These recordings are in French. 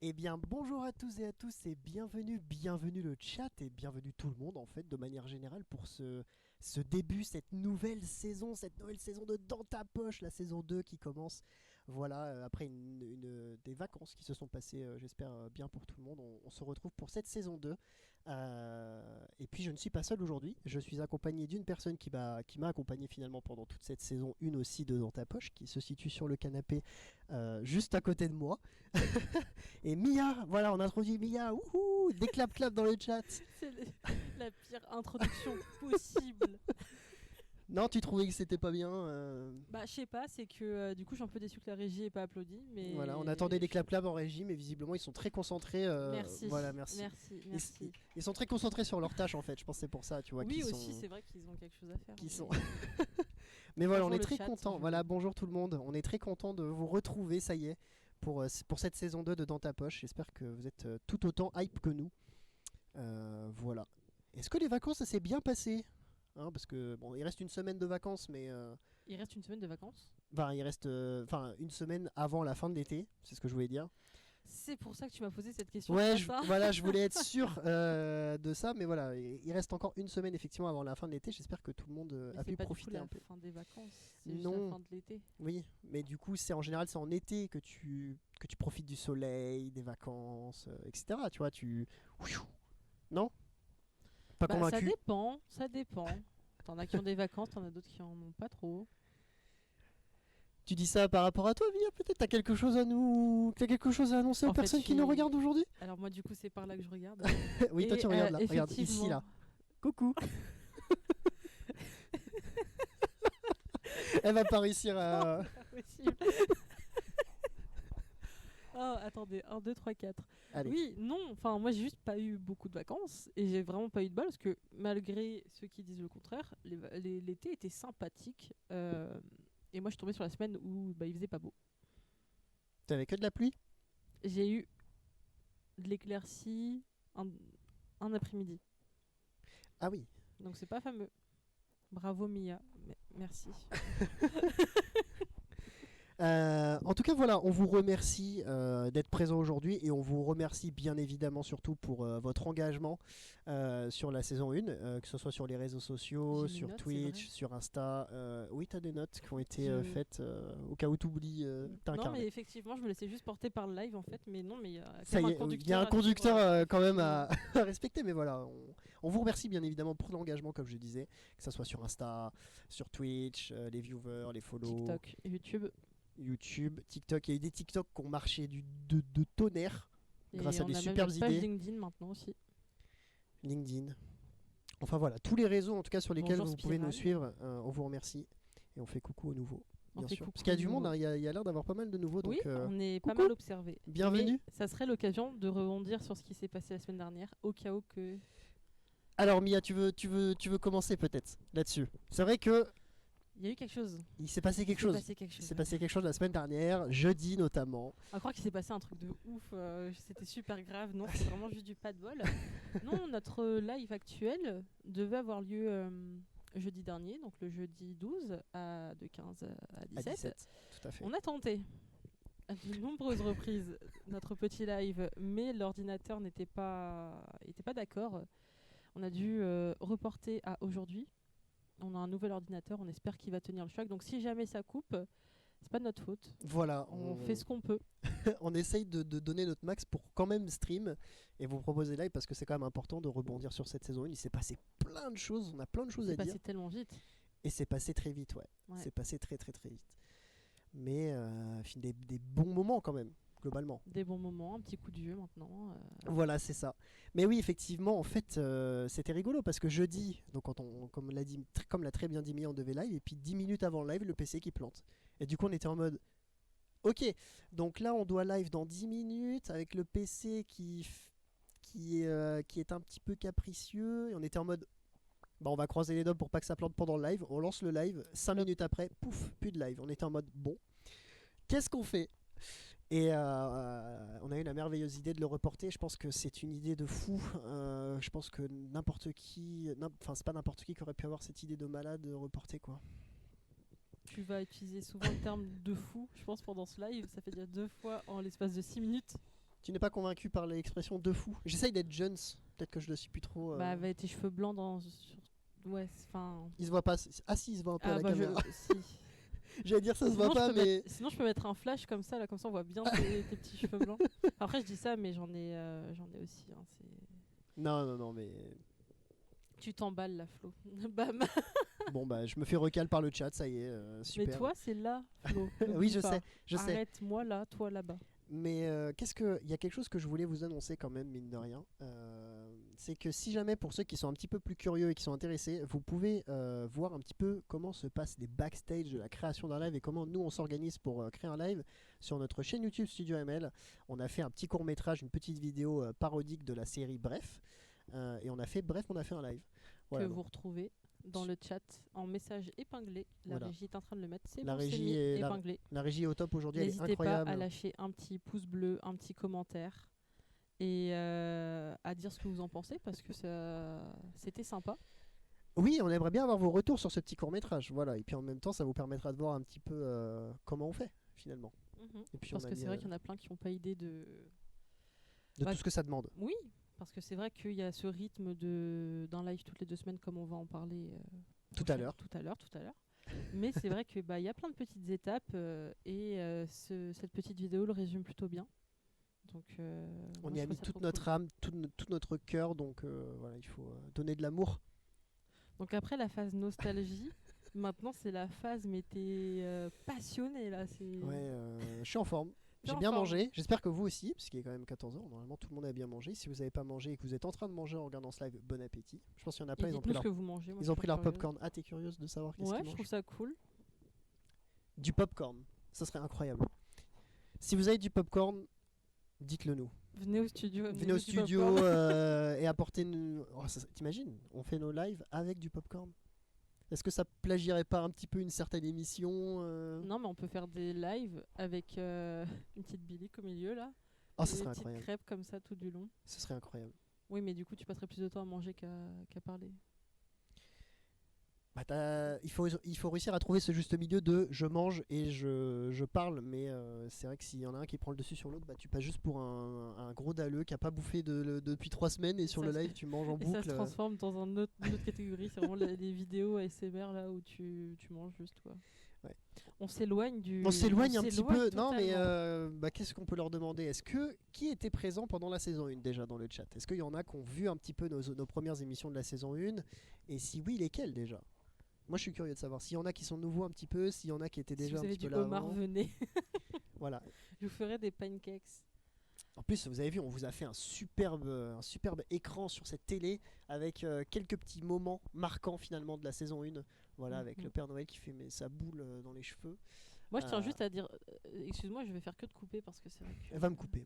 Eh bien, bonjour à tous et à tous et bienvenue le chat et bienvenue tout le monde en fait de manière générale pour ce début, cette nouvelle saison de Dans ta poche, la saison 2 qui commence. Voilà, après des vacances qui se sont passées, j'espère bien pour tout le monde, on se retrouve pour cette saison 2. Et puis je ne suis pas seul aujourd'hui, je suis accompagné d'une personne qui m'a accompagné finalement pendant toute cette saison 1 aussi de Dans ta poche, qui se situe sur le canapé juste à côté de moi. Et Mia, voilà, on introduit Mia, wouhou, des clap dans le chat. C'est la pire introduction possible. Non, tu trouvais que c'était pas bien Bah, je sais pas, c'est que du coup, je suis un peu déçue que la régie ait pas applaudi, Voilà, on mais. attendait des clap en régie, mais visiblement ils sont très concentrés. Merci, Voilà, merci. merci, Ils, merci. ils sont très concentrés sur leur tâche en fait. Je pense que c'est pour ça, tu vois, Oui, aussi, c'est vrai qu'ils ont quelque chose à faire. qu'ils sont. Mais, Mais voilà, on bonjour est le très chat. content. Voilà, bonjour tout le monde. On est très content de vous retrouver, ça y est, pour cette saison 2 de Dans ta poche. J'espère que vous êtes tout autant hype que nous. Voilà. Est-ce que les vacances ça s'est bien passé? Parce que bon, il reste une semaine de vacances, mais Il reste une semaine de vacances. enfin, il reste une semaine avant la fin de l'été, c'est ce que je voulais dire. C'est pour ça que tu m'as posé cette question Ouais, ce matin. voilà, je voulais être sûr de ça, mais voilà, il reste encore une semaine effectivement avant la fin de l'été. J'espère que tout le monde Mais a c'est pu pas du coup profiter la un peu. fin des vacances, c'est juste la Non, fin de l'été. oui, mais du coup, c'est en général c'est en été que tu profites du soleil, des vacances, etc. Tu vois, non, pas Bah, ça convaincu. dépend, ça dépend. T'en as qui ont des vacances, t'en as d'autres qui en ont pas trop. Tu dis ça par rapport à toi, Mia, peut-être t'as quelque chose à annoncer aux En fait, personnes qui nous regardent aujourd'hui? Alors moi, du coup, c'est par là que je regarde. Oui, toi Et tu regardes là, regarde ici effectivement, là. Coucou. Elle va pas réussir à. pas possible. Oh, attendez, 1, 2, 3, 4. Allez. Oui, non, enfin, moi, j'ai juste pas eu beaucoup de vacances et j'ai vraiment pas eu de bol parce que malgré ceux qui disent le contraire, l'été était sympathique. Et moi, je suis tombée sur la semaine où il faisait pas beau. T'avais que de la pluie? J'ai eu de l'éclaircie un après-midi. Ah oui. Donc, c'est pas fameux. Bravo, Mia. Merci. En tout cas, voilà, on vous remercie d'être présent aujourd'hui et on vous remercie bien évidemment surtout pour votre engagement sur la saison 1, que ce soit sur les réseaux sociaux, J'ai mes sur notes, c'est Twitch, vrai. sur Insta. Oui, t'as des notes qui ont été Je- faites au cas où t'oublies, t'as un Non, mais carnet. effectivement, je me laissais juste porter par le live en fait. Mais non, mais il y a quand Ça même y un est, il y a conducteur un à suivre. conducteur quand même à, à respecter, mais voilà, on vous remercie bien évidemment pour l'engagement, comme je disais, que ce soit sur Insta, sur Twitch, les viewers, les follow, TikTok, YouTube. YouTube, TikTok. Il y a eu des TikTok qui ont marché de tonnerre grâce Et à on des a même notre superbes page idées. LinkedIn maintenant aussi. LinkedIn. Enfin voilà, tous les réseaux en tout cas sur lesquels Bonjour vous pouvez nous Spiral. suivre, on vous remercie et on fait coucou aux nouveaux, On bien fait sûr. Parce coucou qu'il y a aux du monde, nouveaux. il y a l'air d'avoir pas mal de nouveaux, Oui, donc on est pas coucou, mal observé. bienvenue. Mais ça serait l'occasion de rebondir sur ce qui s'est passé la semaine dernière, au cas où que. Alors Mia, tu veux commencer peut-être là-dessus. C'est vrai que Il y a eu quelque chose. il s'est passé quelque Il s'est chose. passé quelque Il chose. s'est passé quelque chose la semaine dernière, jeudi notamment. On croit qu'il s'est passé un truc de ouf, c'était super grave. Non, c'est vraiment juste du pas de bol. Non, notre live actuel devait avoir lieu jeudi dernier, donc le jeudi 12 de 15 à À 17. 17, tout à fait. On a tenté à de nombreuses reprises notre petit live, mais l'ordinateur était pas d'accord. On a dû reporter à aujourd'hui. On a un nouvel ordinateur, on espère qu'il va tenir le choc. Donc si jamais ça coupe, c'est pas de notre faute. Voilà, On fait ce qu'on peut. on essaye de donner notre max pour quand même stream et vous proposer live parce que c'est quand même important de rebondir sur cette saison 1. Il s'est passé plein de choses, on a plein de choses C'est à dire. passé tellement vite. Et c'est passé très vite, ouais. Ouais. C'est passé très très très vite. Mais des bons moments quand même, globalement. Des bons moments, un petit coup de vieux maintenant. Voilà, c'est ça. Mais oui, effectivement, en fait, c'était rigolo parce que jeudi, donc comme l'a très bien dit Mia, on devait live, et puis 10 minutes avant le live, le PC qui plante. Et du coup, on était en mode, ok, donc là, on doit live dans 10 minutes avec le PC qui est un petit peu capricieux, et on était en mode, bah, on va croiser les doigts pour pas que ça plante pendant le live. On lance le live, 5 minutes après, pouf, plus de live. On était en mode, bon, qu'est-ce qu'on fait? Et on a eu la merveilleuse idée de le reporter. Je pense que c'est une idée de fou. Je pense que n'importe qui, enfin c'est pas n'importe qui aurait pu avoir cette idée de malade de reporter quoi. Tu vas utiliser souvent le terme de fou, je pense, pendant ce live. Ça fait déjà 2 fois en l'espace de 6 minutes. Tu n'es pas convaincu par l'expression de fou? J'essaye d'être Jones. Peut-être que je le suis plus trop. Bah, avec tes cheveux blancs ouais, enfin. Il se voit pas. Ah si, il se voit un peu à Ah la bah caméra. si. J'allais dire ça se voit Sinon, pas, mais. sinon, je peux mettre un flash comme ça, là, comme ça on voit bien tes petits cheveux blancs. Après, je dis ça, mais j'en ai aussi. Hein, Non, mais. Tu t'emballes là, Flo. Bam. Bon, bah, je me fais recal par le chat, ça y est, super. Mais toi, c'est là, Flo. Oui, N'oublie je pas. sais, je sais. Arrête-moi là, toi là-bas. Mais il y a quelque chose que je voulais vous annoncer quand même, mine de rien. C'est que si jamais, pour ceux qui sont un petit peu plus curieux et qui sont intéressés, vous pouvez voir un petit peu comment se passent les backstage de la création d'un live et comment nous on s'organise pour créer un live sur notre chaîne YouTube Studio ML. On a fait un petit court-métrage, une petite vidéo parodique de la série Bref. Et on a fait un live. Voilà, Que vous retrouvez dans le chat en message épinglé. La Voilà. régie est en train de le mettre. C'est La bon, c'est régie mis, est- la- épinglé. la régie est au top aujourd'hui, elle est N'hésitez pas incroyable. à lâcher un petit pouce bleu, un petit commentaire et à dire ce que vous en pensez parce que c'était sympa. Oui, on aimerait bien avoir vos retours sur ce petit court-métrage. Voilà. Et puis en même temps, ça vous permettra de voir un petit peu comment on fait finalement. Et puis Parce on a que mis, c'est vrai qu'il y en a plein qui n'ont pas idée de tout ce que ça demande. Oui, parce que c'est vrai qu'il y a ce rythme d'un live toutes les 2 semaines, comme on va en parler Tout à l'heure. Tout à l'heure. Mais c'est vrai que y a plein de petites étapes et cette petite vidéo le résume plutôt bien. Donc, On moi, y je a trouve mis ça toute trop notre cool. âme, tout notre cœur. Donc voilà, il faut donner de l'amour. Donc après la phase nostalgie, maintenant c'est la phase mais t'es passionné là. Ouais, je suis en forme. T'es J'ai en bien forme. mangé. J'espère que vous aussi, parce qu'il est quand même 14h. Normalement, tout le monde a bien mangé. Si vous n'avez pas mangé et que vous êtes en train de manger en regardant ce live, bon appétit. Je pense qu'il y en a Et plein. Ils ont dites-nous pris ce que vous mangez. Moi, ils je ont suis pris trop leur curieuse. popcorn. Ah, t'es curieuse de savoir qu'est-ce Ouais, qu'ils je mangent? trouve ça cool. Du popcorn. Ça serait incroyable. Si vous avez du popcorn, dites-le nous. Venez au studio. Venez au du studio popcorn. et apportez. T'imagines, on fait nos lives avec du popcorn. Est-ce que ça plagierait pas un petit peu une certaine émission Non, mais on peut faire des lives avec une petite bilique au milieu là. Oh, Et ça des serait petites incroyable. crêpes comme ça tout du long. Ce serait incroyable. Oui, mais du coup, tu passerais plus de temps à manger qu'à parler. Bah, il faut réussir à trouver ce juste milieu de je mange et je parle, mais c'est vrai que s'il y en a un qui prend le dessus sur l'autre, bah, tu passes juste pour un gros dalleux qui a pas bouffé depuis 3 semaines et sur Ça le se- live tu manges en Et ça boucle. se transforme dans une autre catégorie. C'est vraiment les vidéos ASMR là où tu manges juste quoi. Ouais. On s'éloigne du. On s'éloigne un petit peu. Non, mais totalement. qu'est-ce qu'on peut leur demander? Qui était présent pendant la saison 1 déjà dans le chat? Est-ce qu'il y en a qui ont vu un petit peu nos premières émissions de la saison 1? Et si oui, lesquelles déjà? Moi je suis curieux de savoir s'il y en a qui sont nouveaux un petit peu, s'il y en a qui étaient Si déjà vous un avez petit du peu là homard, avant. venez. Voilà. Je vous ferai des pancakes. En plus, vous avez vu, on vous a fait un superbe écran sur cette télé avec quelques petits moments marquants finalement de la saison 1. Voilà, avec Mhm. le Père Noël qui fait sa boule dans les cheveux. Moi, je tiens Euh, juste à dire, excuse-moi, je vais faire que de couper parce que c'est vrai que. Elle va me couper.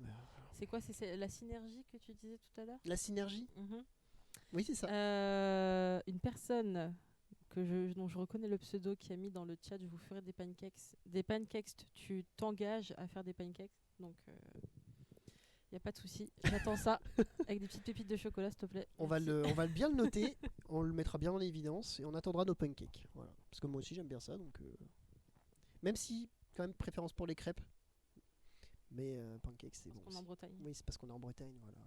C'est quoi? C'est la synergie que tu disais tout à l'heure? La synergie? Mhm. Oui, c'est ça. Une personne dont je reconnais le pseudo qui a mis dans le chat, je vous ferai des pancakes. Des pancakes, tu t'engages à faire des pancakes. Donc, il n'y a pas de souci. J'attends ça avec des petites pépites de chocolat, s'il te plaît. On va Merci. bien le noter, on le mettra bien en évidence et on attendra nos pancakes. Voilà. Parce que moi aussi j'aime bien ça, donc même si quand même préférence pour les crêpes, mais pancakes c'est bon. On est en Bretagne. Oui, c'est parce qu'on est en Bretagne, voilà.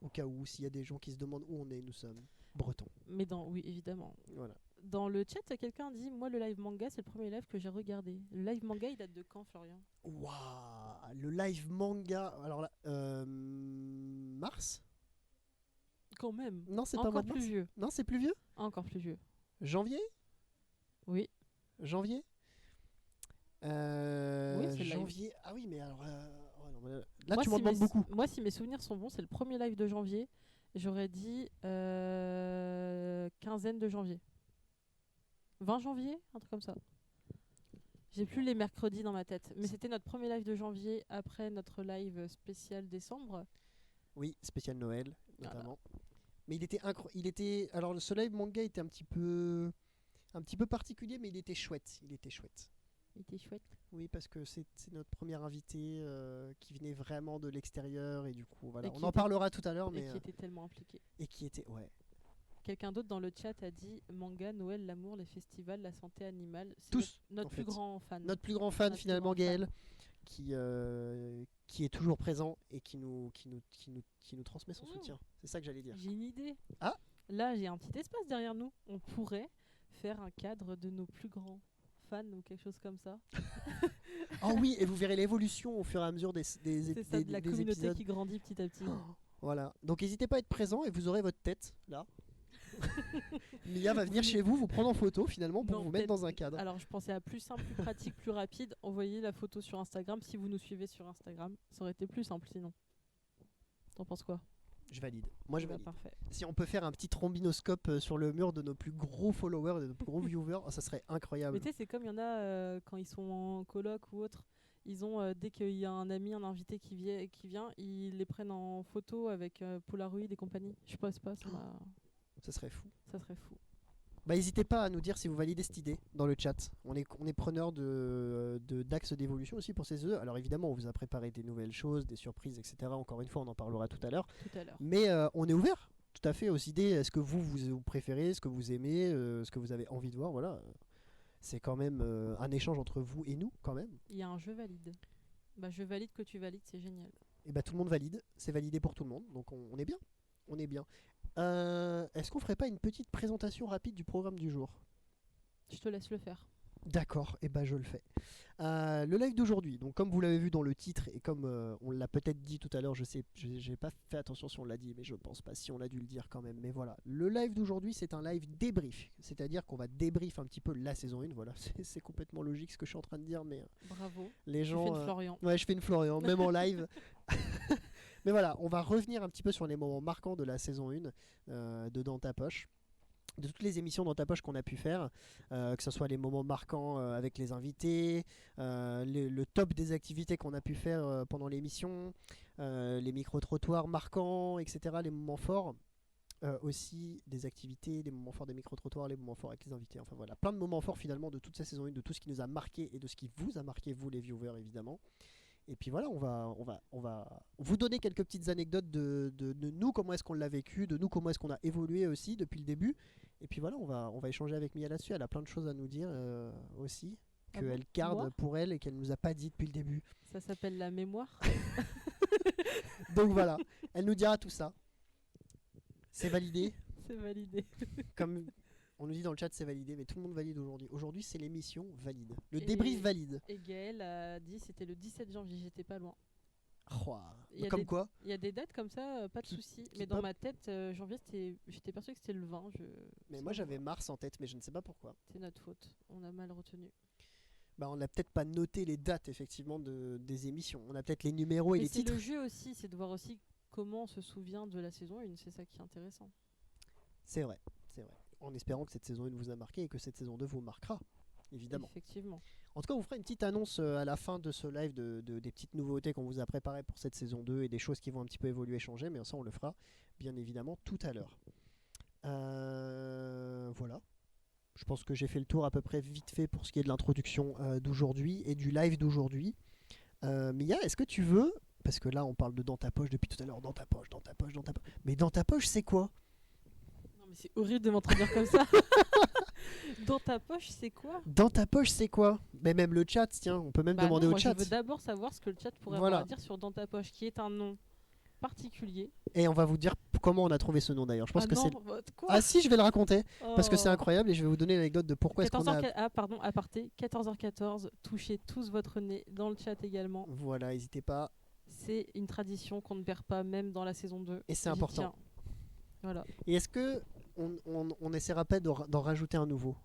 Au cas où, s'il y a des gens qui se demandent où on est, nous sommes bretons. Mais oui, évidemment. Voilà. Dans le chat, quelqu'un dit, moi le live manga, c'est le premier live que j'ai regardé. Le live manga, il date de quand, Florian? Waouh, le live manga. Alors là, mars? Quand même. Non, c'est pas Encore mois de plus mars. vieux. Non, c'est plus vieux. Encore plus vieux. Janvier? Oui. Janvier? Oui, c'est le live. Janvier. Ah oui, mais alors oh non, mais là Moi, tu m'en si demandes beaucoup. Moi, si mes souvenirs sont bons, c'est le premier live de janvier. J'aurais dit quinzaine de janvier. 20 janvier, un truc comme ça. J'ai plus les mercredis dans ma tête. Mais c'était notre premier live de janvier après notre live spécial décembre. Oui, spécial Noël Voilà. notamment. Mais il était alors ce live manga était un petit peu particulier, mais il était chouette. Il était chouette. Il était chouette. Oui, parce que c'est notre premier invité qui venait vraiment de l'extérieur et du coup voilà, Et on qui en était- parlera tout à l'heure, Et mais qui était tellement impliqué. et qui était ouais. Quelqu'un d'autre dans le chat a dit manga, Noël, l'amour, les festivals, la santé animale. C'est Tous, notre en plus fait. grand fan. Notre plus grand fan Notre finalement, plus grand fan. Gaël, qui qui est toujours présent et qui nous transmet son soutien. C'est ça que j'allais dire. J'ai une idée. Ah. Là, j'ai un petit espace derrière nous. On pourrait faire un cadre de nos plus grands fans ou quelque chose comme ça. Oh oui, et vous verrez l'évolution au fur et à mesure des C'est ça, de la des communauté épisodes. qui grandit petit à petit. Voilà. Donc n'hésitez pas à être présent et vous aurez votre tête là. Mia va venir chez vous, vous prendre en photo finalement pour Non, vous mettre peut-être- dans un cadre. Alors, je pensais à plus simple, plus pratique, plus rapide. Envoyez la photo sur Instagram si vous nous suivez sur Instagram. Ça aurait été plus simple sinon. T'en penses quoi? Je valide. Moi je Bah, valide. parfait. Si on peut faire un petit trombinoscope sur le mur de nos plus gros followers, de nos plus gros viewers, ça serait incroyable. Mais tu sais, c'est comme il y en a quand ils sont en coloc ou autre. Ils ont, dès qu'il y a un ami, un invité qui vient, ils les prennent en photo avec Polaroid et compagnie. Je sais pas, Ça serait fou. ça serait fou. Bah n'hésitez pas à nous dire si vous validez cette idée dans le chat. On est preneur d'axes d'évolution aussi pour ces œufs. Alors évidemment, on vous a préparé des nouvelles choses, des surprises, etc. Encore une fois, on en parlera tout à l'heure. Tout à l'heure. Mais on est ouvert tout à fait aux idées. Est-ce que vous préférez, ce que vous aimez, ce que vous avez envie de voir. Voilà. C'est quand même un échange entre vous et nous quand même. Il y a un jeu valide. Bah, je valide que tu valides, c'est génial. Et bah tout le monde valide. C'est validé pour tout le monde. Donc on est bien. On est bien. Est-ce qu'on ferait pas une petite présentation rapide du programme du jour? Je te laisse le faire. D'accord, et bah je le fais. Le live d'aujourd'hui, donc comme vous l'avez vu dans le titre et comme on l'a peut-être dit tout à l'heure, je sais, j'ai pas fait attention si on l'a dit, mais je pense pas si on l'a dû le dire quand même. Mais voilà, le live d'aujourd'hui c'est un live débrief, c'est-à-dire qu'on va débrief un petit peu la saison 1. Voilà, c'est complètement logique ce que je suis en train de dire, mais Bravo. les Tu gens. fais une Florian. Ouais, je fais une Florian, même en live. Mais voilà, on va revenir un petit peu sur les moments marquants de la saison 1 de Dans ta poche. De toutes les émissions Dans ta poche qu'on a pu faire, que ce soit les moments marquants avec les invités, le top des activités qu'on a pu faire pendant l'émission, les micro-trottoirs marquants, etc., les moments forts. Aussi des activités, les moments forts des micro-trottoirs, les moments forts avec les invités. Enfin voilà, plein de moments forts finalement de toute cette saison 1, de tout ce qui nous a marqué et de ce qui vous a marqué, vous les viewers évidemment. Et puis voilà, on va vous donner quelques petites anecdotes de nous, comment est-ce qu'on l'a vécu, de nous, comment est-ce qu'on a évolué aussi depuis le début. Et puis voilà, on va échanger avec Mia là-dessus. Elle a plein de choses à nous dire aussi, Ah qu'elle bon, garde moi pour elle et qu'elle nous a pas dit depuis le début. Ça s'appelle la mémoire. Donc voilà, elle nous dira tout ça. C'est validé. C'est validé. Comme on nous dit dans le chat, c'est validé, mais tout le monde valide aujourd'hui. Aujourd'hui, c'est l'émission valide. Le Et- débrief valide. Et Gaël a dit c'était le 17 janvier, j'étais pas loin. Ouah. Il y a Comme des- quoi Il y a des dates comme ça, pas de Qui- soucis. qui Mais dans pop. ma tête, janvier, j'étais persuadée que c'était le 20. Mais c'est moi bon, j'avais mars en tête, mais je ne sais pas pourquoi. C'est notre faute. On a mal retenu. Bah, on n'a peut-être pas noté les dates effectivement des émissions. On a peut-être les numéros et Mais les c'est titres. le jeu aussi, c'est de voir aussi comment on se souvient de la saison 1. C'est ça qui est intéressant. C'est vrai, c'est vrai. En espérant que cette saison 1 vous a marqué et que cette saison 2 vous marquera, évidemment. Effectivement. En tout cas, on vous fera une petite annonce à la fin de ce live des petites nouveautés qu'on vous a préparées pour cette saison 2 et des choses qui vont un petit peu évoluer, changer, mais ça on le fera bien évidemment tout à l'heure. Voilà. Je pense que j'ai fait le tour à peu près vite fait pour ce qui est de l'introduction d'aujourd'hui et du live d'aujourd'hui. Mia, est-ce que tu veux, parce que là on parle de dans ta poche depuis tout à l'heure, dans ta poche, dans ta poche, dans ta poche. Mais dans ta poche c'est quoi? Non, mais c'est horrible de m'introduire comme ça. Dans ta poche, c'est quoi? Dans ta poche c'est quoi? Mais même le chat, tiens, on peut même Bah demander non, au moi, chat. je veux d'abord savoir ce que le chat pourrait Voilà. avoir à dire sur Dans ta poche, qui est un nom particulier. Et on va vous dire comment on a trouvé ce nom d'ailleurs. Je pense Ah que non, c'est. quoi? Ah si, je vais le raconter parce que c'est Oh. incroyable et je vais vous donner l'anecdote de pourquoi est-ce qu'on a. 14h, ah pardon, aparté, 14h14, touchez tous votre nez dans le chat également. Voilà, n'hésitez pas. C'est une tradition qu'on ne perd pas même dans la saison 2. Et c'est J'y important. tiens. Voilà. Et est-ce que on essaiera pas d'en rajouter un nouveau,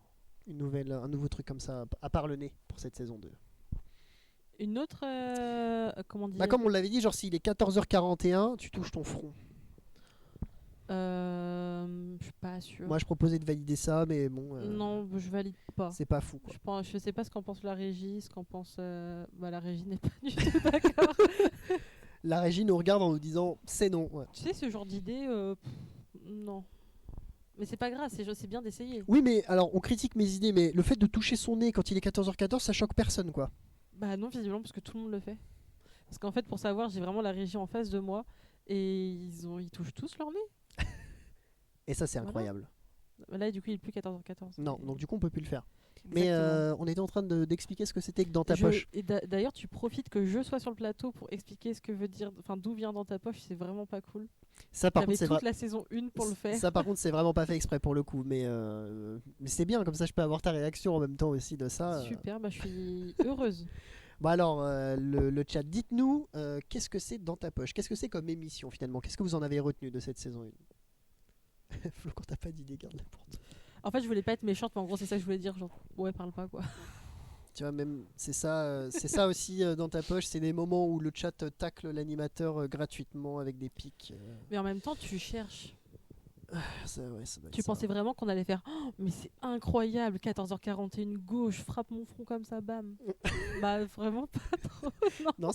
un nouveau truc comme ça, à part le nez pour cette saison 2? Une autre, comment dire? Bah comme on l'avait dit, genre s'il est 14h41, tu touches ton front. Je suis pas sûre. Moi je proposais de valider ça, mais bon, Non, je valide pas. c'est pas fou quoi. Je sais pas ce qu'en pense la régie, ce qu'en pense. Bah, la régie n'est pas du tout d'accord. La régie nous regarde en nous disant c'est non. Ouais. Tu sais, ce genre d'idée, non. Mais c'est pas grave, c'est bien d'essayer. Oui, mais alors on critique mes idées, mais le fait de toucher son nez quand il est 14h14, ça choque personne quoi. Bah non, visiblement, parce que tout le monde le fait. Parce qu'en fait, pour savoir, j'ai vraiment la régie en face de moi et ils touchent tous leur nez. Et ça c'est Voilà. incroyable. Là, du coup, il est plus 14h14. Non, mais- donc du coup on peut plus le faire. Mais Exactement. on était en train d'expliquer ce que c'était que dans ta poche. Et d'ailleurs, tu profites que je sois sur le plateau pour expliquer ce que veut dire, enfin d'où vient dans ta poche, c'est vraiment pas cool. Ça par contre J'avais c'est toute la saison 1 pour le faire. Ça par contre c'est vraiment pas fait exprès pour le coup, mais c'est bien comme ça je peux avoir ta réaction en même temps aussi de ça. Super, bah, je suis heureuse. Bon alors le chat, dites-nous qu'est-ce que c'est dans ta poche, qu'est-ce que c'est comme émission finalement, qu'est-ce que vous en avez retenu de cette saison 1? Flo, quand t'as pas d'idée, garde-la pour toi. En fait, je voulais pas être méchante, mais en gros, c'est ça que je voulais dire. Genre, ouais, parle pas quoi. Tu vois, même c'est ça aussi dans ta poche, c'est des moments où le chat tacle l'animateur gratuitement avec des pics. Mais en même temps, tu cherches. Ouais, ça doit être Tu ça. pensais vraiment qu'on allait faire oh, mais c'est incroyable, 14h41, go, je frappe mon front comme ça, bam. Bah, vraiment pas trop. Non. Non,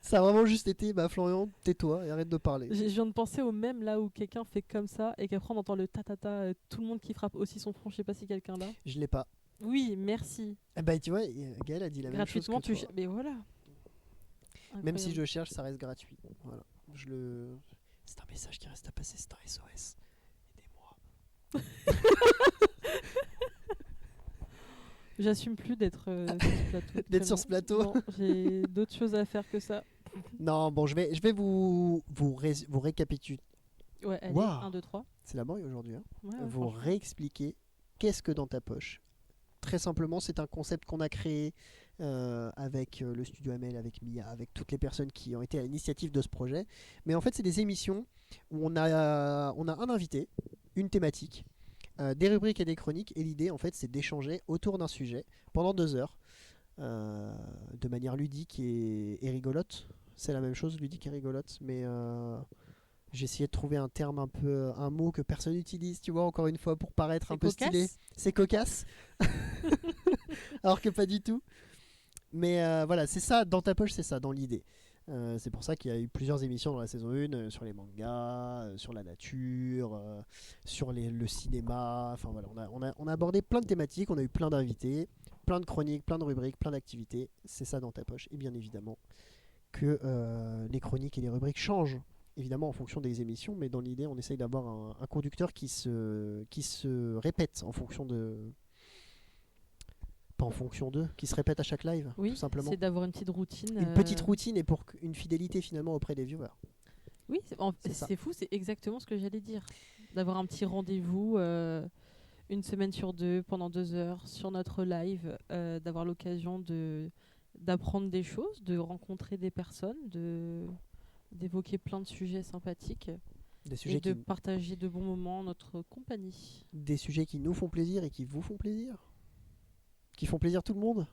ça a vraiment juste été, bah Florian, tais-toi et arrête de parler. Je viens de penser au même là où quelqu'un fait comme ça et qu'après on entend le ta-ta-ta, tout le monde qui frappe aussi son front, je sais pas si quelqu'un là. Je l'ai pas. Oui, merci. Eh bah tu vois, Gaël a dit la même chose Gratuitement, que toi. Mais voilà. Même si Incroyable. je cherche, ça reste gratuit. Voilà. C'est un message qui reste à passer, c'est un SOS. Aidez-moi. J'assume plus d'être sur ce plateau. D'être sur actuellement. ce plateau. Non, j'ai d'autres choses à faire que ça. Non, bon, je vais vous récapituler. Ouais, allez, Waouh. 1, 2, 3. C'est la morgue aujourd'hui. Hein. Ouais, Vous franchement. réexpliquer qu'est-ce que dans ta poche. Très simplement, c'est un concept qu'on a créé avec le studio ML, avec Mia, avec toutes les personnes qui ont été à l'initiative de ce projet. Mais en fait, c'est des émissions où on a un invité, une thématique, des rubriques et des chroniques. Et l'idée, en fait, c'est d'échanger autour d'un sujet pendant 2 heures, de manière ludique et rigolote. C'est la même chose, ludique et rigolote, mais j'ai essayé de trouver un terme un mot que personne n'utilise, tu vois, encore une fois, pour paraître C'est un peu stylé. cocasse. C'est cocasse. Alors que pas du tout. Mais voilà, c'est ça, dans ta poche, c'est ça, dans l'idée. C'est pour ça qu'il y a eu plusieurs émissions dans la saison 1 sur les mangas, sur la nature, sur le cinéma. Enfin voilà, on a abordé plein de thématiques, on a eu plein d'invités, plein de chroniques, plein de rubriques, plein d'activités. C'est ça dans ta poche. Et bien évidemment que les chroniques et les rubriques changent évidemment en fonction des émissions, mais dans l'idée, on essaye d'avoir un conducteur qui se répète en fonction de. Pas en fonction d'eux, qui se répète à chaque live, Oui, tout simplement. c'est d'avoir une petite routine. Une petite routine et pour une fidélité finalement auprès des viewers. Oui, C'est ça. c'est fou, c'est exactement ce que j'allais dire. D'avoir un petit rendez-vous une semaine sur 2, pendant 2 heures, sur notre live, d'avoir l'occasion d'apprendre des choses, de rencontrer des personnes, d'évoquer plein de sujets sympathiques Des sujets, et de partager de bons moments en notre compagnie. des sujets qui nous font plaisir et qui vous font plaisir. Qui font plaisir tout le monde.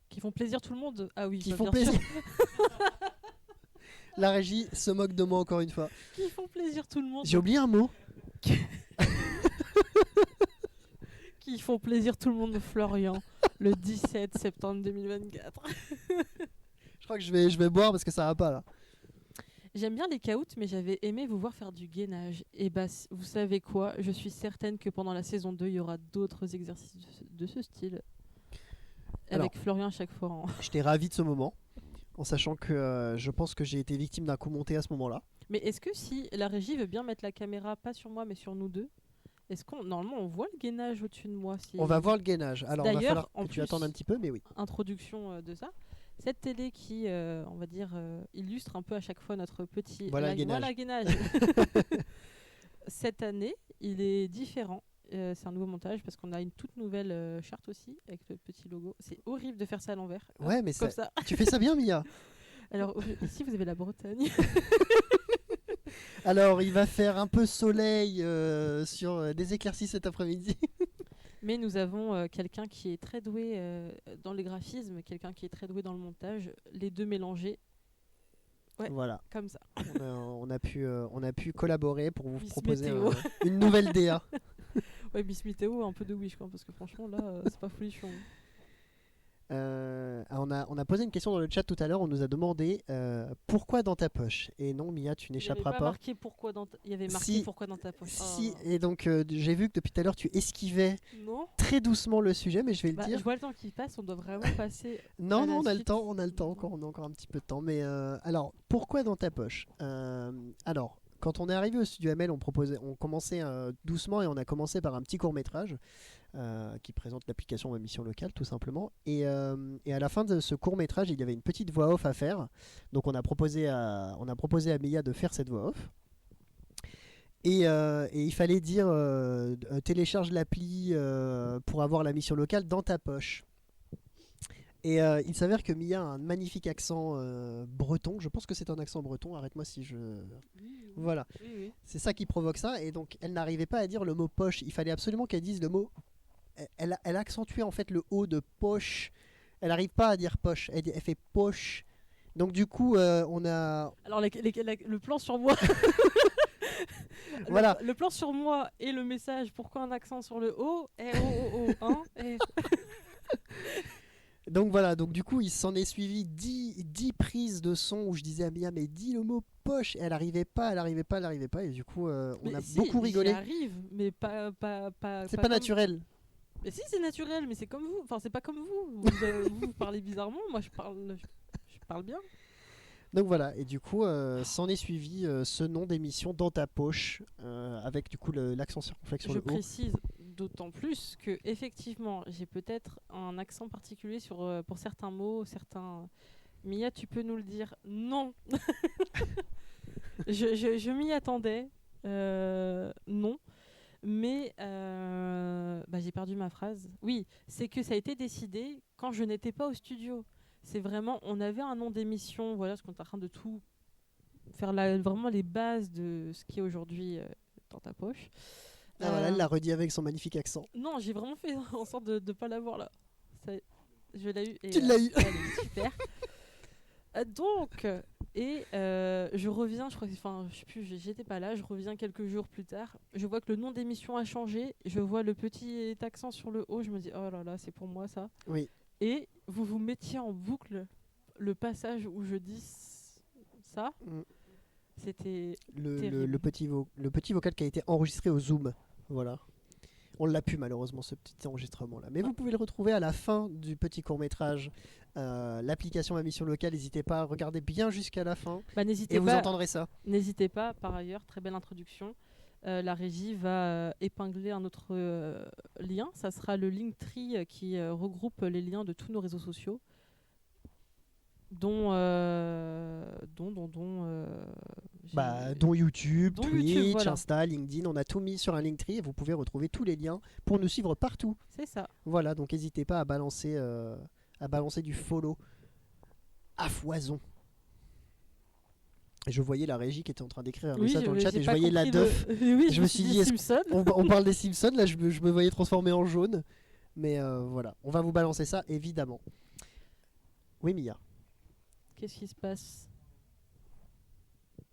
Qui font plaisir tout le monde. Ah oui, Qui bah, font bien sûr. plaisir. La régie se moque de moi encore une fois. Qui font plaisir tout le monde. J'ai oublié un mot. Qui font plaisir tout le monde, Florian, le 17 septembre 2024. Je crois que je vais boire parce que ça va pas là. J'aime bien les caouts, mais j'avais aimé vous voir faire du gainage. Et bah, vous savez quoi? Je suis certaine que pendant la saison 2, il y aura d'autres exercices de ce style. Alors, Avec Florian à chaque fois. Hein. J'étais ravi de ce moment, en sachant que je pense que j'ai été victime d'un coup monté à ce moment-là. Mais est-ce que si la régie veut bien mettre la caméra, pas sur moi, mais sur nous deux, est-ce qu'on normalement on voit le gainage au-dessus de moi si... On va voir le gainage. Alors, il va D'ailleurs, falloir en que tu plus, attendes un petit peu, mais oui. Introduction de ça. Cette télé qui, on va dire, illustre un peu à chaque fois notre petit... Voilà le gainage. Voilà, gainage. Cette année, il est différent. C'est un nouveau montage parce qu'on a une toute nouvelle charte aussi avec le petit logo. C'est horrible de faire ça à l'envers. Ouais, mais Comme ça. tu fais ça bien, Mia. Alors ici, vous avez la Bretagne. Alors, il va faire un peu soleil sur des éclaircies cet après-midi. Mais nous avons quelqu'un qui est très doué dans le graphisme, quelqu'un qui est très doué dans le montage. Les deux mélangés. Ouais, voilà. comme ça. On a pu collaborer pour vous Miss proposer Météo. une nouvelle DA. Ouais, Miss Météo, un peu de Wish, quoi, parce que franchement, là, c'est pas folichon. On a posé une question dans le chat tout à l'heure. On nous a demandé pourquoi dans ta poche. Et non, Mia, tu Il n'y avait n'échapperas pas pas. marqué pourquoi dans il y avait marqué Si. pourquoi dans ta poche. Si, Oh. et donc j'ai vu que depuis tout à l'heure tu esquivais Non. très doucement le sujet, mais je vais Bah, le dire. je vois le temps qui passe, on doit vraiment passer. Non, à non, la on a le suite. temps, encore, on a encore un petit peu de temps. Mais alors, pourquoi dans ta poche Alors, quand on est arrivé au studio ML, on commençait doucement et on a commencé par un petit court-métrage qui présente l'application Ma Mission Locale tout simplement. Et à la fin de ce court-métrage, il y avait une petite voix off à faire. Donc on a proposé à Mia de faire cette voix off. Et il fallait dire télécharge l'appli pour avoir la mission locale dans ta poche. Et il s'avère que Mia a un magnifique accent breton. Je pense que c'est un accent breton. Arrête-moi si je. Oui, Voilà. oui. C'est ça qui provoque ça. Et donc elle n'arrivait pas à dire le mot poche. Il fallait absolument qu'elle dise le mot. Elle accentuait en fait le O de poche. Elle n'arrive pas à dire poche. Elle fait poche. Donc du coup, on a. Alors le plan sur moi. Voilà. Le plan sur moi et le message. Pourquoi un accent sur le O? Hein Donc voilà, donc du coup il s'en est suivi 10 prises de son où je disais à Mia mais dis le mot poche et elle arrivait pas et du coup on a beaucoup rigolé. J'y arrive, mais pas c'est pas naturel. Mais si c'est naturel, mais c'est comme vous. Enfin c'est pas comme vous. Vous parlez bizarrement, moi je parle bien. Donc voilà, et du coup s'en est suivi ce nom d'émission dans ta poche avec du coup l'accent circonflexe sur Je le O. précise d'autant plus que effectivement j'ai peut-être un accent particulier pour certains mots, certains. Mia, tu peux nous le dire? Non. je m'y attendais. Non. Mais j'ai perdu ma phrase. Oui, c'est que ça a été décidé quand je n'étais pas au studio. C'est vraiment, on avait un nom d'émission, voilà, parce qu'on est en train de tout faire vraiment les bases de ce qui est aujourd'hui dans ta poche. Ah voilà, elle l'a redit avec son magnifique accent. Non, j'ai vraiment fait en sorte de ne pas l'avoir là. Je l'ai eu. Et, tu l'as eu. Allez, super. Donc, je reviens, je sais plus, j'étais pas là, je reviens quelques jours plus tard. Je vois que le nom d'émission a changé. Je vois le petit accent sur le haut. Je me dis, oh là là, c'est pour moi ça. Oui. Et vous mettiez en boucle le passage où je dis ça. C'était le petit vocal qui a été enregistré au Zoom. Voilà. On l'a pu malheureusement ce petit enregistrement là. Mais vous pouvez le retrouver à la fin du petit court métrage. L'application Ma Mission Locale, n'hésitez pas à regarder bien jusqu'à la fin. Et vous entendrez ça. N'hésitez pas, par ailleurs, très belle introduction. La régie va épingler un autre lien. Ça sera le Linktree qui regroupe les liens de tous nos réseaux sociaux. Dont YouTube, Twitch, voilà. Insta, LinkedIn, on a tout mis sur un Linktree et vous pouvez retrouver tous les liens pour nous suivre partout. C'est ça. Voilà, donc n'hésitez pas à balancer du follow à foison. Et je voyais la régie qui était en train d'écrire un message dans le chat et je voyais la Duff. Oui, je me suis dit, on parle des Simpsons, là je me voyais transformé en jaune. Mais voilà, on va vous balancer ça évidemment. Oui, Mia. Qu'est-ce qui se passe?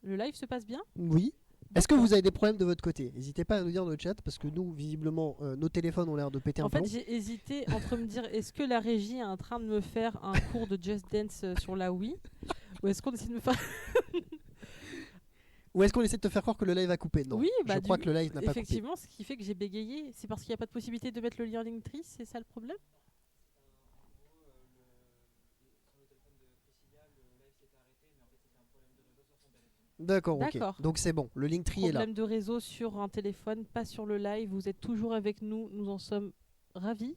Le live se passe bien? Oui. Est-ce que vous avez des problèmes de votre côté? N'hésitez pas à nous dire dans le chat parce que nous, visiblement, nos téléphones ont l'air de péter un plomb. En fait, j'ai hésité entre me dire est-ce que la régie est en train de me faire un cours de Just Dance sur la Wii ou est-ce qu'on essaie de me faire. Ou est-ce qu'on essaie de te faire croire que le live a coupé? Non. Oui, je crois que le live n'a pas coupé. Effectivement, ce qui fait que j'ai bégayé, c'est parce qu'il n'y a pas de possibilité de mettre le lien Linktree, c'est ça le problème? D'accord, ok. Donc c'est bon, le Linktree est là. Problème de réseau sur un téléphone, pas sur le live. Vous êtes toujours avec nous, nous en sommes ravis.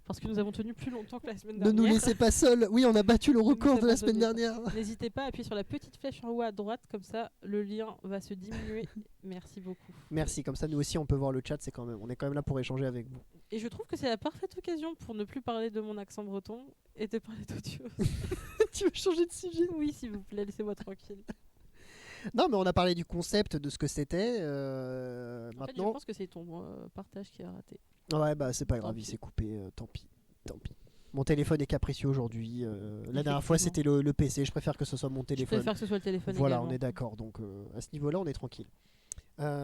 Parce que nous avons tenu plus longtemps que la semaine dernière. Ne nous laissez pas seuls. Oui, on a battu le record de la semaine dernière. N'hésitez pas à appuyer sur la petite flèche en haut à droite, comme ça le lien va se diminuer. Merci beaucoup. Merci, comme ça nous aussi on peut voir le chat, on est quand même là pour échanger avec vous. Et je trouve que c'est la parfaite occasion pour ne plus parler de mon accent breton et de parler d'autre chose. Tu veux changer de sujet? Oui, s'il vous plaît, laissez-moi tranquille. Non, mais on a parlé du concept, de ce que c'était. En fait, je pense que c'est ton partage qui a raté. Ouais, bah c'est pas grave, il s'est coupé, tant pis. Mon téléphone est capricieux aujourd'hui. La dernière fois c'était le PC, je préfère que ce soit mon téléphone. Je préfère que ce soit le téléphone Voilà, également. on est d'accord, donc à ce niveau-là on est tranquille.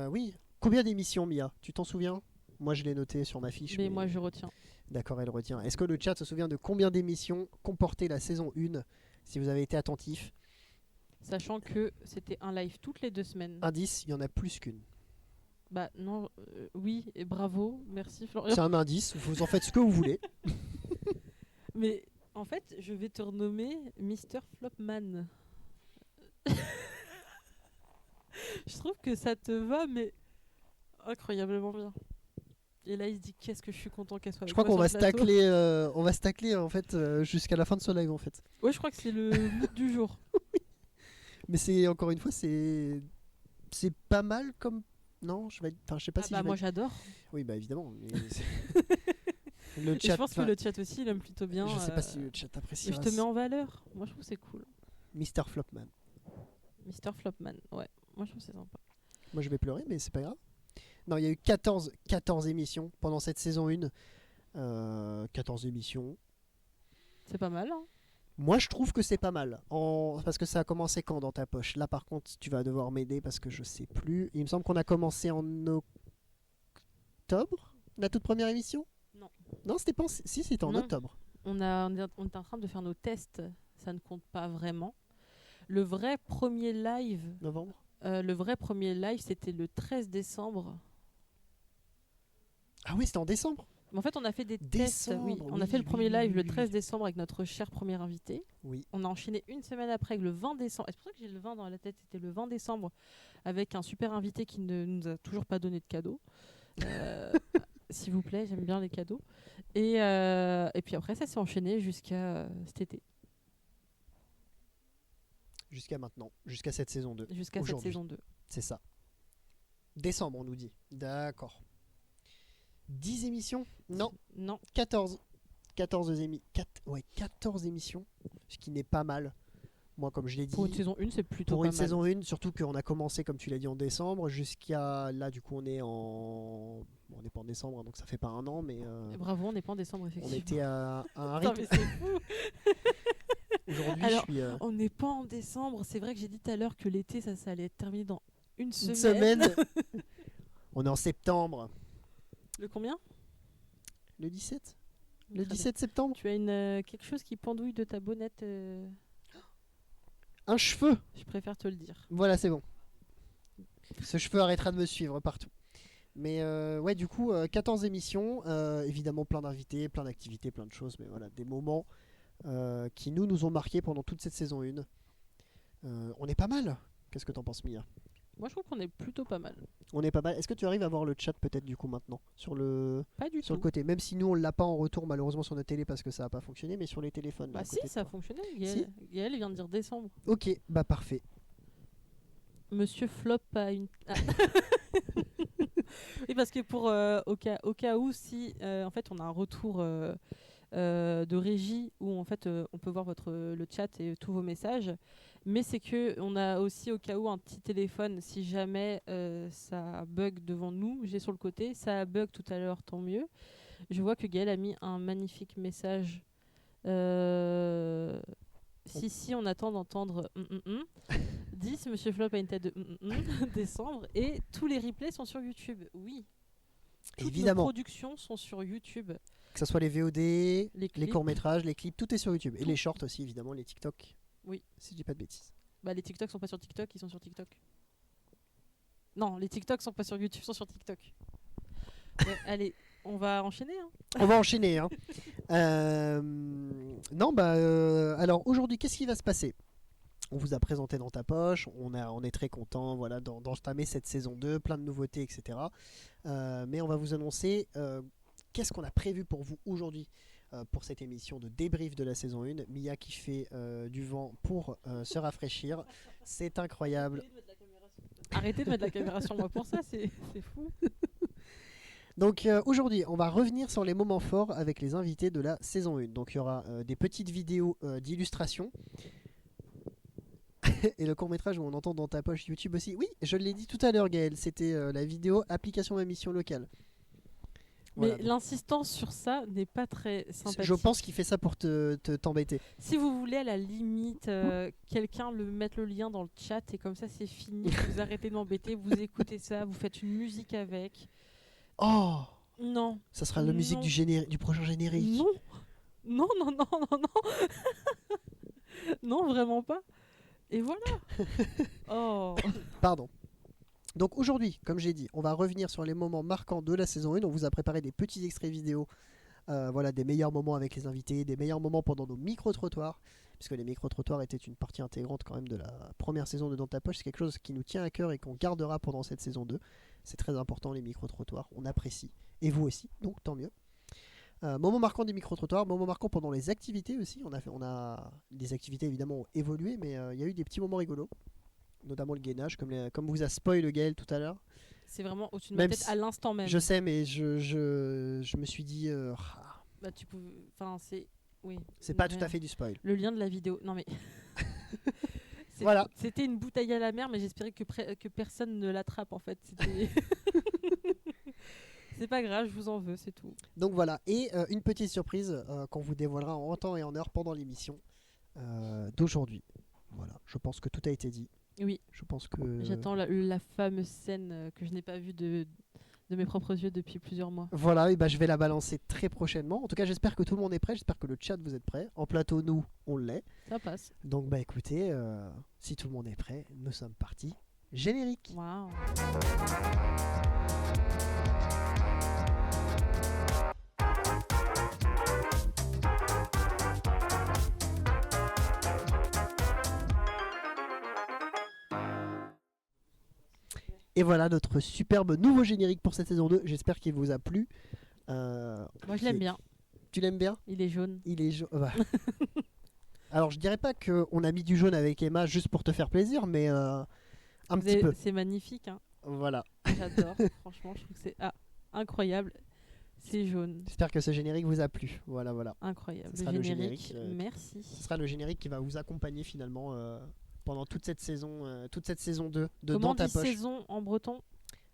Oui, combien d'émissions, Mia? Tu t'en souviens? Moi je l'ai noté sur ma fiche. Mais moi je retiens. D'accord, elle retient. Est-ce que le chat se souvient de combien d'émissions comportait la saison 1, si vous avez été attentif? Sachant que c'était un live toutes les 2 semaines. Indice, il y en a plus qu'une. Bah non, oui, et bravo, merci Florian. C'est un indice, vous en faites ce que vous voulez. Mais en fait, je vais te renommer Mr. Flopman. Je trouve que ça te va, mais incroyablement bien. Et là, il se dit qu'est-ce que je suis content qu'elle soit avec Je crois moi qu'on va sur se le plateau. tacler, on va se tacler en fait jusqu'à la fin de ce live en fait. Ouais, je crois que c'est le mood du jour. Mais c'est encore une fois, c'est pas mal comme. Non, enfin, je sais pas Ah si bah je vais. moi j'adore. Oui, bah évidemment. Mais le Et je chat. pense que Enfin, le chat aussi, il aime plutôt bien. je sais pas si le chat Mais appréciera. je te mets en valeur. Moi, je trouve que c'est cool. Mister Flopman. Mr. Flopman, ouais. Moi, je trouve que c'est sympa. Moi, je vais pleurer, mais c'est pas grave. Non, il y a eu 14 émissions pendant cette saison 1. 14 émissions. C'est pas mal, hein. Moi, je trouve que c'est pas mal. Parce que ça a commencé quand dans ta poche? Là, par contre, tu vas devoir m'aider parce que je sais plus. Il me semble qu'on a commencé en octobre, la toute première émission. Non. Non, c'était pas si, c'était en Non. octobre. On est en train de faire nos tests. Ça ne compte pas vraiment. Le vrai premier live, Novembre. c'était le 13 décembre. Ah oui, c'était en décembre. Mais en fait, on a fait des Décembre, tests. Oui. On a oui, fait le oui, premier oui, live oui, le oui, 13 oui. décembre avec notre cher premier invité. Oui. On a enchaîné une semaine après avec le 20 décembre. Et c'est pour ça que j'ai le 20 dans la tête. C'était le 20 décembre avec un super invité qui ne nous a toujours pas donné de cadeau. S'il vous plaît, j'aime bien les cadeaux. Et puis après, ça s'est enchaîné jusqu'à cet été. Jusqu'à maintenant, jusqu'à cette saison 2. Jusqu'à cette Aujourd'hui. saison 2. C'est ça. Décembre, on nous dit. D'accord. 10 émissions? Non, Non. 14. 14 émissions, ce qui n'est pas mal. Moi, comme je l'ai dit, Pour une saison 1, c'est plutôt pour pas une mal. saison 1, surtout qu'on a commencé, comme tu l'as dit, en décembre, jusqu'à là, du coup, on est en. Bon, on n'est pas en décembre, donc ça fait pas un an, mais Et bravo, on n'est pas en décembre, on effectivement. était à un Putain, rythme. mais c'est fou. Aujourd'hui, Alors, je suis. On n'est pas en décembre. C'est vrai que j'ai dit tout à l'heure que l'été, ça allait être terminé dans une Une semaine. semaine. On est en septembre. Le combien? Le 17 Le Très bien. 17 septembre. Tu as quelque chose qui pendouille de ta bonnette. Un cheveu. Je préfère te le dire. Voilà, c'est bon. Ce cheveu arrêtera de me suivre partout. Mais ouais, du coup, 14 émissions, évidemment plein d'invités, plein d'activités, plein de choses, mais voilà, des moments qui nous ont marqués pendant toute cette saison 1. On est pas mal. Qu'est-ce que t'en penses, Mia? Moi, je trouve qu'on est plutôt pas mal. On est pas mal. Est-ce que tu arrives à voir le chat peut-être du coup maintenant sur le Pas du tout. côté, même si nous on l'a pas en retour malheureusement sur notre télé parce que ça a pas fonctionné, mais sur les téléphones. là, Bah à si, côté de ça a toi. fonctionné. Si. Gaël vient de dire décembre. Ok, bah parfait. Monsieur Flop a une... Ah. Oui, parce que pour au cas où, si en fait on a un retour de régie où en fait on peut voir le chat et tous vos messages, mais c'est que on a aussi au cas où un petit téléphone si jamais ça bug devant nous. J'ai sur le côté, ça bug tout à l'heure, tant mieux. Je vois que Gaël a mis un magnifique message. Si, on attend d'entendre 10, Monsieur Flop a une tête de décembre, et tous les replays sont sur YouTube. Oui. Toutes Évidemment. nos productions sont sur YouTube. Que ce soit les VOD, les clips. courts-métrages, les clips, tout est sur YouTube. Et les shorts aussi, évidemment, les TikTok. Oui. Si je dis pas de bêtises. Bah, les TikTok sont pas sur TikTok, ils sont sur TikTok. Non, les TikTok sont pas sur YouTube, ils sont sur TikTok. Ouais, allez, on va enchaîner. Hein. On va enchaîner. Hein. Non, bah, alors aujourd'hui, qu'est-ce qui va se passer? On vous a présenté dans ta poche, on est très content voilà, d'entamer cette saison 2, plein de nouveautés, etc. Mais on va vous annoncer qu'est-ce qu'on a prévu pour vous aujourd'hui pour cette émission de débrief de la saison 1. Mia qui fait du vent pour se rafraîchir. C'est incroyable. Arrêtez de mettre la caméra sur moi pour ça, c'est fou. Donc aujourd'hui, on va revenir sur les moments forts avec les invités de la saison 1. Donc il y aura des petites vidéos d'illustration. Et le court-métrage où on entend dans ta poche YouTube aussi. Oui, je l'ai dit tout à l'heure, Gaël, c'était la vidéo application ma mission locale. Mais Voilà, l'insistance sur ça n'est pas très sympathique. je pense qu'il fait ça pour t'embêter. Si vous voulez, à la limite, quelqu'un mette le lien dans le chat et comme ça c'est fini. Vous arrêtez de m'embêter, vous écoutez ça, vous faites une musique avec. Oh, Non. ça sera la musique du prochain générique. Non. Non, non, non, non, non. Non, vraiment pas. Et voilà. Oh. Pardon. Donc aujourd'hui, comme j'ai dit, on va revenir sur les moments marquants de la saison 1. On vous a préparé des petits extraits vidéo Voilà, des meilleurs moments avec les invités, des meilleurs moments pendant nos micro-trottoirs, puisque les micro-trottoirs étaient une partie intégrante quand même de la première saison de Dans ta poche. C'est quelque chose qui nous tient à cœur et qu'on gardera pendant cette saison 2. C'est très important, les micro-trottoirs, on apprécie. Et vous aussi, donc tant mieux. Moment marquant des micro-trottoirs, moment marquant pendant les activités aussi. Les activités évidemment ont évolué, mais il y a eu des petits moments rigolos, notamment le gainage, comme vous a spoil le Gaël tout à l'heure. C'est vraiment au-dessus de ma Même tête si- à l'instant même. Je sais, mais je me suis dit, Bah, tu peux. Enfin, c'est. Oui. c'est pas Ouais. tout à fait du spoil. Le lien de la vidéo. Non, mais. Voilà. C'était une bouteille à la mer, mais j'espérais que personne ne l'attrape en fait. C'était. C'est pas grave, je vous en veux, c'est tout. Donc voilà, et une petite surprise qu'on vous dévoilera en temps et en heure pendant l'émission d'aujourd'hui. Voilà, je pense que tout a été dit. Oui, Je pense que. j'attends la fameuse scène que je n'ai pas vue de mes propres yeux depuis plusieurs mois. Voilà, et bah, je vais la balancer très prochainement. En tout cas, j'espère que tout le monde est prêt. J'espère que le chat vous êtes prêts. En plateau, nous, on l'est. Ça passe. Donc bah écoutez, si tout le monde est prêt, nous sommes partis. Générique. Waouh. Et voilà notre superbe nouveau générique pour cette saison 2. J'espère qu'il vous a plu. Moi, je l'aime bien. Tu l'aimes bien? Il est jaune. Il est jaune. Alors je dirais pas qu'on a mis du jaune avec Emma juste pour te faire plaisir, mais un petit peu. C'est magnifique. Hein. Voilà. J'adore. Franchement, je trouve que c'est incroyable. C'est jaune. J'espère que ce générique vous a plu. Voilà, voilà. Incroyable. Ce sera le générique, Merci. Ce sera le générique qui va vous accompagner finalement pendant toute cette saison 2 de Comment Dans ta dit poche. saison en breton?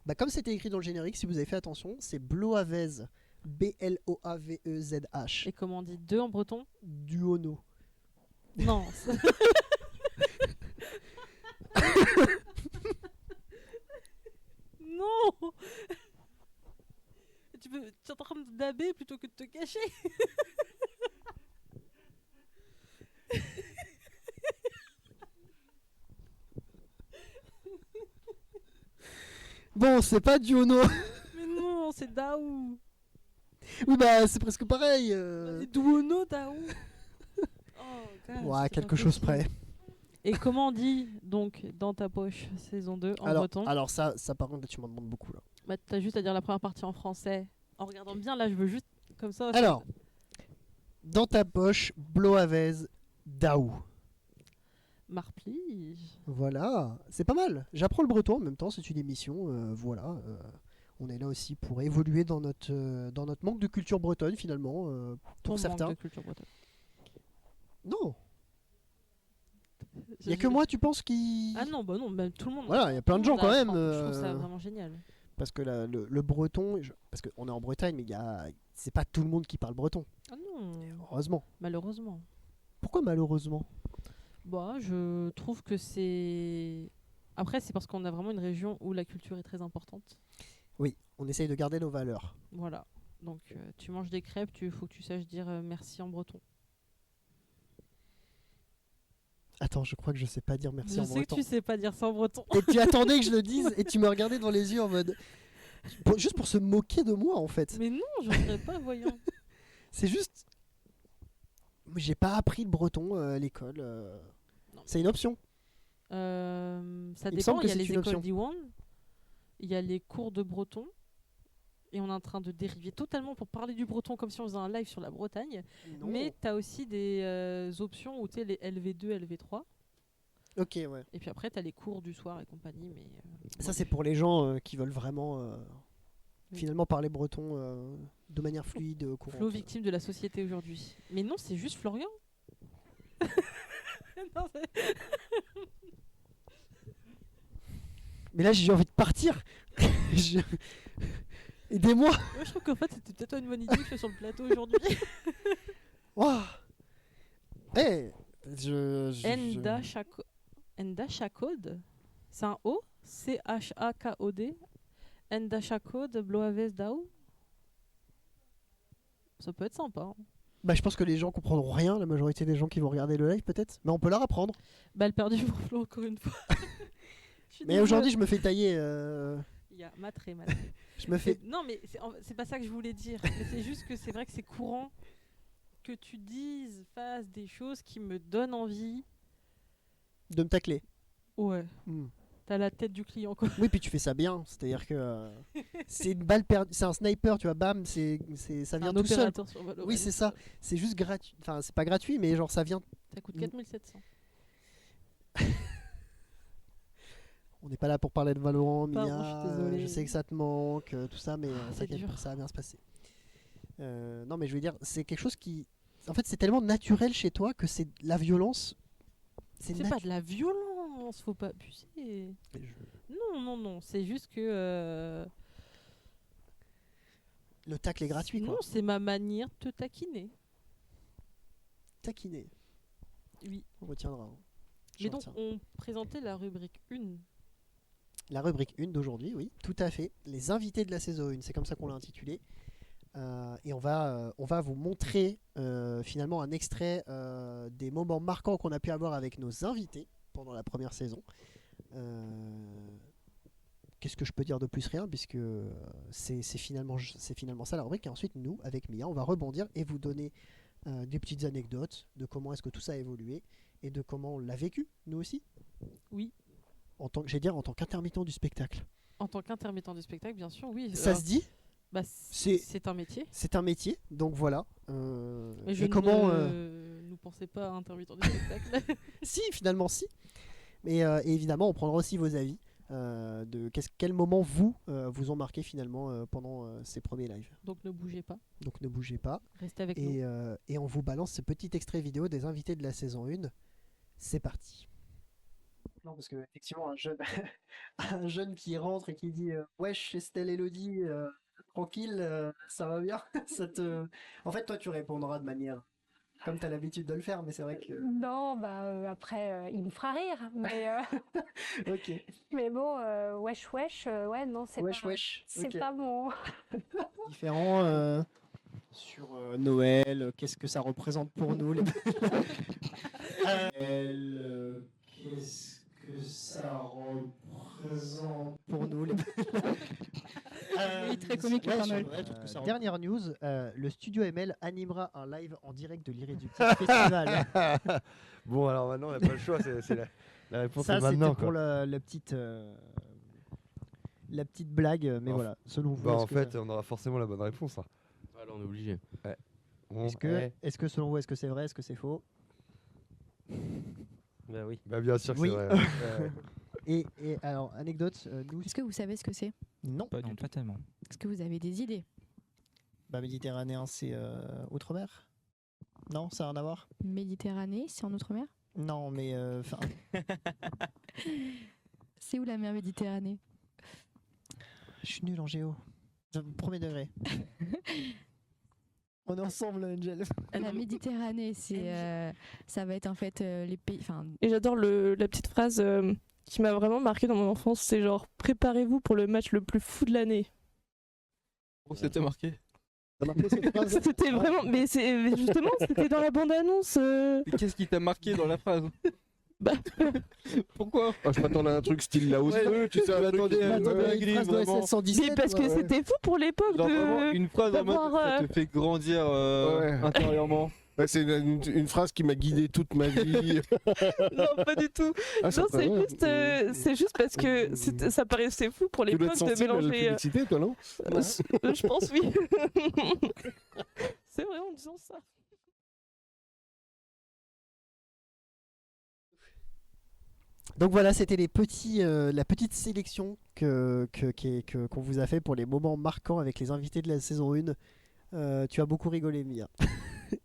Bah, comme c'était écrit dans le générique, si vous avez fait attention, c'est Bloavez. B-L-O-A-V-E-Z-H. Et comment on dit 2 en breton? Duono. Non. Non. Tu es en train de daber plutôt que de te cacher. Bon, c'est pas Duono. Mais non, c'est Daou. Oui, bah c'est presque pareil. C'est Douono, Daou. Oh, God, Ouais, c'est quelque pas chose possible. près. Et comment on dit donc Dans ta poche saison 2 en breton? Alors ça par contre, tu m'en demandes beaucoup là. Bah, t'as juste à dire la première partie en français. En regardant bien, là, je veux juste comme ça. Alors, Dans ta poche, Bloavez, Daou. Marplige. Voilà, c'est pas mal. J'apprends le breton en même temps, c'est une émission. Voilà, on est là aussi pour évoluer dans notre manque de culture bretonne finalement, Ton pour manque certains. de culture bretonne. Non, il y a que moi, tu penses qui. Ah non, bah non, bah, tout le monde. Voilà, il y a plein de tout le gens quand monde même. apprend. Je trouve ça vraiment génial. Parce que le breton, parce qu'on est en Bretagne, mais c'est pas tout le monde qui parle breton. Ah non, Heureusement. malheureusement. Pourquoi malheureusement? Bah, je trouve que c'est. Après, c'est parce qu'on a vraiment une région où la culture est très importante. Oui, on essaye de garder nos valeurs. Voilà. Donc, tu manges des crêpes, faut que tu saches dire merci en breton. Attends, je crois que je sais pas dire merci Je en sais breton. que tu sais pas dire ça en breton. Et tu attendais que je le dise et tu me regardais dans les yeux en mode. Juste pour se moquer de moi en fait. Mais non, je dirais pas, voyons. C'est juste. J'ai pas appris le breton à l'école. Non. C'est une option. Ça Il me dépend, semble que il y a c'est les une option. écoles d'Iwan, il y a les cours de breton, et on est en train de dériver totalement pour parler du breton comme si on faisait un live sur la Bretagne. Non. Mais tu as aussi des options où tu es les LV2, LV3, Ok, ouais. et puis après tu as les cours du soir et compagnie. Mais Ça, c'est pour les gens qui veulent vraiment Oui. finalement parler breton de manière fluide, courante. Flo, victime de la société aujourd'hui. Mais non, c'est juste Florian. Non, Mais là, j'ai envie de partir. Je- Aidez-moi. moi, je trouve qu'en fait c'était peut-être une bonne idée que je sois sur le plateau aujourd'hui. Waouh. Eh, Enda Chakode, c'est un O, C-H-A-K-O-D. Enda Chakode, Bloavez Dao. Ça peut être sympa. Hein. Bah, je pense que les gens comprendront rien, la majorité des gens qui vont regarder le live peut-être. Mais on peut leur apprendre. Balle perdue pour Flo encore une fois. Je suis Mais désolée. aujourd'hui, je me fais tailler. Il y a matré. Je me fais. Non, mais c'est pas ça que je voulais dire. Mais c'est juste que c'est vrai que c'est courant que tu fasses des choses qui me donnent envie. De me tacler. Ouais. T'as la tête du client, quoi. Oui, puis tu fais ça bien. C'est-à-dire que c'est une balle perdue. C'est un sniper, tu vois, bam, ça vient Un tout seul. opérateur sur Valorant. Oui, c'est ça. C'est juste gratuit. Enfin, c'est pas gratuit, mais genre ça vient. Ça coûte 4700. On n'est pas là pour parler de Valorant, Pardon, Mia. je suis désolée. Je sais que ça te manque, tout ça, mais c'est t'inquiète dur. pas, ça va bien se passer. Non, mais je veux dire, c'est quelque chose qui. En fait, c'est tellement naturel chez toi que c'est la violence. C'est pas de la violence, faut pas abuser. Non, c'est juste que. Le tacle est gratuit, Non, quoi. c'est ma manière de te taquiner. Taquiner. Oui. On retiendra. Mais donc, on présentait la rubrique 1. La rubrique 1 d'aujourd'hui, oui, tout à fait. Les invités de la saison 1, c'est comme ça qu'on l'a intitulé. Et on va vous montrer finalement un extrait des moments marquants qu'on a pu avoir avec nos invités pendant la première saison. Qu'est-ce que je peux dire de plus? Rien, puisque c'est finalement ça la rubrique. Et ensuite, nous, avec Mia, on va rebondir et vous donner des petites anecdotes de comment est-ce que tout ça a évolué et de comment on l'a vécu, nous aussi. Oui. En tant qu'intermittent du spectacle. En tant qu'intermittent du spectacle, bien sûr, oui. Ça se dit? Bah, c'est un métier. C'est un métier, donc voilà. Mais je ne pensais pas à intermittent du spectacle. Si, finalement, si. Mais et évidemment, on prendra aussi vos avis de quels moments vous ont marqué finalement pendant ces premiers lives. Donc ne bougez pas. Restez avec nous. Et on vous balance ce petit extrait vidéo des invités de la saison 1. C'est parti. Non, parce que effectivement, un jeune qui rentre et qui dit wesh, Estelle Elodie, tranquille, ça va bien. En fait, toi, tu répondras de manière comme tu as l'habitude de le faire, mais c'est vrai que. Non, après, il me fera rire. Mais, Ok. mais bon, wesh, ouais, non, c'est Wesh, pas, wesh. c'est Ok. pas mon. Différent sur Noël, qu'est-ce que ça représente pour nous les... Qu'est-ce que ça représente pour nous les... Oui, très comique le Père Noël. Dernière news, le studio ML animera un live en direct de l'Irréductible Festival. Bon, alors maintenant, on n'a pas le choix, c'est la réponse Ça, est maintenant. c'était pour la petite blague, mais voilà, selon vous. En fait, on aura forcément la bonne réponse. Hein. Voilà, on est obligé. Ouais. Bon, est-ce que selon vous, est-ce que c'est vrai, est-ce que c'est faux? Bah oui. Bah bien sûr que Oui. c'est vrai. Et alors, anecdote, nous... Est-ce que vous savez ce que c'est? Non. Pas tellement. Est-ce que vous avez des idées? Bah, méditerranéen, c'est outre-mer? Non, ça n'a rien à voir? Méditerranée, c'est en outre-mer? Non, mais... C'est où la mer Méditerranée? Je suis nul en géo. Premier degré. On est ensemble, Angel. La Méditerranée, ça va être en fait les pays... Et j'adore la petite phrase qui m'a vraiment marqué dans mon enfance, c'est genre « Préparez-vous pour le match le plus fou de l'année ». Oh, c'était marqué. C'était vraiment... Mais justement, c'était dans la bande-annonce. Mais qu'est-ce qui t'a marqué dans la phrase? Bah, pourquoi? Je m'attendais à un truc style la hausse bleu, tu sais, attendez, mais parce que c'était fou pour l'époque de... Une phrase en mode, ça te fait grandir intérieurement. Ouais, c'est une phrase qui m'a guidé toute ma vie. Non, pas du tout. Ah, non, c'est juste parce que ça paraissait fou pour l'époque de mélanger... publicité, toi, non? Je pense, oui. C'est vrai en disant ça. Donc voilà, c'était la petite sélection qu'on vous a fait pour les moments marquants avec les invités de la saison 1. Tu as beaucoup rigolé, Mia.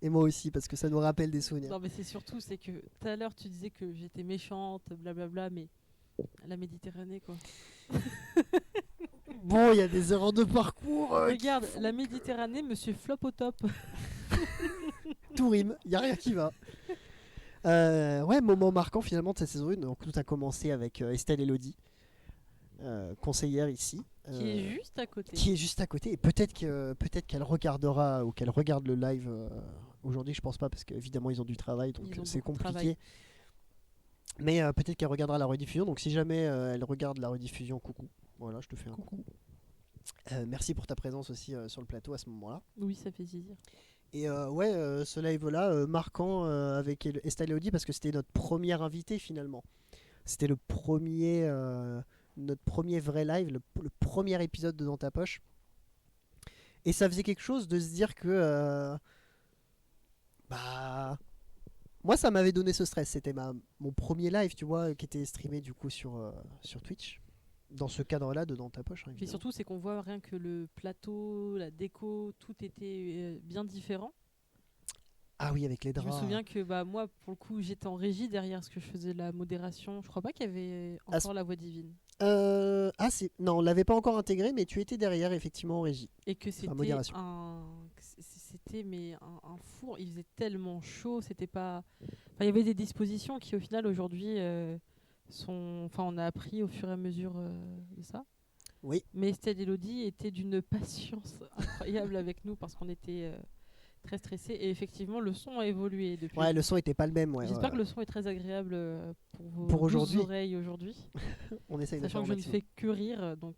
Et moi aussi, parce que ça nous rappelle des souvenirs. Non, mais c'est surtout, c'est que tout à l'heure, tu disais que j'étais méchante, blablabla, mais la Méditerranée, quoi. Bon, il y a des erreurs de parcours. Regarde, la Méditerranée, monsieur flop au top. Tout rime, il n'y a rien qui va. Ouais, moment marquant finalement de cette saison 1. Donc, tout a commencé avec Estelle Elodie, conseillère ici. Qui est juste à côté. Qui est juste à côté. Et peut-être qu'elle regardera ou qu'elle regarde le live aujourd'hui. Je pense pas parce qu'évidemment ils ont du travail, donc c'est compliqué. Mais peut-être qu'elle regardera la rediffusion. Donc si jamais elle regarde la rediffusion, coucou. Voilà, je te fais un coucou. Merci pour ta présence aussi sur le plateau à ce moment-là. Oui, ça fait plaisir. Et ce live-là, marquant avec Estelle et Audi, parce que c'était notre première invitée finalement. C'était notre premier vrai live, le premier épisode de Dans ta poche. Et ça faisait quelque chose de se dire que moi ça m'avait donné ce stress. C'était mon premier live, tu vois, qui était streamé du coup sur Twitch. Dans ce cadre-là de Dans ta poche. Puis surtout, c'est qu'on voit rien que le plateau, la déco, tout était bien différent. Ah oui, avec les Je draps. me souviens que moi, pour le coup, j'étais en régie derrière ce que je faisais de la modération. Je crois pas qu'il y avait encore la voix divine. Non, on l'avait pas encore intégré, mais tu étais derrière effectivement en régie. Et que c'était modération. un four. Il faisait tellement chaud. C'était pas. Enfin, il y avait des dispositions qui, au final, aujourd'hui, on a appris au fur et à mesure de ça. Oui. Mais Estelle Elodie était d'une patience incroyable avec nous parce qu'on était très stressés. Et effectivement, le son a évolué depuis. Ouais, le son était pas le même. J'espère que le son est très agréable pour pour vos aujourd'hui. oreilles aujourd'hui. On essaye de faire Sachant que je ne fais que rire, donc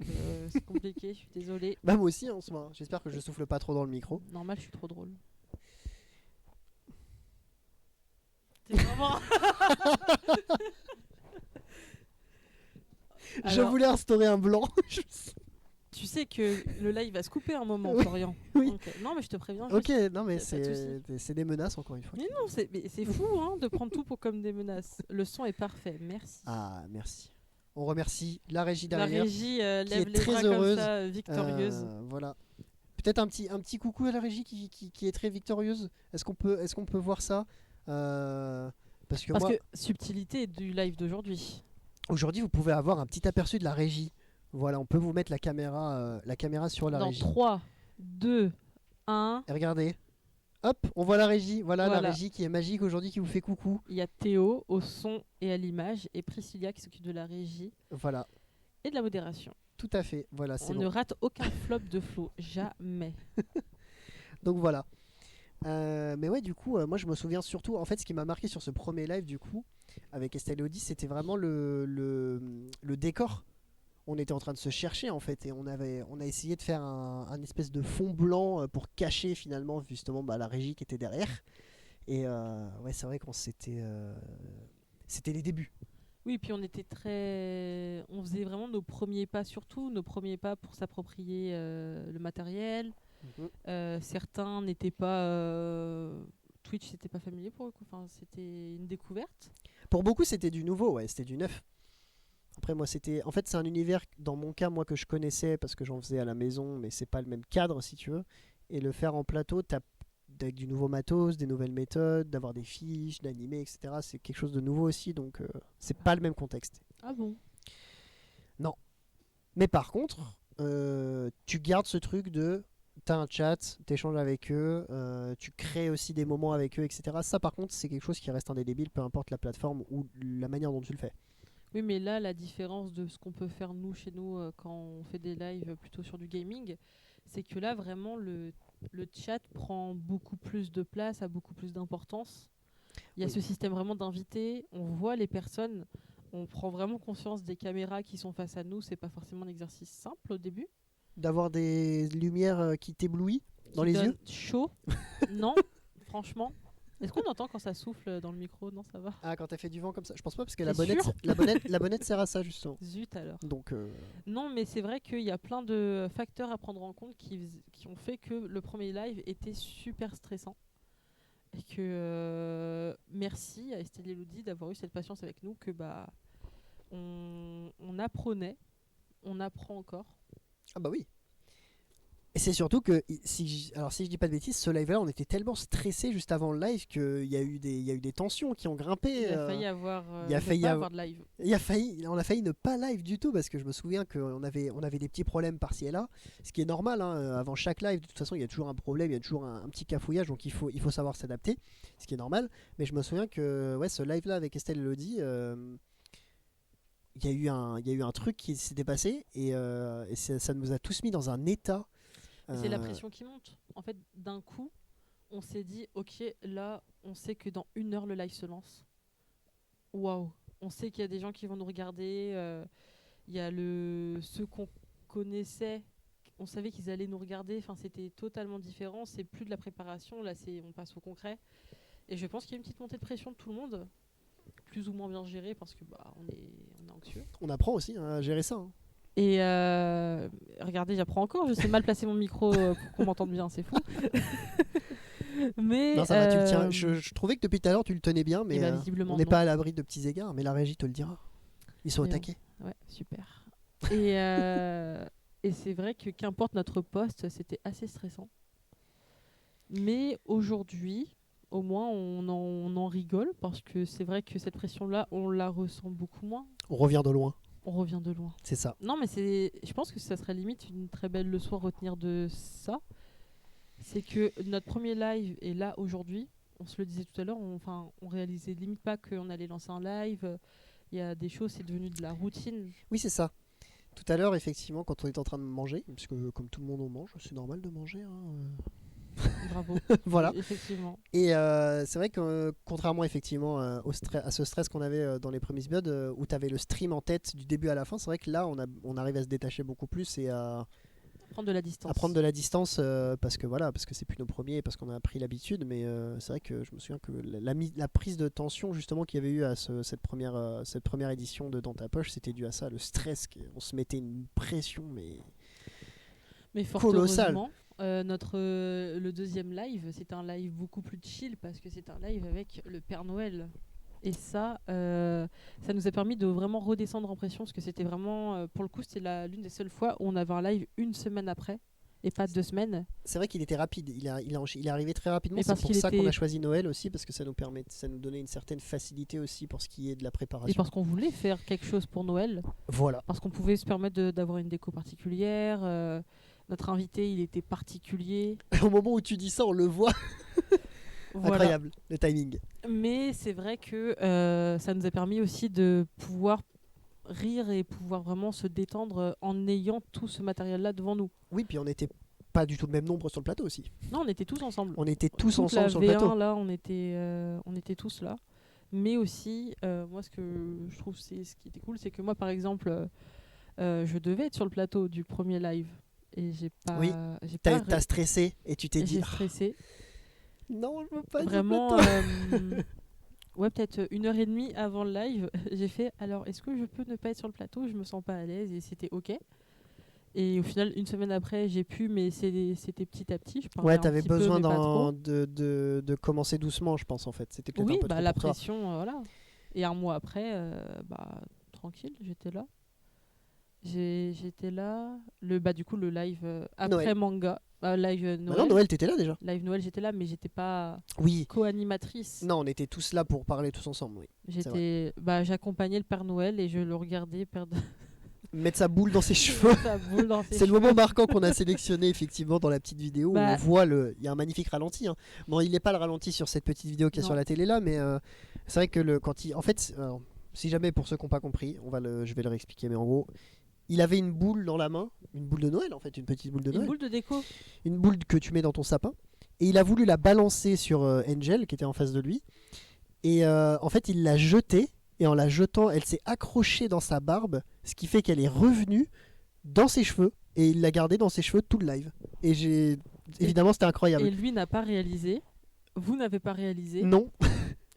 c'est compliqué, je suis désolée. Bah moi aussi en ce moment. J'espère que je souffle pas trop dans le micro. Normal, je suis trop drôle. C'est vraiment... Je voulais instaurer un blanc. Tu sais que le live va se couper un moment, Oui. Florian. Oui. Donc, non, mais je te préviens. Ok, juste. non mais Y a pas de c'est des menaces encore une fois. Mais non, c'est fou de prendre tout comme des menaces. Le son est parfait, merci. Ah, merci. On remercie la régie La derrière. régie lève est les très bras heureuse. comme ça, victorieuse. Voilà. Peut-être un petit coucou à la régie qui est très victorieuse. Est-ce qu'on peut voir ça Parce que moi, subtilité du live d'aujourd'hui. aujourd'hui, vous pouvez avoir un petit aperçu de la régie. Voilà, on peut vous mettre la caméra sur la Dans régie. 3, 2, 1, Et regardez. Hop, on voit la régie. Voilà. La Voilà. régie qui est magique aujourd'hui, qui vous fait coucou. il y a Théo au son et à l'image et Priscilla qui s'occupe de la régie Voilà, et de la modération. tout à fait. Voilà, c'est On bon. ne rate aucun flop de Flo, jamais. Donc voilà. Mais ouais, du coup, moi je me souviens surtout, en fait, ce qui m'a marqué sur ce premier live, du coup, avec Estelle et Audi, c'était vraiment le décor. On était en train de se chercher, en fait, et on a essayé de faire un espèce de fond blanc pour cacher finalement, justement, la régie qui était derrière. Et ouais, c'est vrai qu'on c'était les débuts. Oui, puis on faisait vraiment nos premiers pas, surtout nos premiers pas pour s'approprier le matériel. Certains n'étaient pas... Twitch, c'était pas familier pour eux, enfin, c'était une découverte. Pour beaucoup, c'était du nouveau, ouais, c'était du neuf. Après, moi, en fait, c'est un univers, dans mon cas, moi, que je connaissais parce que j'en faisais à la maison, mais c'est pas le même cadre, si tu veux. Et le faire en plateau, avec du nouveau matos, des nouvelles méthodes, d'avoir des fiches, d'animer, etc. C'est quelque chose de nouveau aussi, donc c'est pas le même contexte. Ah bon? Non. Mais par contre, tu gardes ce truc de... T'as un chat, t'échanges avec eux, tu crées aussi des moments avec eux, etc. Ça, par contre, c'est quelque chose qui reste indélébile, peu importe la plateforme ou la manière dont tu le fais. Oui, mais là, la différence de ce qu'on peut faire chez nous quand on fait des lives plutôt sur du gaming, c'est que là, vraiment, le chat prend beaucoup plus de place, a beaucoup plus d'importance. Il y a ce système vraiment d'invités, on voit les personnes, on prend vraiment conscience des caméras qui sont face à nous. C'est pas forcément un exercice simple au début. D'avoir des lumières qui t'éblouissent dans les yeux. Chaud. Non, franchement. Est-ce qu'on entend quand ça souffle dans le micro? Non, ça va. Ah, quand t'as fait du vent comme ça. Je pense pas, parce que T'es la bonnette, sûr la bonnette sert à ça, justement. Zut alors. Donc, Non, mais c'est vrai qu'il y a plein de facteurs à prendre en compte qui ont fait que le premier live était super stressant. Et que merci à Estelle Elodie d'avoir eu cette patience avec nous, que on apprenait, on apprend encore. ah bah oui. Et c'est surtout que, si je dis pas de bêtises, ce live-là, on était tellement stressé juste avant le live qu'il y a eu des tensions qui ont grimpé. Il a failli avoir, avoir de live. On a failli ne pas live du tout, parce que je me souviens qu'on avait des petits problèmes par-ci et là, ce qui est normal, hein, avant chaque live. De toute façon, il y a toujours un problème, il y a toujours un petit cafouillage, donc il faut savoir s'adapter, ce qui est normal. Mais je me souviens que ce live-là avec Estelle et Elodie, il y a eu un truc qui s'était passé, et ça nous a tous mis dans un état. C'est la pression qui monte. En fait, d'un coup, on s'est dit, ok, là, on sait que dans 1 heure, le live se lance. Waouh. On sait qu'il y a des gens qui vont nous regarder. Il y a ceux qu'on connaissait, on savait qu'ils allaient nous regarder. Enfin, c'était totalement différent. C'est plus de la préparation. Là, on passe au concret. Et je pense qu'il y a une petite montée de pression de tout le monde, plus ou moins bien gérée parce que on est anxieux. On apprend aussi à gérer ça. Hein. Et regardez, j'apprends encore. Je sais mal placer mon micro pour qu'on m'entende bien. C'est fou. Mais non, ça va, tu le tiens. Je trouvais que depuis tout à l'heure tu le tenais bien, mais visiblement, on n'est non. pas à l'abri de petits égards. Mais la régie te le dira. Ils sont au Mais taquet. Ouais, super. Et c'est vrai que qu'importe notre poste, c'était assez stressant. Mais aujourd'hui, au moins, on en rigole parce que c'est vrai que cette pression-là, on la ressent beaucoup moins. On revient de loin. On revient de loin. C'est ça. Non, mais je pense que ça serait limite une très belle leçon à retenir de ça. C'est que notre premier live est là aujourd'hui. On se le disait tout à l'heure, on réalisait limite pas qu'on allait lancer un live. Il y a des choses, c'est devenu de la routine. Oui, c'est ça. Tout à l'heure, effectivement, quand on est en train de manger, puisque comme tout le monde on mange, c'est normal de manger. Hein. Bravo. Voilà. Effectivement. Et c'est vrai que contrairement effectivement à ce stress qu'on avait dans les premiers épisodes où tu avais le stream en tête du début à la fin, c'est vrai que là on arrive à se détacher beaucoup plus et à prendre de la distance. À prendre de la distance parce que c'est plus nos premiers, parce qu'on a pris l'habitude, mais c'est vrai que je me souviens que la prise de tension justement qu'il y avait eu à cette première édition de Dans ta poche, c'était dû à ça, le stress, on se mettait une pression mais fort colossale. Heureusement, le deuxième live, c'était un live beaucoup plus chill parce que c'est un live avec le Père Noël. Et ça nous a permis de vraiment redescendre en pression parce que c'était vraiment, pour le coup, c'était l'une des seules fois où on avait un live une semaine après et pas 2 semaines. C'est vrai qu'il était rapide, il est arrivé très rapidement. Et c'est pour ça était... qu'on a choisi Noël aussi, parce que ça nous donnait une certaine facilité aussi pour ce qui est de la préparation. Et parce qu'on voulait faire quelque chose pour Noël. Voilà. Parce qu'on pouvait se permettre d'avoir une déco particulière. Notre invité, il était particulier. Au moment où tu dis ça, on le voit. Voilà. Incroyable, le timing. Mais c'est vrai que ça nous a permis aussi de pouvoir rire et pouvoir vraiment se détendre en ayant tout ce matériel-là devant nous. Oui, puis on n'était pas du tout le même nombre sur le plateau aussi. Non, on était tous ensemble. On était tous ensemble sur le plateau. Là, on était tous là. Mais aussi, moi, ce que je trouve, ce qui était cool, c'est que moi, par exemple, je devais être sur le plateau du premier live. Et j'ai pas... Oui, t'as stressé et tu t'es dit... J'ai stressé. Non, je veux pas. Vraiment, ouais, peut-être 1h30 avant le live, j'ai fait alors est-ce que je peux ne pas être sur le plateau, je me sens pas à l'aise et c'était ok. Et au final, une semaine après, j'ai pu, mais c'était petit à petit. Ouais, t'avais besoin de commencer doucement, je pense en fait. C'était peut-être un peu trop la pour pression, voilà. Et un mois après, tranquille, j'étais là. J'étais là. Du coup, le live après Noël. manga. Live Noël. Non, Noël, t'étais là déjà. Live Noël, j'étais là, mais j'étais pas oui. co-animatrice. Non, on était tous là pour parler tous ensemble, oui. J'accompagnais le Père Noël et je le regardais mettre sa boule dans ses cheveux. C'est le moment marquant qu'on a sélectionné effectivement dans la petite vidéo où on voit il y a un magnifique ralenti. Hein. Bon, il n'est pas le ralenti sur cette petite vidéo qui est sur la télé là, mais c'est vrai que en fait, si jamais pour ceux qui n'ont pas compris, je vais le réexpliquer, mais en gros. Il avait une boule dans la main, une boule de Noël en fait, une petite boule de Noël. Une boule de déco. Une boule que tu mets dans ton sapin. Et il a voulu la balancer sur Angel qui était en face de lui. Et en fait, il l'a jetée. Et en la jetant, elle s'est accrochée dans sa barbe. Ce qui fait qu'elle est revenue dans ses cheveux. Et il l'a gardée dans ses cheveux tout le live. Et évidemment, c'était incroyable. Et lui n'a pas réalisé. Vous n'avez pas réalisé. Non.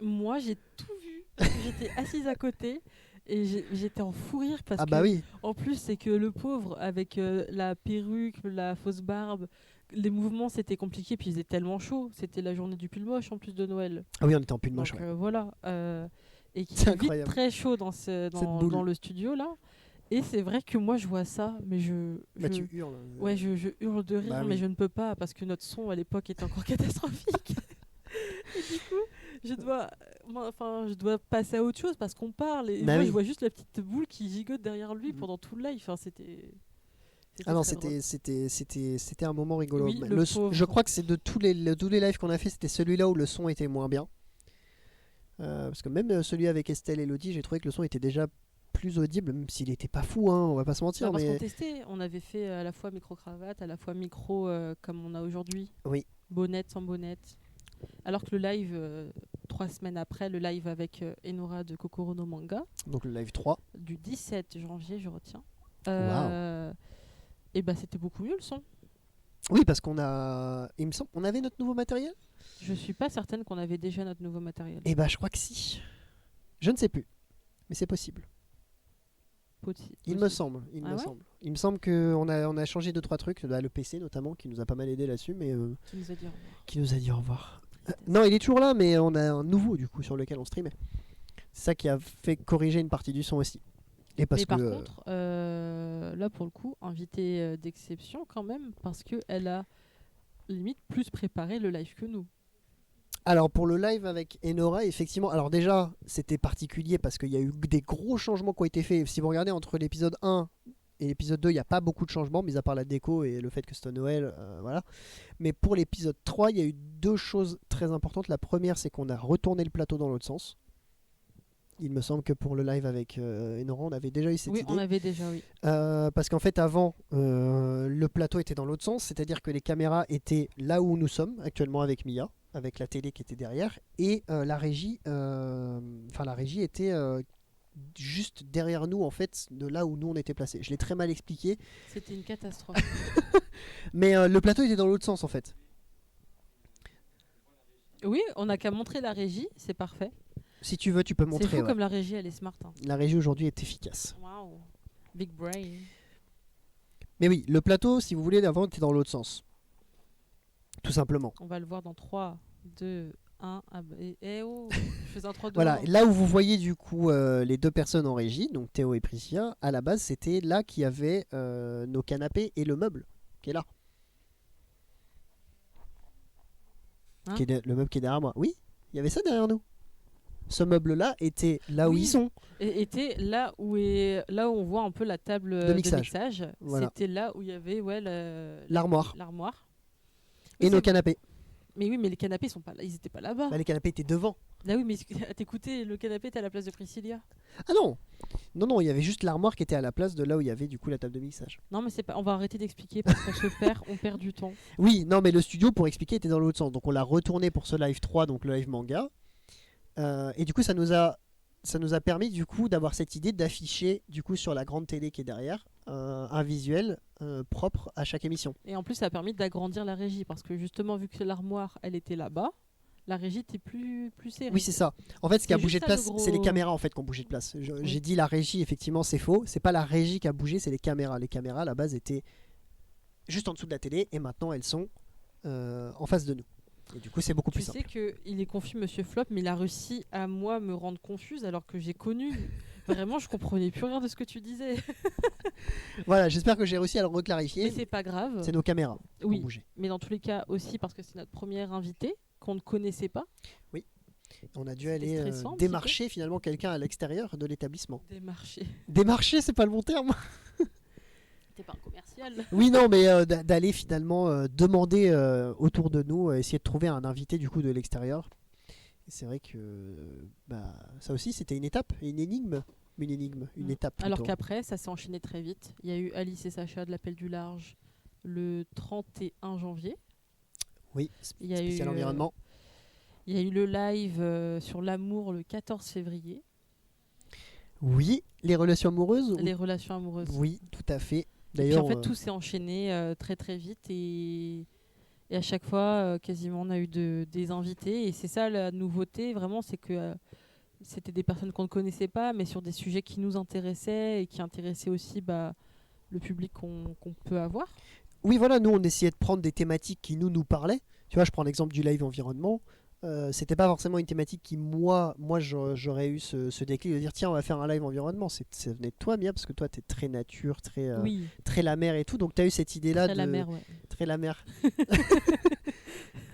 Moi, j'ai tout vu. J'étais assise à côté. Et j'étais en fou rire parce que oui. En plus c'est que le pauvre avec la perruque, la fausse barbe, les mouvements c'était compliqué puis il faisait tellement chaud, c'était la journée du pull moche en plus de Noël. Ah oui, on était en pull moche. Donc, ouais. voilà et qui est vite très chaud dans le studio là. Et c'est vrai que moi je vois ça mais tu hurles. Ouais, je hurle de rire mais je ne peux pas parce que notre son à l'époque était encore catastrophique. Et du coup je dois passer à autre chose parce qu'on parle et moi je vois juste la petite boule qui gigote derrière lui pendant tout le live. Enfin, c'était un moment rigolo. Oui, je crois que c'est de tous les lives qu'on a fait, c'était celui-là où le son était moins bien. Parce que même celui avec Estelle et Elodie, j'ai trouvé que le son était déjà plus audible, même s'il était pas fou, hein, on va pas se mentir. Parce qu'on testait, on avait fait à la fois micro-cravate, à la fois micro comme on a aujourd'hui. Oui. Bonnette, sans bonnette. Alors que le live, 3 semaines après, le live avec Enora de Kokoro no Manga. Donc le live 3. Du 17 janvier, je retiens. Wow. Et bah c'était beaucoup mieux le son. Oui, parce qu'on a. Il me semble qu'on avait notre nouveau matériel. Je suis pas certaine qu'on avait déjà notre nouveau matériel. Et bah, je crois que si. Je ne sais plus. Mais c'est possible. Il me semble. Il Ah me ouais semble. Il me semble qu'on a changé 2-3 trucs. Bah, le PC notamment, qui nous a pas mal aidé là-dessus, mais Qui nous a dit au revoir. qui nous a dit au revoir. Non, il est toujours là, mais on a un nouveau du coup sur lequel on streamait. C'est ça qui a fait corriger une partie du son aussi. Et parce Mais que par contre, là pour le coup, invitée d'exception quand même, parce qu'elle a limite plus préparé le live que nous. alors pour le live avec Enora, effectivement, alors déjà c'était particulier parce qu'il y a eu des gros changements qui ont été faits. Si vous regardez entre l'épisode 1 et l'épisode 2, il n'y a pas beaucoup de changements, mis à part la déco et le fait que c'était Noël, voilà. Mais pour l'épisode 3, il y a eu 2 choses très importantes. La première, c'est qu'on a retourné le plateau dans l'autre sens. Il me semble que pour le live avec Enora, on avait déjà eu cette Oui, idée. on avait déjà, oui. Parce qu'en fait, avant, le plateau était dans l'autre sens, c'est-à-dire que les caméras étaient là où nous sommes actuellement avec Mia, avec la télé qui était derrière, et la régie était juste derrière nous, en fait, de là où nous on était placés. Je l'ai très mal expliqué, C'était une catastrophe. mais le plateau était dans l'autre sens, en fait. Oui, on n'a qu'à montrer la régie, c'est parfait. Si tu veux, tu peux C'est montrer. fou Ouais. comme la régie, elle est smart. Hein. La régie aujourd'hui est efficace. Waouh. Big brain. Mais oui, le plateau, si vous voulez, d'avant était dans l'autre sens. Tout simplement. On va le voir dans 3, 2, 1. Ah bah, oh, je faisais un 3, 2, Voilà, 1. là où vous voyez du coup les 2 personnes en régie, donc Théo et Priscilla, à la base c'était là qu'il y avait nos canapés et le meuble qui est là. Hein Le meuble qui est derrière moi. Oui, il y avait ça derrière nous. Ce meuble-là était là où Oui. ils sont. Et était là où on voit un peu la table De mixage. Voilà. C'était là où il y avait L'armoire. l'armoire. Et Oui, nos c'est- canapés. Mais oui, mais les canapés sont pas là, ils étaient pas là-bas. Bah, les canapés étaient devant. Ah oui, mais t'écoutais, le canapé était à la place de Priscilla. Ah non. Non, il y avait juste l'armoire qui était à la place de là où il y avait du coup la table de mixage. Non, mais c'est pas. On va arrêter d'expliquer parce qu'on se perd, on perd du temps. Oui, non, mais le studio, pour expliquer, était dans l'autre sens. Donc on l'a retourné pour ce live 3, donc le live manga. Et du coup, ça nous a permis du coup d'avoir cette idée d'afficher du coup sur la grande télé qui est derrière un visuel propre à chaque émission. Et en plus, ça a permis d'agrandir la régie parce que justement, vu que l'armoire, elle était là-bas, la régie était plus serrée. Oui, c'est ça. En fait, ce qui a C'est bougé juste de ça, place, le gros- c'est les caméras en fait qui ont bougé de place. J'ai dit la régie, effectivement, c'est faux. C'est pas la régie qui a bougé, c'est les caméras. Les caméras à la base étaient juste en dessous de la télé et maintenant elles sont en face de nous. Et du coup, c'est beaucoup Tu plus simple. sais qu'il est confus, Monsieur Flop, mais il a réussi à moi me rendre confuse alors que j'ai connu. Vraiment, je comprenais plus rien de ce que tu disais. Voilà, j'espère que j'ai réussi à le Mais reclarifier. c'est pas grave. C'est nos caméras qui Oui. ont bougé. Mais dans tous les cas aussi parce que c'est notre première invitée qu'on ne connaissait pas. On a dû C'était aller stressant, un petit démarcher finalement quelqu'un à l'extérieur de l'établissement. Des marchés. Démarcher, c'est pas le bon terme. T'es pas un commercial. Oui, non, mais d'aller finalement demander autour de nous, essayer de trouver un invité du coup de l'extérieur. Et c'est vrai que bah, ça aussi c'était une étape, une énigme, une étape. Alors plutôt. qu'après, ça s'est enchaîné très vite. Il y a eu Alice et Sacha de l'Appel du Large le 31 janvier. Oui, Il y a spécial eu, environnement. Il y a eu le live sur l'amour le 14 février. Oui, les relations amoureuses. ou- Les relations amoureuses. Oui, tout à fait. Et puis D'ailleurs, en fait, tout s'est enchaîné très très vite et à chaque fois, quasiment, on a eu des invités. Et c'est ça la nouveauté, vraiment, c'est que c'était des personnes qu'on ne connaissait pas, mais sur des sujets qui nous intéressaient et qui intéressaient aussi le public qu'on peut avoir. oui, voilà, nous on essayait de prendre des thématiques qui nous parlaient. Tu vois, je prends l'exemple du live environnement. C'était pas forcément une thématique qui moi j'aurais eu ce déclic de dire tiens on va faire un live environnement. Ça venait de toi Mia parce que toi t'es très nature, très Oui, très la mer et tout. Donc t'as eu cette idée là très de la mer, ouais. très la mer.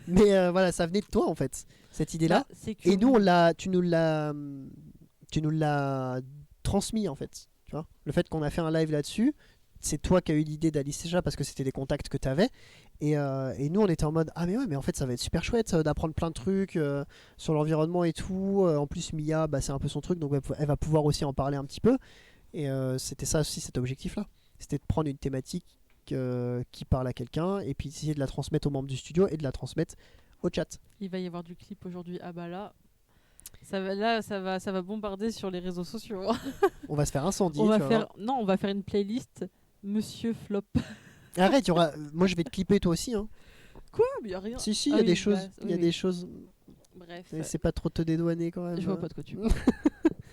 Mais voilà, ça venait de toi en fait cette idée là. Bah, c'est que Et nous tu nous l'as transmis en fait. Tu vois, le fait qu'on a fait un live là-dessus. C'est toi qui as eu l'idée d'Alice déjà parce que c'était des contacts que tu avais. Et nous, on était en mode ah, mais ouais, mais en fait, ça va être super chouette d'apprendre plein de trucs sur l'environnement et tout. En plus, Mia, bah, c'est un peu son truc, donc elle va pouvoir aussi en parler un petit peu. Et c'était ça aussi, cet objectif-là. C'était de prendre une thématique qui parle à quelqu'un et puis essayer de la transmettre aux membres du studio et de la transmettre au chat. il va y avoir du clip aujourd'hui. Ah bah là, ça va bombarder sur les réseaux sociaux. On va se faire incendier. on va tu vas voir. faire une playlist Monsieur Flop. Arrête, moi je vais te clipper toi aussi. Hein. Quoi? Mais y a rien. Si, il y Ah a oui, des choses. bah, Il y a oui, des oui. choses. Bref. C'est pas trop te dédouaner quand même. Je vois hein. pas de quoi tu parles.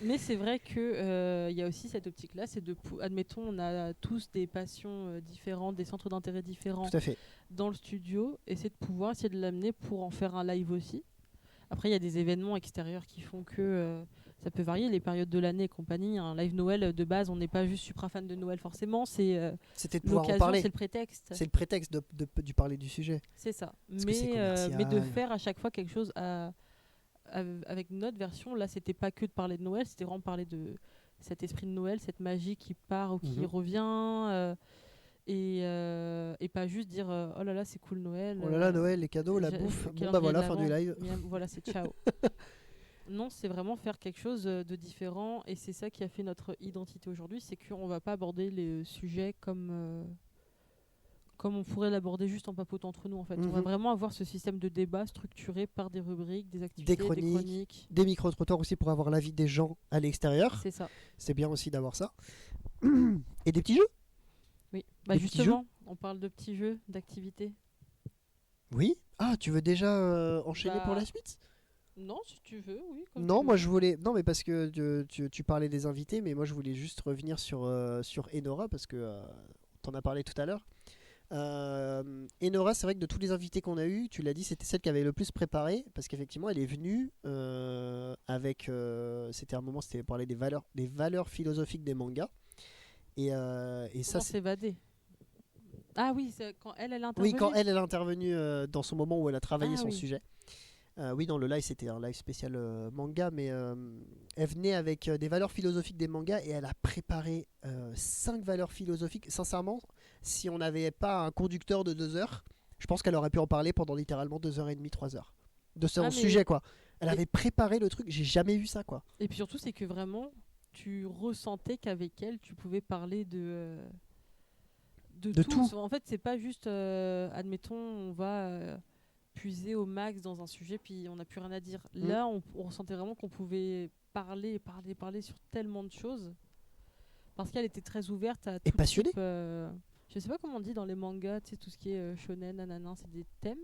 Mais c'est vrai que y a aussi cette optique-là, c'est admettons, on a tous des passions différentes, des centres d'intérêt différents Tout à fait. dans le studio, et c'est de pouvoir essayer de l'amener pour en faire un live aussi. Après, il y a des événements extérieurs qui font que ça peut varier, les périodes de l'année et compagnie. Un live Noël, de base, on n'est pas juste supra fan de Noël forcément, c'est C'était de pouvoir en l'occasion, parler. c'est le prétexte. C'est le prétexte du parler du sujet. C'est ça. Parce que c'est Mais de commercial. faire à chaque fois quelque chose avec notre version, là, c'était pas que de parler de Noël, c'était vraiment parler de cet esprit de Noël, cette magie qui part ou qui Mhm. revient, et pas juste dire oh là là, c'est cool Noël. Oh là là, Noël, les cadeaux, la j'ai- bouffe. Bon calendrier bah voilà, de fin du l'Avent, live. Voilà, c'est ciao. Non, c'est vraiment faire quelque chose de différent, et c'est ça qui a fait notre identité aujourd'hui, c'est qu'on va pas aborder les sujets comme on pourrait l'aborder juste en papotant entre nous en fait. On va Mhm. vraiment avoir ce système de débat structuré par des rubriques, des activités, des chroniques. Des micro-trottoirs aussi pour avoir l'avis des gens à l'extérieur. C'est ça. C'est bien aussi d'avoir ça. Et des petits jeux. Oui. Bah Des petits justement, on parle de petits jeux, d'activités. Oui. Ah, tu veux déjà enchaîner pour Bah, la suite? Non, si tu veux, oui. comme Non, tu moi veux. je voulais. Non, mais parce que tu parlais des invités, mais moi je voulais juste revenir sur Enora parce que t'en as parlé tout à l'heure. Enora, c'est vrai que de tous les invités qu'on a eu, tu l'as dit, c'était celle qui avait le plus préparé parce qu'effectivement, elle est venue avec. C'était un moment, c'était parler des valeurs philosophiques des mangas. Et ça, Comment s'évader? Ah oui, c'est quand elle est oui, intervenue. quand elle est intervenue dans son moment où elle a travaillé Ah son oui. sujet. Oui, dans le live, c'était un live spécial manga, mais elle venait avec des valeurs philosophiques des mangas et elle a préparé 5 valeurs philosophiques. Sincèrement, si on n'avait pas un conducteur de 2 heures, je pense qu'elle aurait pu en parler pendant littéralement 2h30, 3 heures. De son Ah, mais- sujet, quoi. Elle et- avait préparé le truc, j'ai jamais vu ça, quoi. Et puis surtout, c'est que vraiment, tu ressentais qu'avec elle, tu pouvais parler de De tout. tout. En fait, c'est pas juste, admettons, on va puiser au max dans un sujet, puis on n'a plus rien à dire. Mm. Là, on ressentait vraiment qu'on pouvait parler sur tellement de choses. Parce qu'elle était très ouverte à tout passionnée. type, je sais pas comment on dit dans les mangas, tu sais, tout ce qui est shonen, nanana, c'est des thèmes,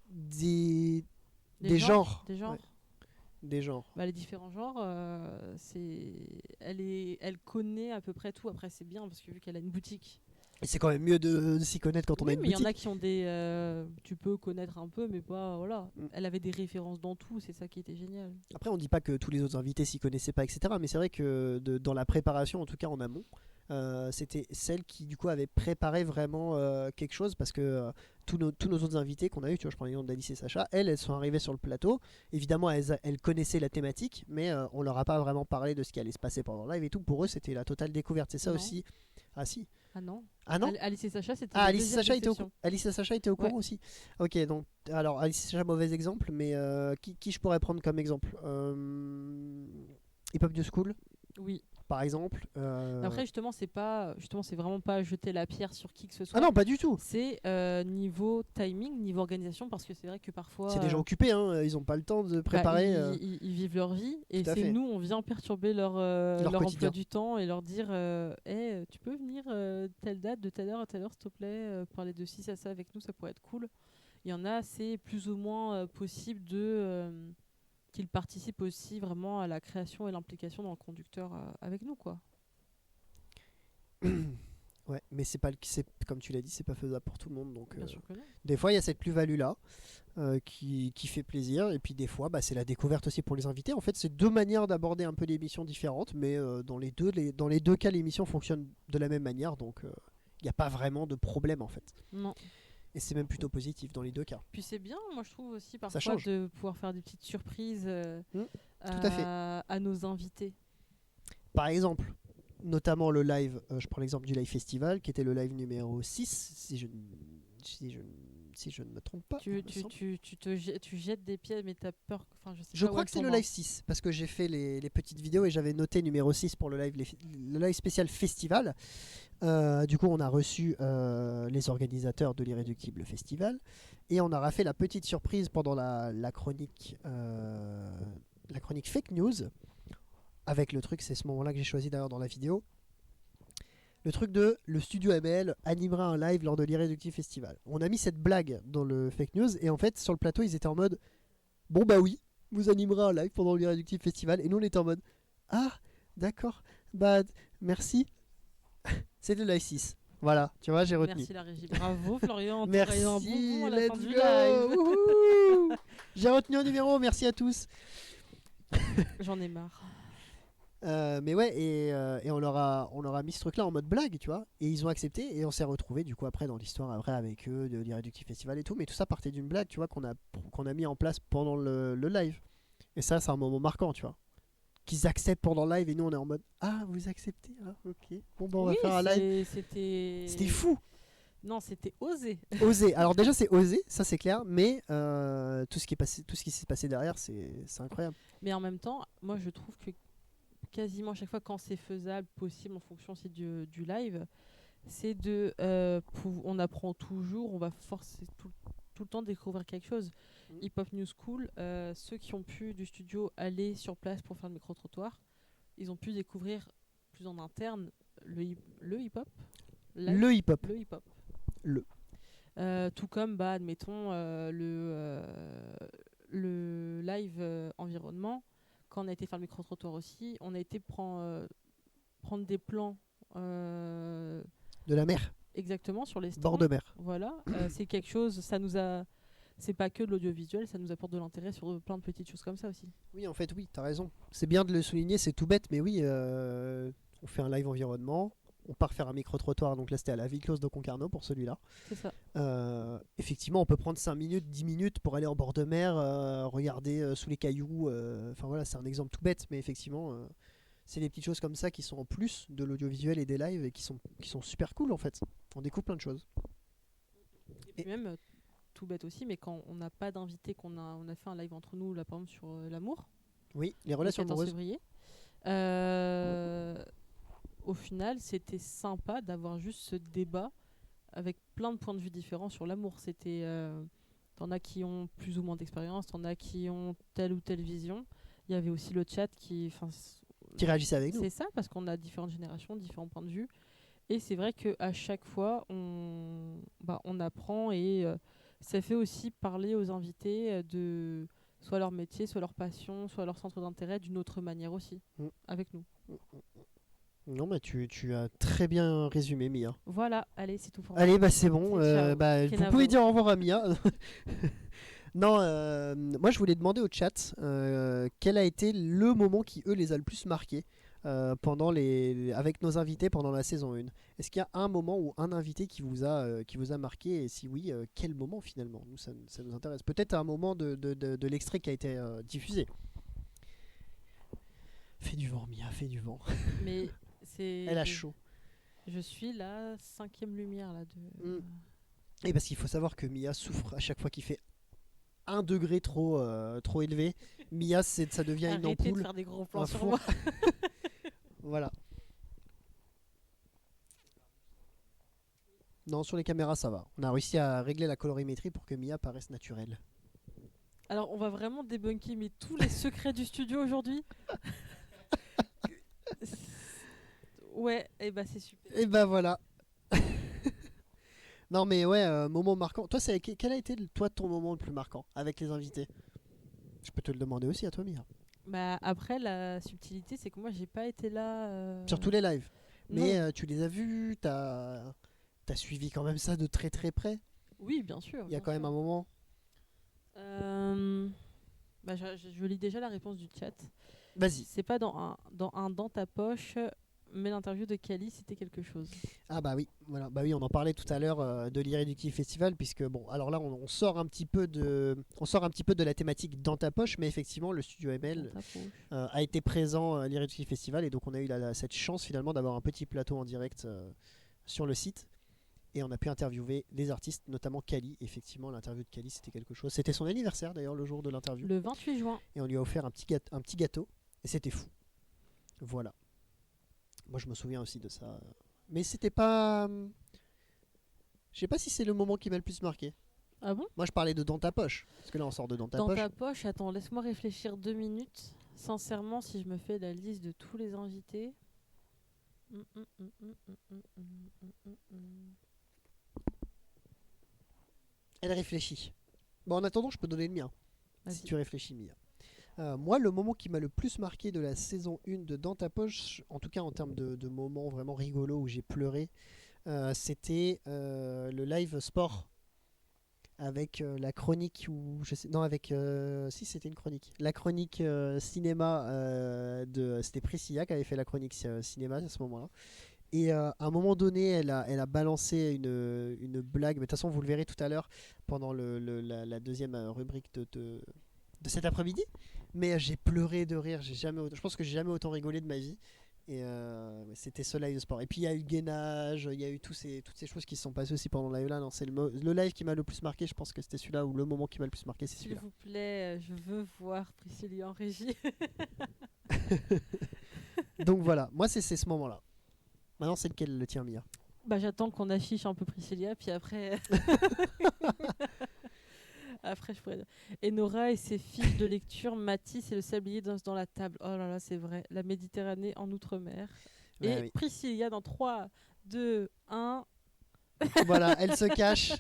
Des des genres. Des genres. Ouais. Des genres. Bah, les différents genres, elle connaît à peu près tout. Après, c'est bien parce que vu qu'elle a une boutique. Et c'est quand même mieux de s'y connaître quand on a Oui, une mais il y en boutique. a qui ont des. Tu peux connaître un peu, mais pas. Voilà. Mm. Elle avait des références dans tout, c'est ça qui était génial. Après, on dit pas que tous les autres invités s'y connaissaient pas, etc. Mais c'est vrai que dans la préparation, en tout cas en amont, c'était celle qui du coup avait préparé vraiment quelque chose parce que tous nos autres invités qu'on a eu, tu vois, je prends l'exemple d'Alice et Sacha, elles sont arrivées sur le plateau. Évidemment, elles connaissaient la thématique, mais on leur a pas vraiment parlé de ce qui allait se passer pendant le live et tout. Pour eux, c'était la totale découverte. C'est ça Non. aussi. Ah si. Ah non. Ah non. Alice et Sacha, c'était. Ah, la Alice et deuxième Sacha étaient déception. Alice et Sacha étaient au courant Ouais. aussi. Ok, donc alors Alice et Sacha, mauvais exemple, mais qui je pourrais prendre comme exemple Hip Hop New School, Oui. par exemple. Après, justement, c'est vraiment pas jeter la pierre sur qui que ce soit. Ah non, pas du tout. C'est niveau timing, niveau organisation, parce que c'est vrai que parfois. C'est des gens occupés, hein, ils ont pas le temps de bah, préparer. ils vivent leur vie, et Tout à c'est fait. nous, on vient perturber leur quotidien. emploi du temps et leur dire hey, tu peux venir telle date, de telle heure à telle heure, s'il te plaît, parler de ci, ça avec nous, ça pourrait être cool. Il y en a, c'est plus ou moins possible qu'ils participent aussi vraiment à la création et l'implication dans le conducteur avec nous, quoi. Ouais, mais c'est pas comme tu l'as dit, c'est pas faisable pour tout le monde. Donc Bien sûr que non. des fois, il y a cette plus-value là qui fait plaisir, et puis des fois, bah, c'est la découverte aussi pour les invités. En fait, c'est deux manières d'aborder un peu l'émission différentes, mais dans les deux cas, l'émission fonctionne de la même manière, donc il n'y a pas vraiment de problème en fait. Non. Et c'est même plutôt positif dans les deux cas. Puis c'est bien, moi je trouve aussi parfois change. de pouvoir faire des petites surprises à fait. à nos invités. Par exemple, notamment le live, je prends l'exemple du live festival, qui était le live numéro 6, si je ne me trompe pas. il me semble. Tu jettes des pieds, mais t'as peur. Enfin, je sais Je pas où crois elles que c'est sont le mortes. live 6, parce que j'ai fait les petites vidéos et j'avais noté numéro 6 pour le live spécial festival. Du coup, on a reçu les organisateurs de l'Irréductible Festival et on a fait la petite surprise pendant la chronique fake news. Avec le truc, c'est ce moment-là que j'ai choisi d'ailleurs dans la vidéo. Le truc de le studio ML animera un live lors de l'Irréductible Festival. On a mis cette blague dans le fake news et en fait sur le plateau ils étaient en mode bon bah oui, vous animerez un live pendant l'Irréductible Festival et nous on était en mode ah d'accord, bah merci. C'est le live 6. Voilà, tu vois, j'ai retenu. Merci la régie. Bravo Florian. t'as Merci, eu un bonbon à la let's fin du go. live. Wouhou. J'ai retenu un numéro, merci à tous. J'en ai marre. Mais ouais, et on leur a mis ce truc-là en mode blague, tu vois, et ils ont accepté, et on s'est retrouvés du coup après dans l'histoire après avec eux de l'Irréductible Festival et tout, mais tout ça partait d'une blague, tu vois, qu'on a mis en place pendant le live. Et ça, c'est un moment marquant, tu vois. Qu'ils acceptent pendant le live et nous on est en mode ah vous acceptez, ah ok, bon bah on va Oui, faire un live. C'était fou. Non, c'était osé. Osé. Alors déjà c'est osé, ça c'est clair, mais tout ce qui s'est passé derrière, c'est incroyable. Mais en même temps, moi je trouve que quasiment à chaque fois quand c'est faisable, possible en fonction aussi du live, c'est de on apprend toujours, on va forcer tout le temps découvrir quelque chose. Hip Hop New School, ceux qui ont pu du studio aller sur place pour faire le micro-trottoir, ils ont pu découvrir plus en interne le hip-hop. Le hip-hop. Le hip-hop. Le. Tout comme, bah, admettons, le live environnement, quand on a été faire le micro-trottoir aussi, on a été prendre des plans De la mer. exactement sur les stands. Bord de mer. Voilà, c'est quelque chose, c'est pas que de l'audiovisuel, ça nous apporte de l'intérêt sur plein de petites choses comme ça aussi. Oui, en fait, oui, t'as raison. C'est bien de le souligner, c'est tout bête, mais oui, on fait un live environnement, on part faire un micro-trottoir, donc là c'était à la Ville Close de Concarneau pour celui-là. C'est ça. Effectivement, on peut prendre 5 minutes, 10 minutes pour aller en bord de mer, regarder sous les cailloux. Enfin voilà, c'est un exemple tout bête, mais effectivement, c'est des petites choses comme ça qui sont en plus de l'audiovisuel et des lives et qui sont super cool en fait. On découvre plein de choses. Et puis même, tout bête aussi, mais quand on n'a pas d'invité, on a fait un live entre nous, là par exemple sur l'amour, Oui, les le relations 14 amoureuses. février. Au final, c'était sympa d'avoir juste ce débat avec plein de points de vue différents sur l'amour. C'était, t'en as qui ont plus ou moins d'expérience, t'en as qui ont telle ou telle vision. Il y avait aussi le chat qui réagissait avec nous. C'est ça, parce qu'on a différentes générations, différents points de vue. Et c'est vrai qu'à chaque fois, on apprend et ça fait aussi parler aux invités de soit leur métier, soit leur passion, soit leur centre d'intérêt d'une autre manière aussi, avec nous. Non, mais tu as très bien résumé, Mia. Voilà, allez, c'est tout pour moi. Allez, bah c'est bon. Ciao. Vous Kenavo. pouvez dire au revoir à Mia. Non, moi je voulais demander au chat quel a été le moment qui eux les a le plus marqués avec nos invités pendant la saison 1. Est-ce qu'il y a un moment ou un invité qui vous a marqué et si oui, quel moment finalement? Nous, ça nous intéresse. Peut-être un moment de l'extrait qui a été diffusé. Fais du vent, Mia, fais du vent. Mais c'est. Elle a chaud. Je suis la 5e lumière là de. Et parce qu'il faut savoir que Mia souffre à chaque fois qu'il fait 1 degré trop élevé. Mia, ça devient une Arrêtez ampoule. de faire des gros plans un sur four. moi. Voilà. Non, sur les caméras, ça va. On a réussi à régler la colorimétrie pour que Mia paraisse naturelle. Alors, on va vraiment débunker mais tous les secrets du studio aujourd'hui. Ouais, et bah c'est super. Et bah voilà. Non mais ouais, moment marquant. Toi, quel a été toi ton moment le plus marquant avec les invités? Je peux te le demander aussi à toi, Mia. Bah après, la subtilité, c'est que moi, j'ai pas été là. Sur tous les lives. Non. Mais tu les as vus, t'as suivi quand même ça de très très près. Oui, bien sûr. Il y a quand même un moment. Bah, je lis déjà la réponse du chat. Vas-y. C'est pas dans ta poche, mais l'interview de Kali, c'était quelque chose. Ah bah oui, voilà. Bah oui, on en parlait tout à l'heure de l'Irréductible Festival, puisque bon, alors là on sort un petit peu de la thématique dans ta poche, mais effectivement le studio ML Dans ta poche. a été présent à l'Irréductible Festival et donc on a eu cette chance finalement d'avoir un petit plateau en direct sur le site et on a pu interviewer les artistes, notamment Kali. Effectivement, l'interview de Kali c'était quelque chose. C'était son anniversaire d'ailleurs le jour de l'interview. Le 28 juin. Et on lui a offert un petit gâteau et c'était fou. Voilà. Moi je me souviens aussi de ça. Mais c'était pas... Je sais pas si c'est le moment qui m'a le plus marqué. Ah bon? Moi je parlais de dans ta poche. Parce que là on sort de dans ta Dans poche. ta poche, attends, laisse-moi réfléchir 2 minutes. Sincèrement, si je me fais la liste de tous les invités, Elle réfléchit. Bon, en attendant, je peux donner le mien, si Vas-y. tu réfléchis, Mia. Moi, le moment qui m'a le plus marqué de la saison 1 de Dans ta poche, en tout cas en termes de moments vraiment rigolos où j'ai pleuré, c'était le live sport avec la chronique ou je sais non avec si c'était une chronique, la chronique cinéma de c'était Priscilla qui avait fait la chronique cinéma à ce moment-là. Et à un moment donné, elle a balancé une blague, mais de toute façon, vous le verrez tout à l'heure pendant la deuxième rubrique de cet après-midi. Mais j'ai pleuré de rire, je pense que j'ai jamais autant rigolé de ma vie. Et c'était ce live de sport. Et puis il y a eu le gainage, il y a eu toutes ces choses qui se sont passées aussi pendant le live là. Non, c'est le live qui m'a le plus marqué, je pense que c'était celui-là, ou le moment qui m'a le plus marqué, c'est S'il celui-là. vous plaît, je veux voir Priscilla en régie. Donc voilà, moi c'est ce moment-là. Maintenant, c'est lequel le tien, Mia? Bah, j'attends qu'on affiche un peu Priscilla, puis après. Après, je pourrais dire. Et Nora et ses fiches de lecture, Mathis et le sablier dans la table. Oh là là, c'est vrai. La Méditerranée en outre-mer. Et Ouais, oui. Priscilla dans 3, 2, 1. Voilà, elle se cache,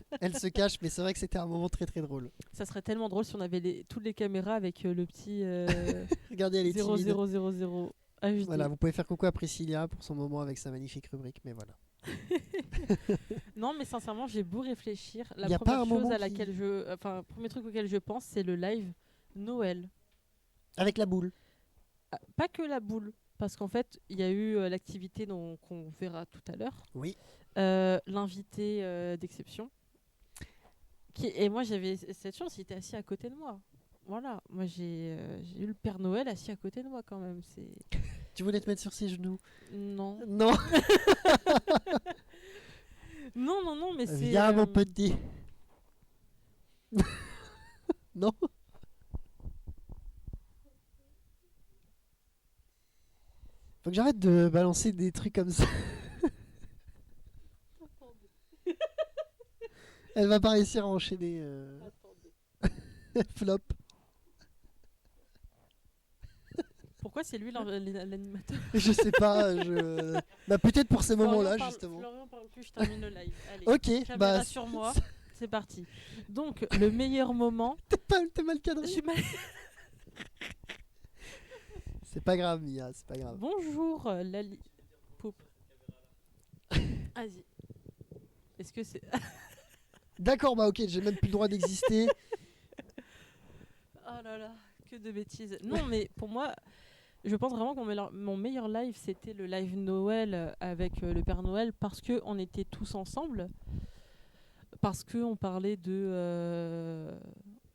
mais c'est vrai que c'était un moment très très drôle. Ça serait tellement drôle si on avait toutes les caméras avec le petit Regardez, elle est timide. 0000 HD. Voilà, vous pouvez faire coucou à Priscilla pour son moment avec sa magnifique rubrique, mais voilà. Non, mais sincèrement, j'ai beau réfléchir. La Y a première pas un chose moment à qui- laquelle enfin, premier truc auquel je pense, c'est le live Noël. Avec la boule. Ah, pas que la boule, parce qu'en fait, il y a eu l'activité qu'on verra tout à l'heure. Oui. L'invité d'exception. Et moi, j'avais cette chance, il était assis à côté de moi. Voilà, moi j'ai eu le Père Noël assis à côté de moi quand même. Tu voulais te mettre sur ses genoux? Non. Non. Non, mais c'est. Viens, mon petit. Non. Faut que j'arrête de balancer des trucs comme ça. Elle va pas réussir à enchaîner. Flop. Pourquoi c'est lui l'animateur? Je sais pas. Bah, peut-être pour ces moments-là, Florian justement. Florian parle plus, je termine le live. Allez, Ok, caméra bah. sur moi, c'est parti. Donc, le meilleur moment. T'es mal Je cadré. suis mal- C'est pas grave, Mia, c'est pas grave. Bonjour, Lali. Poupe. Vas-y. Est-ce que c'est. D'accord, bah ok, j'ai même plus le droit d'exister. Oh là là, que de bêtises. Non, mais pour moi, je pense vraiment que mon meilleur live, c'était le live Noël avec le Père Noël, parce qu'on était tous ensemble. Parce qu'on parlait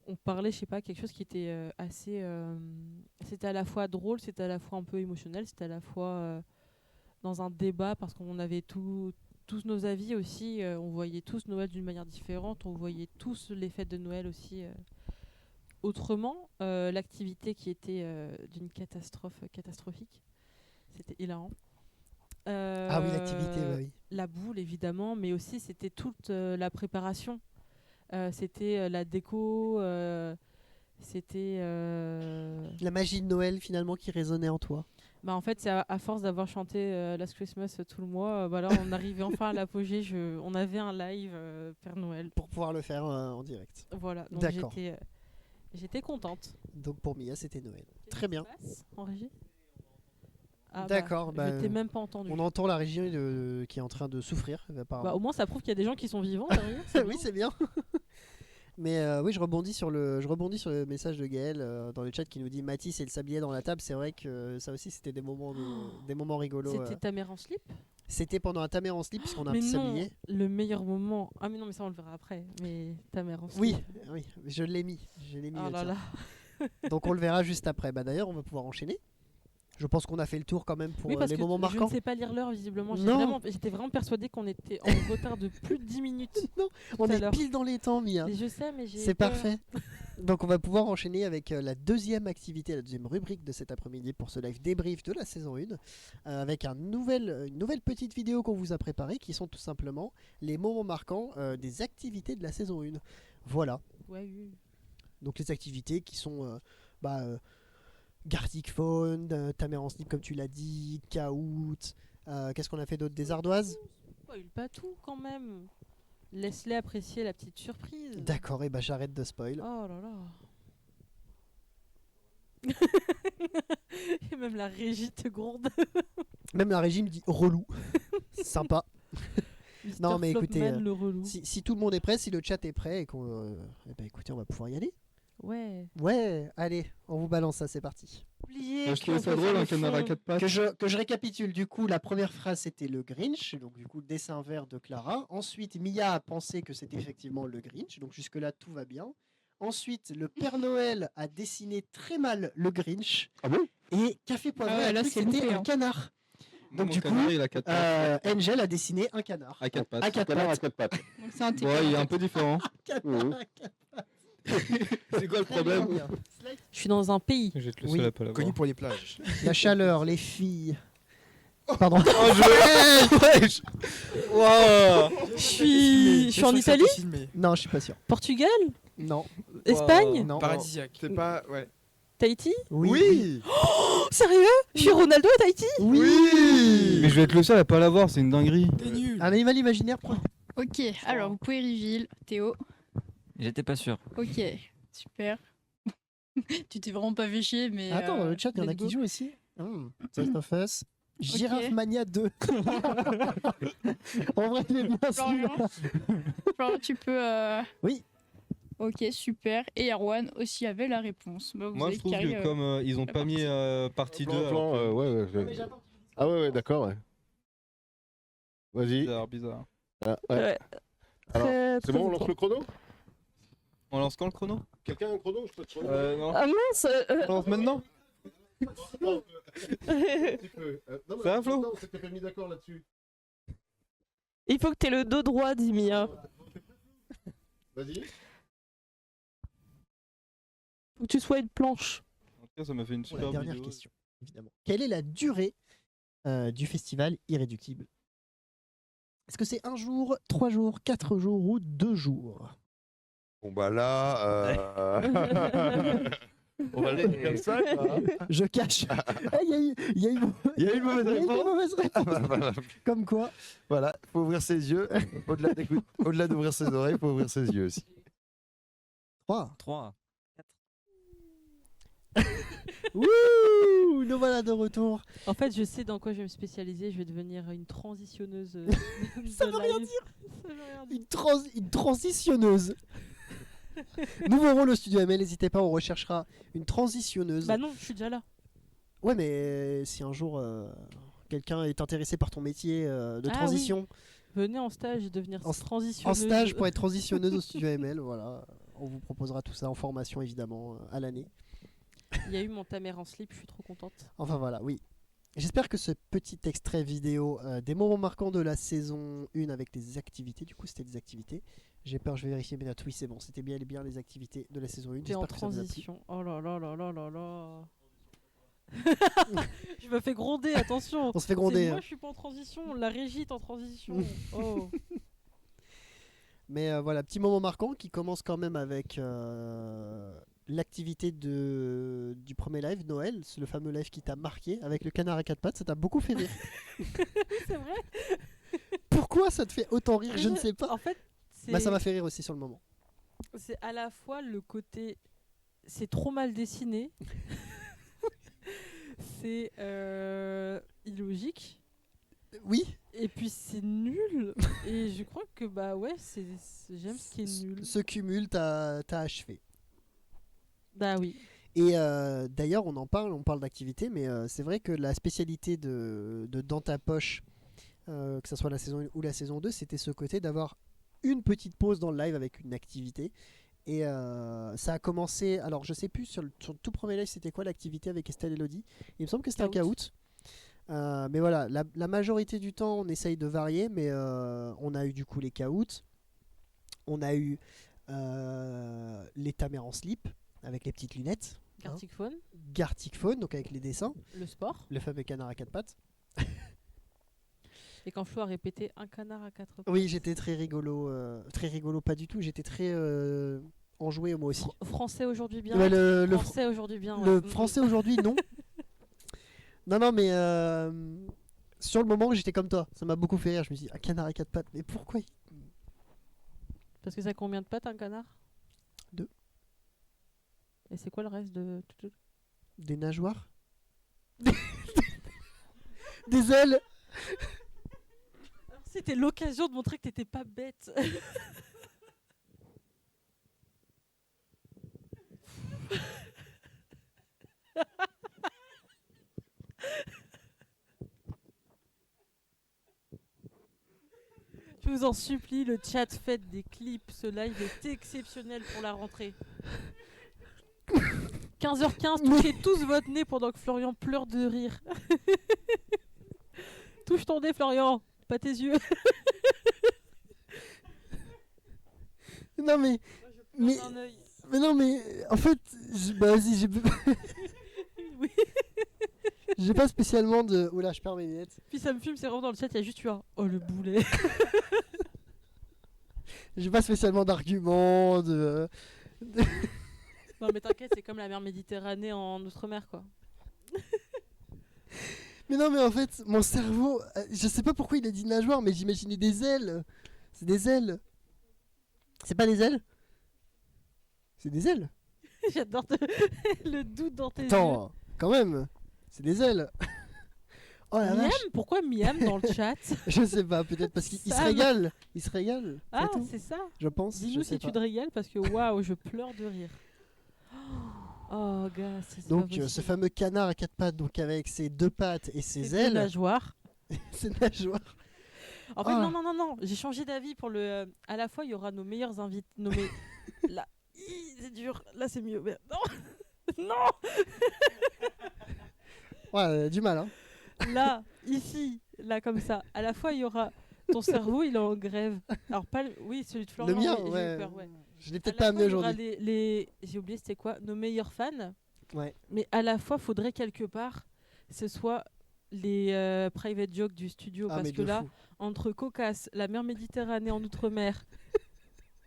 on parlait, je sais pas, quelque chose qui était assez. C'était à la fois drôle, c'était à la fois un peu émotionnel, c'était à la fois dans un débat, parce qu'on avait tous nos avis aussi. On voyait tous Noël d'une manière différente, on voyait tous les fêtes de Noël aussi autrement. L'activité qui était d'une catastrophique, c'était hilarant. Ah oui, l'activité, bah oui. La boule évidemment, mais aussi c'était toute la préparation. C'était la déco, c'était La magie de Noël finalement qui résonnait en toi. bah en fait c'est à force d'avoir chanté Last Christmas tout le mois, bah là on arrivait enfin à l'apogée. On avait un live Père Noël, Pour pouvoir le faire en direct. voilà, donc D'accord. j'étais contente. Donc pour Mia, c'était Noël. Très bien. Qu'est-ce qui se passe en régie? Ah D'accord, bah, bah, je t'ai même pas entendu. On entend la régie qui est en train de souffrir, Bah, apparemment. au moins ça prouve qu'il y a des gens qui sont vivants derrière. c'est Oui, bien. c'est bien. Mais oui, je rebondis sur le message de Gaël dans le chat qui nous dit Mathis et le sablier dans la table. C'est vrai que ça aussi, c'était des moments rigolos. C'était ta mère en slip. C'était pendant un ta mère en slip, puisqu'on a un Mais petit non, sablier. le meilleur moment. Ah mais non, mais ça on le verra après. Mais ta mère en slip. Oui, oui, je l'ai mis. Je l'ai mis Oh le là tien. là. Donc on le verra juste après. Bah, d'ailleurs, on va pouvoir enchaîner. Je pense qu'on a fait le tour quand même pour Oui, parce les que moments je marquants. ne sais pas lire l'heure visiblement. Non. J'étais vraiment persuadée qu'on était en retard de plus de 10 minutes. On tout à est l'heure. pile dans les temps, Mia. Et je sais, mais j'ai C'est peur. parfait. Donc on va pouvoir enchaîner avec la deuxième activité, la deuxième rubrique de cet après-midi pour ce live débrief de la saison 1, avec une nouvelle petite vidéo qu'on vous a préparée, qui sont tout simplement les moments marquants des activités de la saison 1. Voilà. Ouais, oui. Donc les activités qui sont Gartic Phone, ta mère en slip comme tu l'as dit, Kahoot, Qu'est-ce qu'on a fait d'autre? Des ardoises? Spoil pas tout quand même. Laisse-les apprécier la petite surprise. D'accord, et bah j'arrête de spoil. Oh là là. Et même la régie te gronde. Même la régie me dit relou. Sympa. Non, mais écoutez, Flopman, le relou. Si tout le monde est prêt, si le chat est prêt et qu'on, eh ben, écoutez, on va pouvoir y aller. Ouais. Ouais, allez, on vous balance ça, c'est parti. Oubliez. Je trouvais ça drôle, un canard à 4 pattes. Que je récapitule, du coup, la première phrase c'était le Grinch, donc du coup, le dessin vert de Clara. Ensuite, Mia a pensé que c'était effectivement le Grinch, donc jusque-là, tout va bien. Ensuite, le Père Noël a dessiné très mal le Grinch. Ah bon? Et Café Poivré Ah ouais, a là, cru que c'est c'était loupé, un hein. canard. Donc Mon du coup, canard, il a 4 pattes. Angel a dessiné un canard. À 4 pattes. À quatre Canard à pattes. 4 pattes. Donc c'est un Ouais, il est un peu différent. Canard Mhm. à quatre pattes. C'est quoi le Très problème? bien. Je suis dans un pays. Je vais te le Oui. seul à pas l'avoir. Connu pour les plages. La chaleur, les filles. Pardon. Oh, je... Wesh. Wow. Je suis en Italie. Non, je suis pas sûr. Portugal. Non. Espagne. Non. Paradisiaque. C'est pas. Ouais. Tahiti. Oui. Oh, sérieux? Je suis Ronaldo à Tahiti. Oui. Mais je vais être le seul à pas l'avoir, c'est une dinguerie. T'es nul. Un animal imaginaire. Ok, alors vous pouvez reveal. Théo. J'étais pas sûr. Ok, super. Tu t'es vraiment pas fait chier, mais. Attends, dans le chat, il y en a let's qui go. jouent aussi. Test of Us. Giraffe Mania 2. En vrai, il est bien celui-là. Florian, tu peux. Oui. Ok, super. Et Erwan aussi avait la réponse. Bah, vous Moi, avez je trouve carré, que comme ils ont la pas mis partie 2, Plan, ouais. Ah ouais, d'accord, ouais. Vas-y. bizarre. Ah, ouais. Ouais. Alors, Très, c'est très bon, on lance étrange. le chrono? On lance quand le chrono? Quelqu'un a un chrono? Je peux te chrono? Non. Ah mince. On lance maintenant? Non, un petit peu. Non, mais Ça va, Flo? non, on s'était pas mis d'accord là-dessus. Il faut que t'aies le dos droit, dit Mia. Vas-y. Faut que tu sois une planche. En tout cas, ça m'a fait une Pour la super dernière vidéo. question, évidemment. Quelle est la durée du festival Irréductible? Est-ce que c'est 1 jour, 3 jours, 4 jours ou 2 jours? Bon, bah là. On va le faire comme ça, quoi. Je cache. Il y a une mauvaise réponse. Comme quoi. Voilà, faut ouvrir ses yeux. Au-delà d'ouvrir ses oreilles, faut ouvrir ses yeux aussi. 3. 3. Wouh! Nous voilà de retour. En fait, je sais dans quoi je vais me spécialiser. Je vais devenir une transitionneuse. Ça veut rien Une transitionneuse. Nouveau rôle au studio ML, n'hésitez pas, on recherchera une transitionneuse. Bah non, je suis déjà là. Ouais, mais si un jour quelqu'un est intéressé par ton métier de Ah transition, Venez en stage et devenir en transitionneuse. stage pour être transitionneuse au studio ML, voilà, on vous proposera tout ça en formation évidemment à l'année. Il y a eu mon ta mère en slip, je suis trop contente. Enfin voilà, oui. J'espère que ce petit extrait vidéo des moments marquants de la saison 1 avec les activités, du coup c'était des activités. J'ai peur, je vais vérifier mes notes. Oui, c'est bon, c'était bien les activités de la saison 1. T'es en J'espère que ça vous a plu. transition. Oh là là là là là là. Je me fais gronder, attention. On se fait gronder. C'est moi, hein. je suis pas en transition. La régie est en transition. Oh. Mais voilà, petit moment marquant qui commence quand même avec l'activité du premier live, Noël. C'est le fameux live qui t'a marqué avec le canard à 4 pattes. Ça t'a beaucoup fait rire. C'est vrai. Pourquoi ça te fait autant rire? Je ne sais pas. En fait, Bah, ça m'a fait rire aussi sur le moment. c'est à la fois le côté. C'est trop mal dessiné. C'est illogique. Oui. Et puis c'est nul. Et je crois que bah ouais, j'aime ce qui est nul. Ce cumul t'a achevé. Bah oui. Et d'ailleurs, on parle d'activité, mais c'est vrai que la spécialité de Dans ta poche, que ce soit la saison 1 ou la saison 2, c'était ce côté d'avoir une petite pause dans le live avec une activité. Et ça a commencé, alors je sais plus, sur le tout premier live, c'était quoi l'activité avec Estelle et Elodie? Il me semble que c'était un caout. Mais voilà, la majorité du temps, on essaye de varier, mais on a eu du coup les caouts. On a eu les ta mère en slip, avec les petites lunettes. Gartic Phone. Gartic Phone, donc avec les dessins. Le sport. Le fameux canard à 4 pattes. Et quand Flo a répété un canard à 4 pattes. Oui, j'étais très rigolo pas du tout, j'étais très enjoué moi aussi. Français aujourd'hui bien. Ouais, le Français aujourd'hui bien. Le ouais. français aujourd'hui non. Non, mais sur le moment, j'étais comme toi. Ça m'a beaucoup fait rire. Je me suis dit, un canard à 4 pattes, mais pourquoi Parce que ça a combien de pattes un canard? 2. Et c'est quoi le reste de. Des nageoires? Des ailes? Alors, c'était l'occasion de montrer que t'étais pas bête. Je vous en supplie, le chat, faites des clips. Ce live est exceptionnel pour la rentrée. 15h15, touchez tous votre nez pendant que Florian pleure de rire. Touche ton nez, Florian, pas tes yeux. Non mais... Mais... Un œil. Mais non mais... En fait... Bah vas-y, j'ai... Oui. J'ai pas spécialement de... Oula, je perds mes lunettes. Puis ça me fume, c'est vraiment dans le chat, il y a juste eu un oh le boulet. J'ai pas spécialement d'arguments, de... Non mais t'inquiète, c'est comme la mer Méditerranée en Outre-mer quoi. Mais non mais en fait, mon cerveau... Je sais pas pourquoi il a dit nageoire, mais j'imaginais des ailes. C'est des ailes. C'est pas des ailes? C'est des ailes. J'adore le doute dans tes yeux. Attends, quand même. C'est des ailes. Oh la Miam, vache. pourquoi Miam dans le chat? Je sais pas, peut-être parce qu'il se Sam. régale. Il se régale. Ah, tout, c'est ça. je pense. Dis-nous je sais si tu pas. te régales parce que waouh, je pleure de rire. Oh, gars, c'est pas Donc possible. ce fameux canard à 4 pattes, donc avec ses 2 pattes et ses C'est ailes. deux nageoires. Ses nageoires. En fait, Ah. non, j'ai changé d'avis pour le. À la fois, il y aura nos meilleurs invités. Là, c'est dur. Là, c'est mieux. Mais... Non, non. Ouais, du mal, hein. Là, ici, là, comme ça. À la fois, il y aura ton cerveau, il est en grève. Alors, pas le... Oui, celui de Florian. Le mien, j'ai eu ouais. peur, ouais. Je l'ai À peut-être la pas fois, amené il y aura aujourd'hui. J'ai oublié, c'était quoi? Nos meilleurs fans. Ouais. Mais à la fois, faudrait quelque part, ce soit les private jokes du studio. Ah, parce mais que de là, fou. entre Cocasse, la mer Méditerranée en Outre-mer,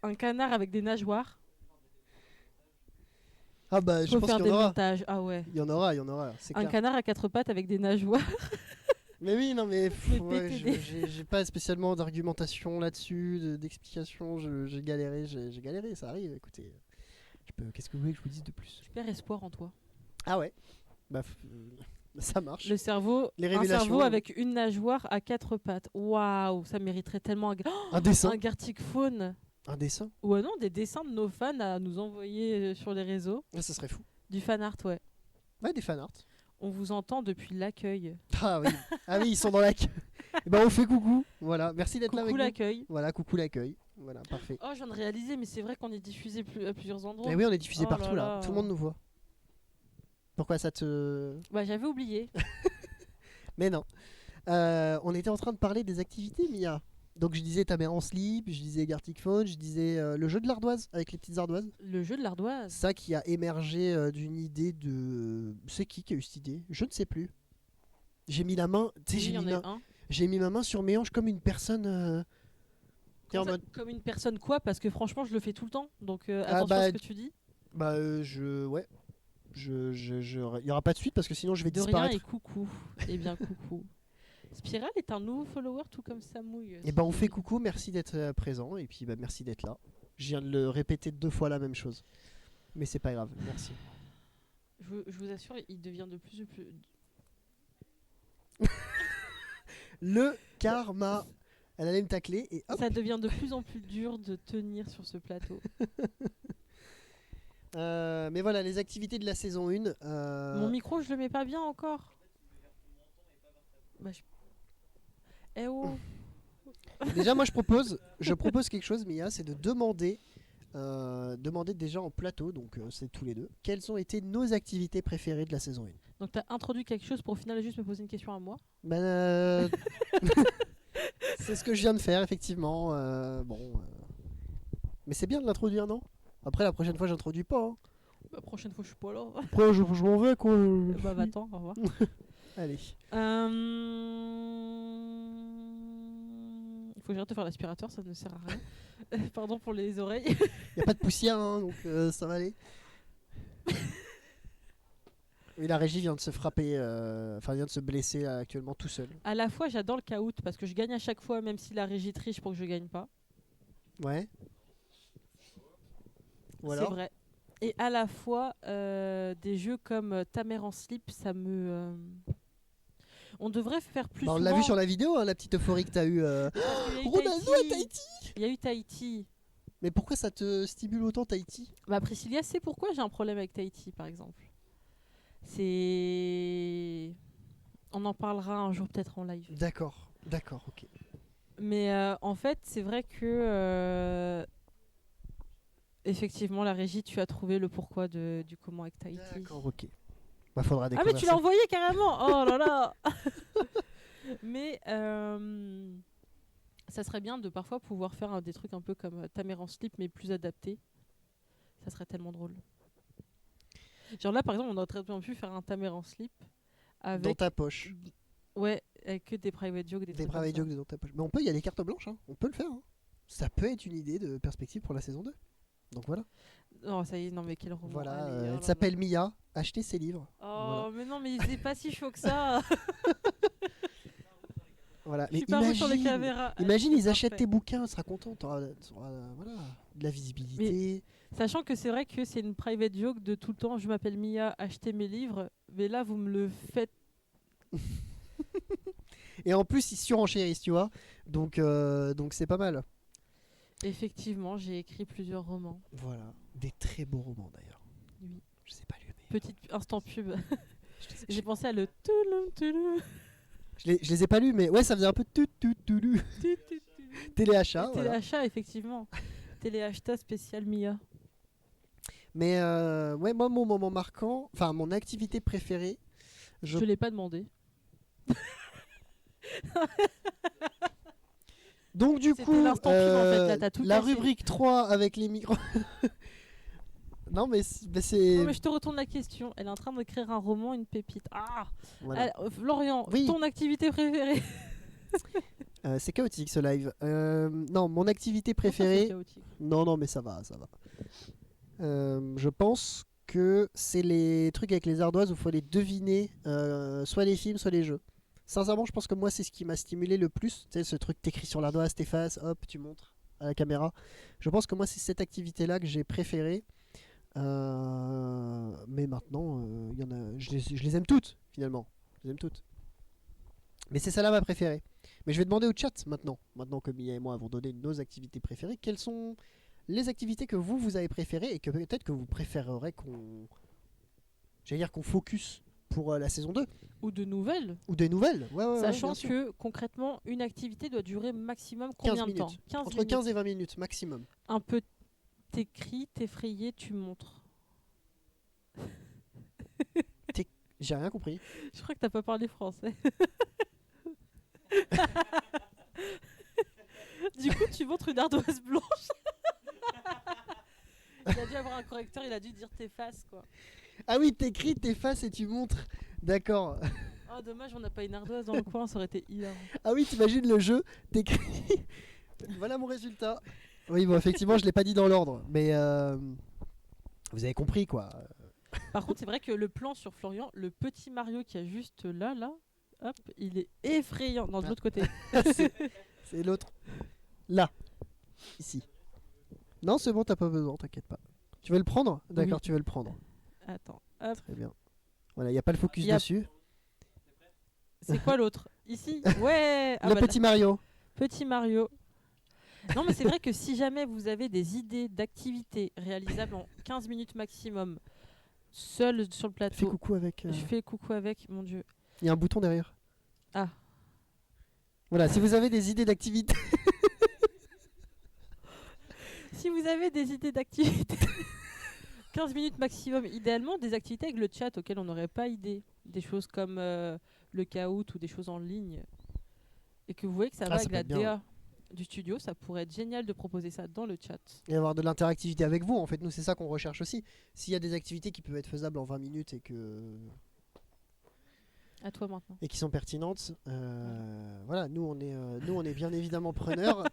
un canard avec des nageoires, Ah bah je faut pense faire qu'il y des en aura. montages. Ah ouais. Il y en aura, c'est Un clair. canard à 4 pattes avec des nageoires. Mais oui, non mais Mais ouais, PTD. j'ai pas spécialement d'argumentation là-dessus, d'explication. J'ai galéré, j'ai galéré, ça arrive. Écoutez, qu'est-ce que vous voulez que je vous dise de plus? Je perds espoir en toi. Ah ouais. Bah ça marche. Le cerveau, Les un révélations. cerveau avec une nageoire à 4 pattes. Waouh, ça mériterait tellement Un dessin. un Gartic Faune. Un dessin. Ou non, des dessins de nos fans à nous envoyer sur les réseaux. Ah, ça serait fou. Du fan art, ouais. Ouais, des fanarts. On vous entend depuis l'accueil. Ah oui. Ah oui, ils sont dans la queue. Et ben on fait coucou. Voilà, merci d'être là avec Coucou nous. l'accueil. Voilà, coucou l'accueil. Voilà, parfait. Oh, je viens de réaliser, mais c'est vrai qu'on est diffusé à plusieurs endroits. Et oui, on est diffusé Oh partout là là. là. Tout le monde nous voit. Pourquoi ça te... Bah, j'avais oublié. Mais non. On était en train de parler des activités, Mia. Donc je disais ta mère en slip, je disais Gartic Phone, je disais le jeu de l'ardoise avec les petites ardoises. Le jeu de l'ardoise. Ça qui a émergé d'une idée de... C'est qui a eu cette idée? Je ne sais plus. J'ai mis la main... Tu sais, Oui, il y en a un. j'ai mis ma main sur mes hanches comme une personne... qui est en Comme, mode... comme une personne quoi? Parce que franchement, je le fais tout le temps. Donc Ah, attention bah, à ce que tu dis. Bah ouais. Il y aura pas de suite parce que sinon je vais De rien disparaître. et coucou. Eh bien, coucou. Spiral est un nouveau follower, tout comme Samouille. Et ben on fait coucou, merci d'être présent et puis bah, merci d'être là. Je viens de le répéter 2 fois la même chose. Mais c'est pas grave, merci. Je vous assure, il devient de plus en plus. Le karma. Elle allait me tacler et hop. Ça devient de plus en plus dur de tenir sur ce plateau. Mais voilà, les activités de la saison 1. Mon micro, je le mets pas bien encore. Bah, Eh oh. Déjà, moi je propose quelque chose, Mia, c'est de demander déjà en plateau, donc c'est tous les deux, quelles ont été nos activités préférées de la saison 1. Donc t'as introduit quelque chose pour au final juste me poser une question à moi. Ben, c'est ce que je viens de faire, effectivement. Mais c'est bien de l'introduire, non? Après, la prochaine fois, j'introduis pas. Hein. Bah, prochaine fois, je suis pas là. Après, je m'en vais, quoi. Bah, va-t'en, au revoir. Allez. Il faut que j'arrête de faire l'aspirateur, ça ne sert à rien. Pardon pour les oreilles. Y a pas de poussière, hein, donc ça va aller. Et la régie vient de se frapper, vient de se blesser actuellement tout seul. À la fois, j'adore le caout parce que je gagne à chaque fois, même si la régie triche pour que je gagne pas. Ouais. Ou C'est alors vrai. Et à la fois, des jeux comme Ta mère en slip, ça me. On devrait faire plus Bah, on souvent. l'a vu sur la vidéo, hein, la petite euphorie que t'as eue. Parce qu'il y a eu Ronaldo à Tahiti. Il y a eu Tahiti. Mais pourquoi ça te stimule autant Tahiti? Bah Priscilla, c'est pourquoi j'ai un problème avec Tahiti, par exemple. C'est. On en parlera un jour peut-être en live. D'accord, ok. Mais en fait, c'est vrai que effectivement, la régie, tu as trouvé le pourquoi du comment avec Tahiti. D'accord, ok. Bah faudra Ah découvrir mais tu ça. l'as envoyé carrément. Oh là là. Mais ça serait bien de parfois pouvoir faire des trucs un peu comme Ta mère en slip, mais plus adaptés. Ça serait tellement drôle. Genre là, par exemple, on aurait très bien pu faire un Ta mère en slip Dans avec ta poche. ouais, avec que des private jokes, des Des trucs comme private ça. jokes dans ta poche. Mais on peut, il y a des cartes blanches, hein. On peut le faire. Hein. Ça peut être une idée de perspective pour la saison 2. Donc voilà. Non, ça y est, non mais quel roman. Voilà, Allez, oh là elle là. s'appelle Mia. Achetez ses livres. Oh, mais non, mais c'est pas si chaud que ça. Voilà. Je Mais suis pas sur les imagine, caméras. imagine, Allez, ils c'est achètent parfait. tes bouquins, tu seras content, t'auras voilà, de la visibilité. Sachant que c'est vrai que c'est une private joke de tout le temps, je m'appelle Mia, achetez mes livres. Mais là, vous me le faites. Et en plus, ils surenchérissent, tu vois. Donc c'est pas mal. Effectivement, j'ai écrit plusieurs romans. Voilà. Des très beaux romans d'ailleurs. Oui. Je sais pas lui, mais. Petit instant pub. Je les ai- J'ai pensé à le touloum, touloum, je les ai pas lus, mais ouais, ça faisait un peu touloum, téléachat. Voilà. Téléachat, effectivement. Téléachat spécial Mia. Mais ouais, moi, mon moment marquant, enfin, mon activité préférée, Je te l'ai pas demandé. Donc du C'était coup, l'instant pub, en fait, là, t'as tout la cassé. rubrique 3 avec les micros. Non, mais c'est... Non, mais je te retourne la question. Elle est en train d'écrire un roman, une pépite. Ah Voilà. Florian, Oui. ton activité préférée. C'est chaotique ce live. Non, mon activité Comment ça, c'est préférée... chaotique Non, mais ça va. Je pense que c'est les trucs avec les ardoises où il faut les deviner, soit les films, soit les jeux. Sincèrement, je pense que moi, c'est ce qui m'a stimulé le plus. Tu sais, ce truc, t'écris sur l'ardoise, t'effaces, hop, tu montres à la caméra. Je pense que moi, c'est cette activité-là que j'ai préférée. Mais maintenant, y en a, je les aime toutes, finalement. Je les aime toutes. Mais c'est celle-là ma préférée. Mais je vais demander au chat maintenant que Mia et moi avons donné nos activités préférées, quelles sont les activités que vous avez préférées et que peut-être que vous préférerez qu'on focus pour la saison 2 Ou de nouvelles. ou des nouvelles. Ouais, Sachant bien sûr. que concrètement, une activité doit durer maximum 15 combien de temps minutes. 15 Entre minutes. 15 et 20 minutes maximum. Un peu t'écris, t'effrayé, tu montres. J'ai rien compris. Je crois que t'as pas parlé français. Du coup, tu montres une ardoise blanche. Il a dû avoir un correcteur, il a dû dire tes faces quoi. Ah oui, t'écris, t'effaces et tu montres. D'accord. Oh dommage, on n'a pas une ardoise dans le coin, ça aurait été hilarant. Ah oui, t'imagines le jeu, t'écris. Voilà mon résultat. Oui, bon, effectivement, je l'ai pas dit dans l'ordre, mais vous avez compris quoi. Par contre, c'est vrai que le plan sur Florian, le petit Mario qui est juste là, hop, il est effrayant. Non, de l'autre côté. C'est l'autre. Là. Ici. Non, c'est bon, t'as pas besoin, t'inquiète pas. Tu veux le prendre? D'accord, Oui. tu veux le prendre. Attends, hop. Très bien. Voilà, il n'y a pas le focus Y a- dessus. C'est quoi l'autre? Ici? Ouais. Ah Le bah, petit Mario. Petit Mario. Non, mais c'est vrai que si jamais vous avez des idées d'activités réalisables en 15 minutes maximum, seul sur le Fais plateau, coucou avec. je fais coucou avec, mon Dieu. Il y a un bouton derrière. Ah. Voilà, si vous avez des idées d'activités. Si vous avez des idées d'activités, 15 minutes maximum, idéalement des activités avec le chat auxquelles on n'aurait pas idée. Des choses comme le caout ou des choses en ligne. Et que vous voyez que ça va ça avec peut la être bien, DA du studio, ça pourrait être génial de proposer ça dans le chat. Et avoir de l'interactivité avec vous. En fait, nous, c'est ça qu'on recherche aussi. S'il y a des activités qui peuvent être faisables en 20 minutes À toi maintenant. et qui sont pertinentes, voilà, nous, on est bien évidemment preneurs.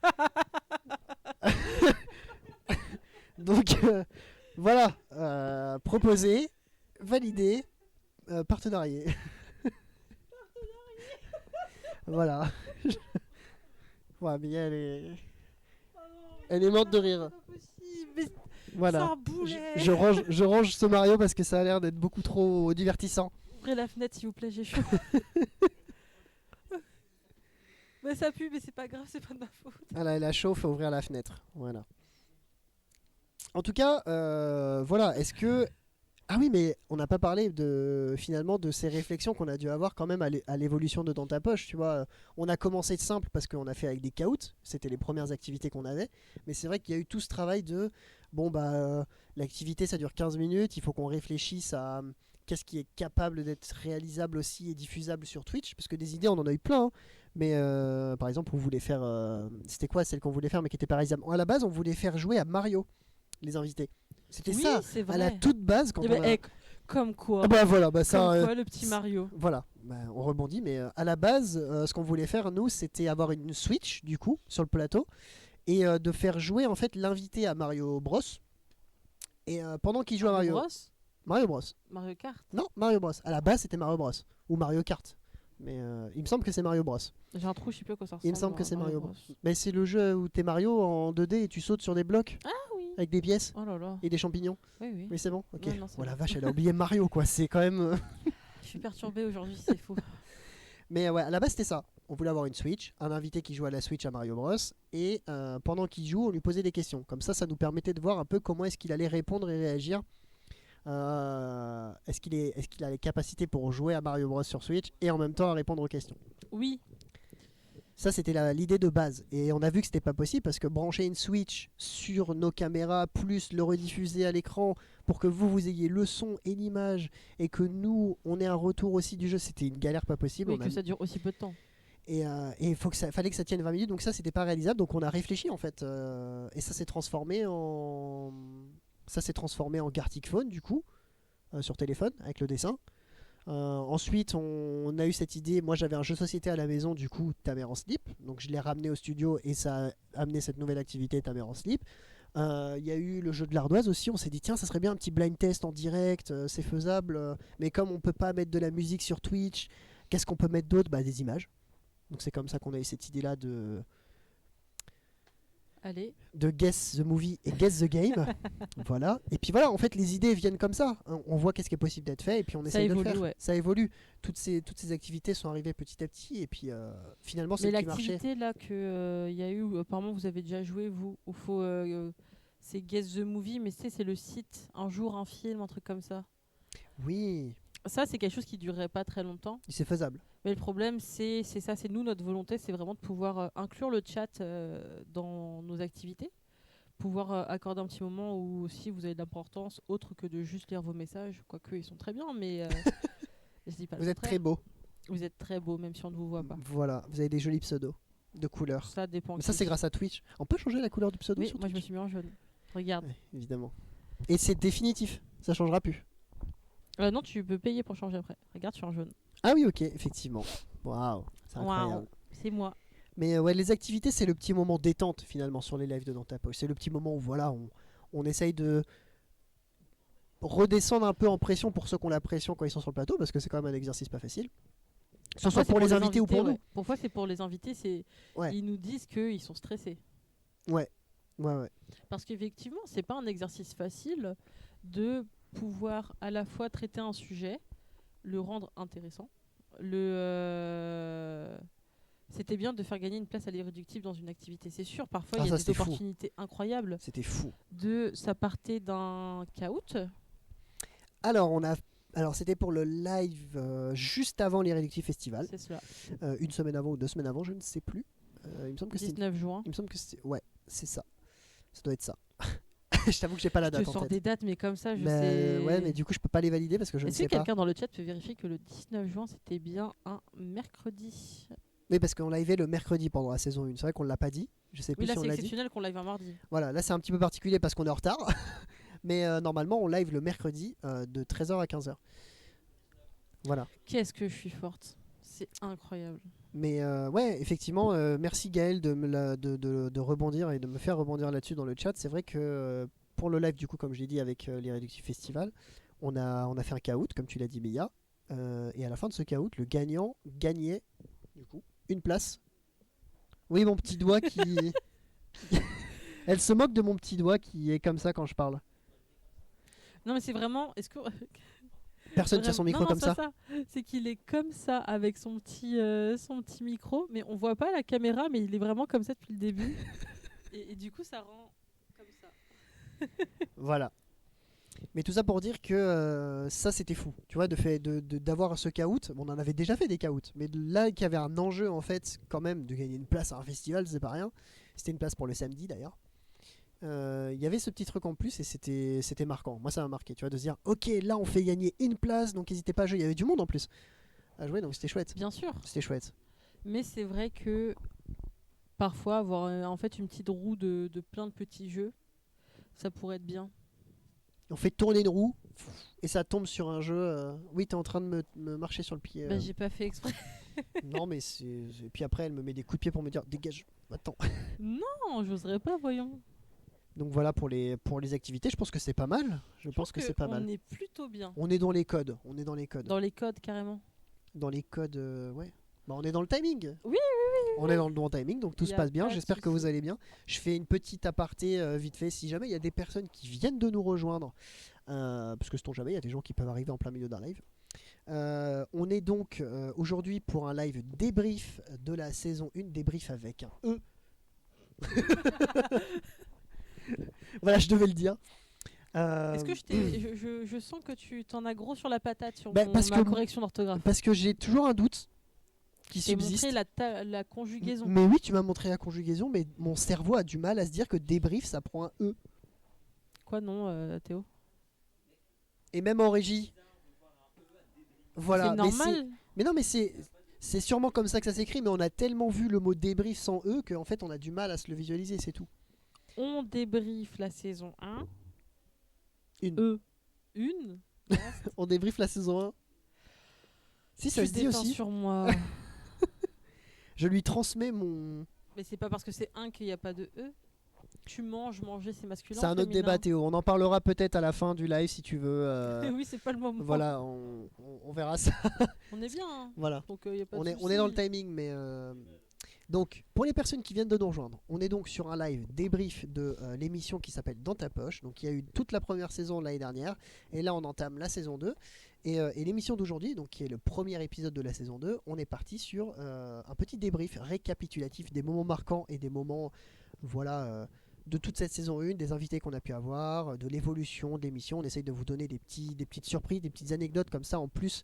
Donc, voilà, proposer, valider. Partenariat. Voilà. Ouais, mais elle est morte de rire. Voilà. Je range ce Mario parce que ça a l'air d'être beaucoup trop divertissant. Ouvrez la fenêtre s'il vous plaît, j'ai chaud. Mais ça pue, mais c'est pas grave, c'est pas de ma faute. Voilà, elle a chaud, faut ouvrir la fenêtre. Voilà. En tout cas, voilà. Est-ce que ah oui, mais on n'a pas parlé finalement de ces réflexions qu'on a dû avoir quand même à l'évolution de Dans ta poche. Tu vois, on a commencé de simple parce qu'on a fait avec des caouts, c'était les premières activités qu'on avait. Mais c'est vrai qu'il y a eu tout ce travail de bon bah l'activité ça dure 15 minutes, il faut qu'on réfléchisse à qu'est-ce qui est capable d'être réalisable aussi et diffusable sur Twitch, parce que des idées on en a eu plein. Hein. Mais par exemple, on voulait faire, c'était quoi celle qu'on voulait faire mais qui était pas réalisable. À la base, on voulait faire jouer à Mario les invités. C'était Oui, ça, c'est à la vrai. toute base quand Eh ben, on a... comme quoi. Ah bah voilà, bah ça, Comme quoi, le petit Mario. voilà, bah, on rebondit, mais à la base, ce qu'on voulait faire, nous, c'était avoir une Switch, du coup, sur le plateau, et de faire jouer, en fait, l'invité à Mario Bros. Et pendant qu'il joue à Mario... Bros Mario Bros. Mario Kart. Non, Mario Bros. À la base, c'était Mario Bros. Ou Mario Kart. Mais il me semble que c'est Mario Bros. J'ai un trou, je sais plus à quoi ça ressemble. Il me semble que c'est Mario Bros. Mais c'est le jeu où t'es Mario en 2D et tu sautes sur des blocs. Ah oui. Avec des pièces. Oh là là. Et des champignons. Oui, oui. Mais c'est bon, ok. Ouais, non, c'est Oh la bon. vache, elle a oublié Mario, quoi. C'est quand même... Je suis perturbée aujourd'hui, c'est fou. Mais ouais, à la base c'était ça. On voulait avoir une Switch, un invité qui joue à la Switch à Mario Bros. Et pendant qu'il joue, on lui posait des questions. Comme ça nous permettait de voir un peu comment est-ce qu'il allait répondre et réagir. Est-ce qu'il a les capacités pour jouer à Mario Bros sur Switch et en même temps à répondre aux questions. Oui. Ça c'était l'idée de base. Et on a vu que c'était pas possible parce que brancher une Switch sur nos caméras plus le rediffuser à l'écran pour que vous ayez le son et l'image et que nous on ait un retour aussi du jeu, c'était une galère pas possible. Oui, On que a... ça dure aussi peu de temps. Et fallait que ça tienne 20 minutes, donc ça c'était pas réalisable, donc on a réfléchi en fait, et ça s'est transformé en Gartic Phone du coup, sur téléphone avec le dessin. Ensuite on a eu cette idée, moi j'avais un jeu de société à la maison du coup, Ta mère en slip, donc je l'ai ramené au studio et ça a amené cette nouvelle activité Ta mère en slip. Il y a eu le jeu de l'ardoise aussi, on s'est dit tiens ça serait bien un petit blind test en direct, c'est faisable, mais comme on peut pas mettre de la musique sur Twitch, qu'est-ce qu'on peut mettre d'autre? Bah des images. Donc c'est comme ça qu'on a eu cette idée-là de Guess the Movie et Guess the Game. Voilà. Et puis voilà, en fait, les idées viennent comme ça. On voit qu'est-ce qui est possible d'être fait et puis on essaye de le faire. Ouais. Ça évolue. Toutes ces activités sont arrivées petit à petit et puis finalement c'est qui marchait. Mais l'activité là qu'il y a eu, apparemment vous avez déjà joué, vous, où faut... c'est Guess the Movie, mais c'est le site, un jour un film, un truc comme ça. Oui. Ça, c'est quelque chose qui durerait pas très longtemps. C'est faisable. Mais le problème, c'est ça, c'est nous, notre volonté, c'est vraiment de pouvoir inclure le chat dans nos activités, pouvoir accorder un petit moment où si vous avez de l'importance, autre que de juste lire vos messages, quoique ils sont très bien, mais je dis pas vous êtes très beau. Vous êtes très beau, même si on ne vous voit pas. Voilà, vous avez des jolis pseudos de couleurs. Ça dépend. Mais ça, c'est grâce à Twitch. On peut changer la couleur du pseudo sur moi Twitch. je me suis mis en jaune. Regarde. Ouais, évidemment. Et c'est définitif, ça changera plus. Non, tu peux payer pour changer après. Regarde, je suis en jaune. Ah oui, ok, effectivement. Waouh, c'est incroyable. C'est moi. Mais ouais, les activités, c'est le petit moment détente finalement sur les lives de Dans ta poche. C'est le petit moment où voilà, on essaye de redescendre un peu en pression pour ceux qui ont la pression quand ils sont sur le plateau, parce que c'est quand même un exercice pas facile. Que ce soit pour les invités ou pour nous. Parfois, c'est pour les invités, ils nous disent qu'ils sont stressés. Ouais. Parce qu'effectivement, c'est pas un exercice facile de pouvoir à la fois traiter un sujet, le rendre intéressant, c'était bien de faire gagner une place à l'irréductible dans une activité, c'est sûr. Parfois, il y a des opportunités incroyables. C'était fou. Ça partait d'un caout. Alors, c'était pour le live juste avant l'Irréductible Festival. C'est cela. Une semaine avant ou 2 semaines avant, je ne sais plus. Il me semble que 19 juin. Il me semble que ouais, c'est ça. Ça doit être ça. Je t'avoue que j'ai pas la date en tête. Je sors des dates, mais comme ça, je sais. sais. Ouais, mais du coup, je peux pas les valider parce que je ne sais pas. Est-ce que quelqu'un dans le chat peut vérifier que le 19 juin, c'était bien un mercredi? Oui, parce qu'on liveait le mercredi pendant la saison 1. C'est vrai qu'on l'a pas dit. Je sais plus si on l'a dit. Là, c'est exceptionnel qu'on live un mardi. Voilà, là, c'est un petit peu particulier parce qu'on est en retard. Mais normalement, on live le mercredi de 13h à 15h. Voilà. Qu'est-ce que je suis forte. C'est incroyable. Mais ouais, effectivement, merci Gaël de rebondir et de me faire rebondir là-dessus dans le chat. C'est vrai que pour le live, du coup, comme je l'ai dit avec l'Irréductible Festival, on a fait un caout, comme tu l'as dit, Mia. Et à la fin de ce caout, le gagnant gagnait du coup une place. Oui, mon petit doigt qui... Elle se moque de mon petit doigt qui est comme ça quand je parle. Non, mais c'est vraiment. Est-ce que. Personne tient son micro Non, comme c'est ça. pas ça. C'est qu'il est comme ça avec son petit micro, mais on voit pas la caméra, mais il est vraiment comme ça depuis le début. Et du coup, ça rend comme ça. Voilà. Mais tout ça pour dire que ça c'était fou, tu vois, d'avoir ce caout. Bon, on en avait déjà fait des caouts, mais là qu'il y avait un enjeu en fait, quand même, de gagner une place à un festival, c'est pas rien. C'était une place pour le samedi d'ailleurs. Il y avait ce petit truc en plus et c'était marquant. Moi ça m'a marqué, tu vois, de se dire ok, là on fait gagner une place, donc n'hésitez pas à jouer. Il y avait du monde en plus à jouer, donc c'était chouette. Bien sûr. C'était chouette. Mais c'est vrai que parfois avoir en fait une petite roue de plein de petits jeux, ça pourrait être bien. On fait tourner une roue et ça tombe sur un jeu. Oui, t'es en train de me marcher sur le pied. Bah, j'ai pas fait exprès. Non, mais c'est. Et puis après, elle me met des coups de pied pour me dire dégage. Attends. Non, j'oserais pas, voyons. Donc voilà pour les activités. Je pense que c'est pas mal. Je pense que c'est pas mal. On est plutôt bien. On est dans les codes. On est dans les codes. Dans les codes, carrément. Dans les codes, ouais. Bah, on est dans le timing. Oui. On est dans le bon timing, donc tout Y se a passe bien. pas de J'espère que vous souci. allez bien. Je fais une petite aparté vite fait. Si jamais il y a des personnes qui viennent de nous rejoindre, parce que sait-on jamais, il y a des gens qui peuvent arriver en plein milieu d'un live. On est donc aujourd'hui pour un live débrief de la saison 1, débrief avec un E. Voilà, je devais le dire. Est-ce que je sens que tu t'en as gros sur la patate sur Bah, parce ma que- correction d'orthographe. Parce que j'ai toujours un doute qui J'ai subsiste. montré la conjugaison. Mais oui, tu m'as montré la conjugaison, mais mon cerveau a du mal à se dire que débrief ça prend un E. Quoi non, Théo? Et même en régie. Voilà, C'est mais normal. mais non, mais c'est sûrement comme ça que ça s'écrit, mais on a tellement vu le mot débrief sans E qu'en fait on a du mal à se le visualiser, c'est tout. On débriefe la saison 1. Une. Une On débrief la saison 1. Si ça Tu se dit déteins aussi, sur moi. je lui transmets mon. Mais c'est pas parce que c'est un qu'il n'y a pas de E. Tu manges, manger c'est masculin. C'est un autre débat, Théo. On en parlera peut-être à la fin du live si tu veux. Oui, c'est pas le moment. Voilà, on verra ça. On est bien. Hein. Voilà. Donc, y a pas On de est souci. dans le timing, mais donc pour les personnes qui viennent de nous rejoindre, on est donc sur un live débrief de l'émission qui s'appelle Dans ta poche. Donc il y a eu toute la première saison l'année dernière, et là on entame la saison 2. Et l'émission d'aujourd'hui, donc qui est le premier épisode de la saison 2, on est parti sur un petit débrief récapitulatif des moments marquants et des moments, voilà. De toute cette saison 1, des invités qu'on a pu avoir, de l'évolution de l'émission. On essaye de vous donner des petites surprises, des petites anecdotes comme ça en plus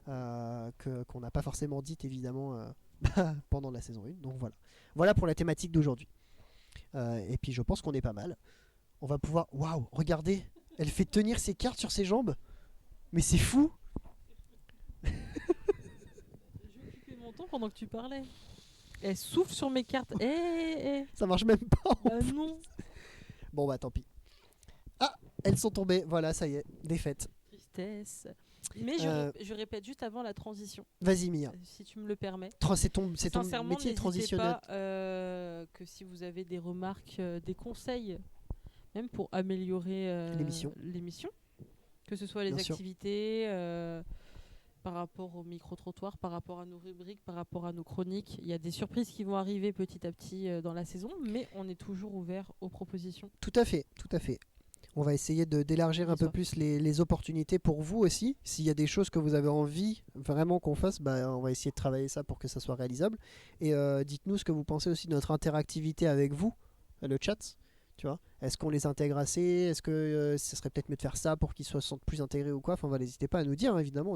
qu'on n'a pas forcément dites évidemment pendant la saison 1. Donc voilà. Voilà pour la thématique d'aujourd'hui. Et puis je pense qu'on est pas mal. On va pouvoir... Waouh, regardez, elle fait tenir ses cartes sur ses jambes. Mais c'est fou. J'ai occupé mon temps pendant que tu parlais. Elle souffle sur mes cartes. Ça marche même pas. Bah non. Bon bah tant pis. Ah, elles sont tombées. Voilà, ça y est, défaite. Tristesse. Mais je répète juste avant la transition, Vas-y Mia. si tu me le permets. C'est ton Sincèrement, métier n'hésitez transitionnel. pas que si vous avez des remarques, des conseils, même pour améliorer l'émission, que ce soit les Bien sûr. activités, par rapport au micro-trottoir, par rapport à nos rubriques, par rapport à nos chroniques. Il y a des surprises qui vont arriver petit à petit dans la saison, mais on est toujours ouvert aux propositions. Tout à fait, tout à fait. On va essayer d'élargir un peu plus les opportunités pour vous aussi. S'il y a des choses que vous avez envie vraiment qu'on fasse, bah, on va essayer de travailler ça pour que ça soit réalisable. Et dites-nous ce que vous pensez aussi de notre interactivité avec vous, le chat. Tu vois, est-ce qu'on les intègre assez? Est-ce que ce serait peut-être mieux de faire ça pour qu'ils se sentent plus intégrés ou quoi? Enfin, n'hésitez pas à nous dire, hein, évidemment,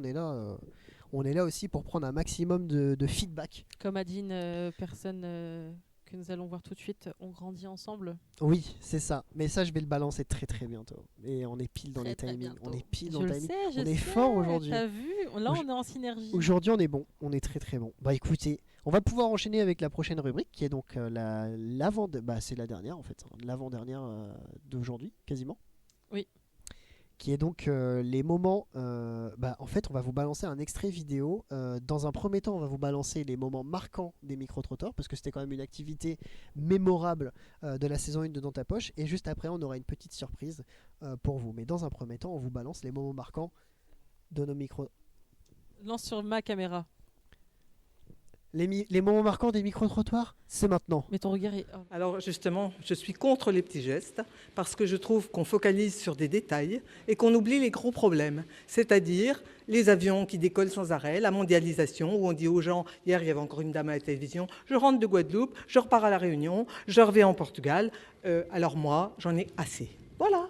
on est là aussi pour prendre un maximum de feedback. Comme a dit une personne que nous allons voir tout de suite, on grandit ensemble. Oui, c'est ça. Mais ça, je vais le balancer très très bientôt. Et on est pile dans les Très timings. bientôt. On est pile dans Je le le timing. sais, On est fort aujourd'hui. T'as vu? Là, on est en synergie. Aujourd'hui, on est bon. On est très très bon. Bah écoutez, on va pouvoir enchaîner avec la prochaine rubrique qui est donc c'est la dernière en fait, hein, l'avant-dernière d'aujourd'hui, quasiment. Oui. Qui est donc les moments. En fait, on va vous balancer un extrait vidéo. Dans un premier temps, on va vous balancer les moments marquants des micro-trotteurs parce que c'était quand même une activité mémorable de la saison 1 de Dans ta poche. Et juste après, on aura une petite surprise pour vous. Mais dans un premier temps, on vous balance les moments marquants de nos micro. Lance sur ma caméra. Les moments marquants des micro-trottoirs, c'est maintenant. Mais ton regard est... Alors justement, je suis contre les petits gestes parce que je trouve qu'on focalise sur des détails et qu'on oublie les gros problèmes, c'est-à-dire les avions qui décollent sans arrêt, la mondialisation où on dit aux gens, hier il y avait encore une dame à la télévision, je rentre de Guadeloupe, je repars à La Réunion, je reviens en Portugal, alors moi j'en ai assez. Voilà.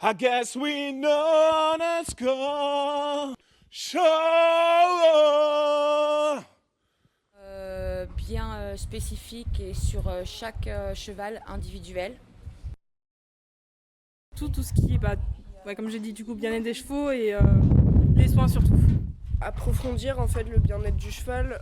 I guess we know that's gone. Show. Bien spécifique et sur chaque cheval individuel. Tout ce qui est, comme j'ai dit, du coup, bien-être des chevaux et les soins surtout. Approfondir en fait le bien-être du cheval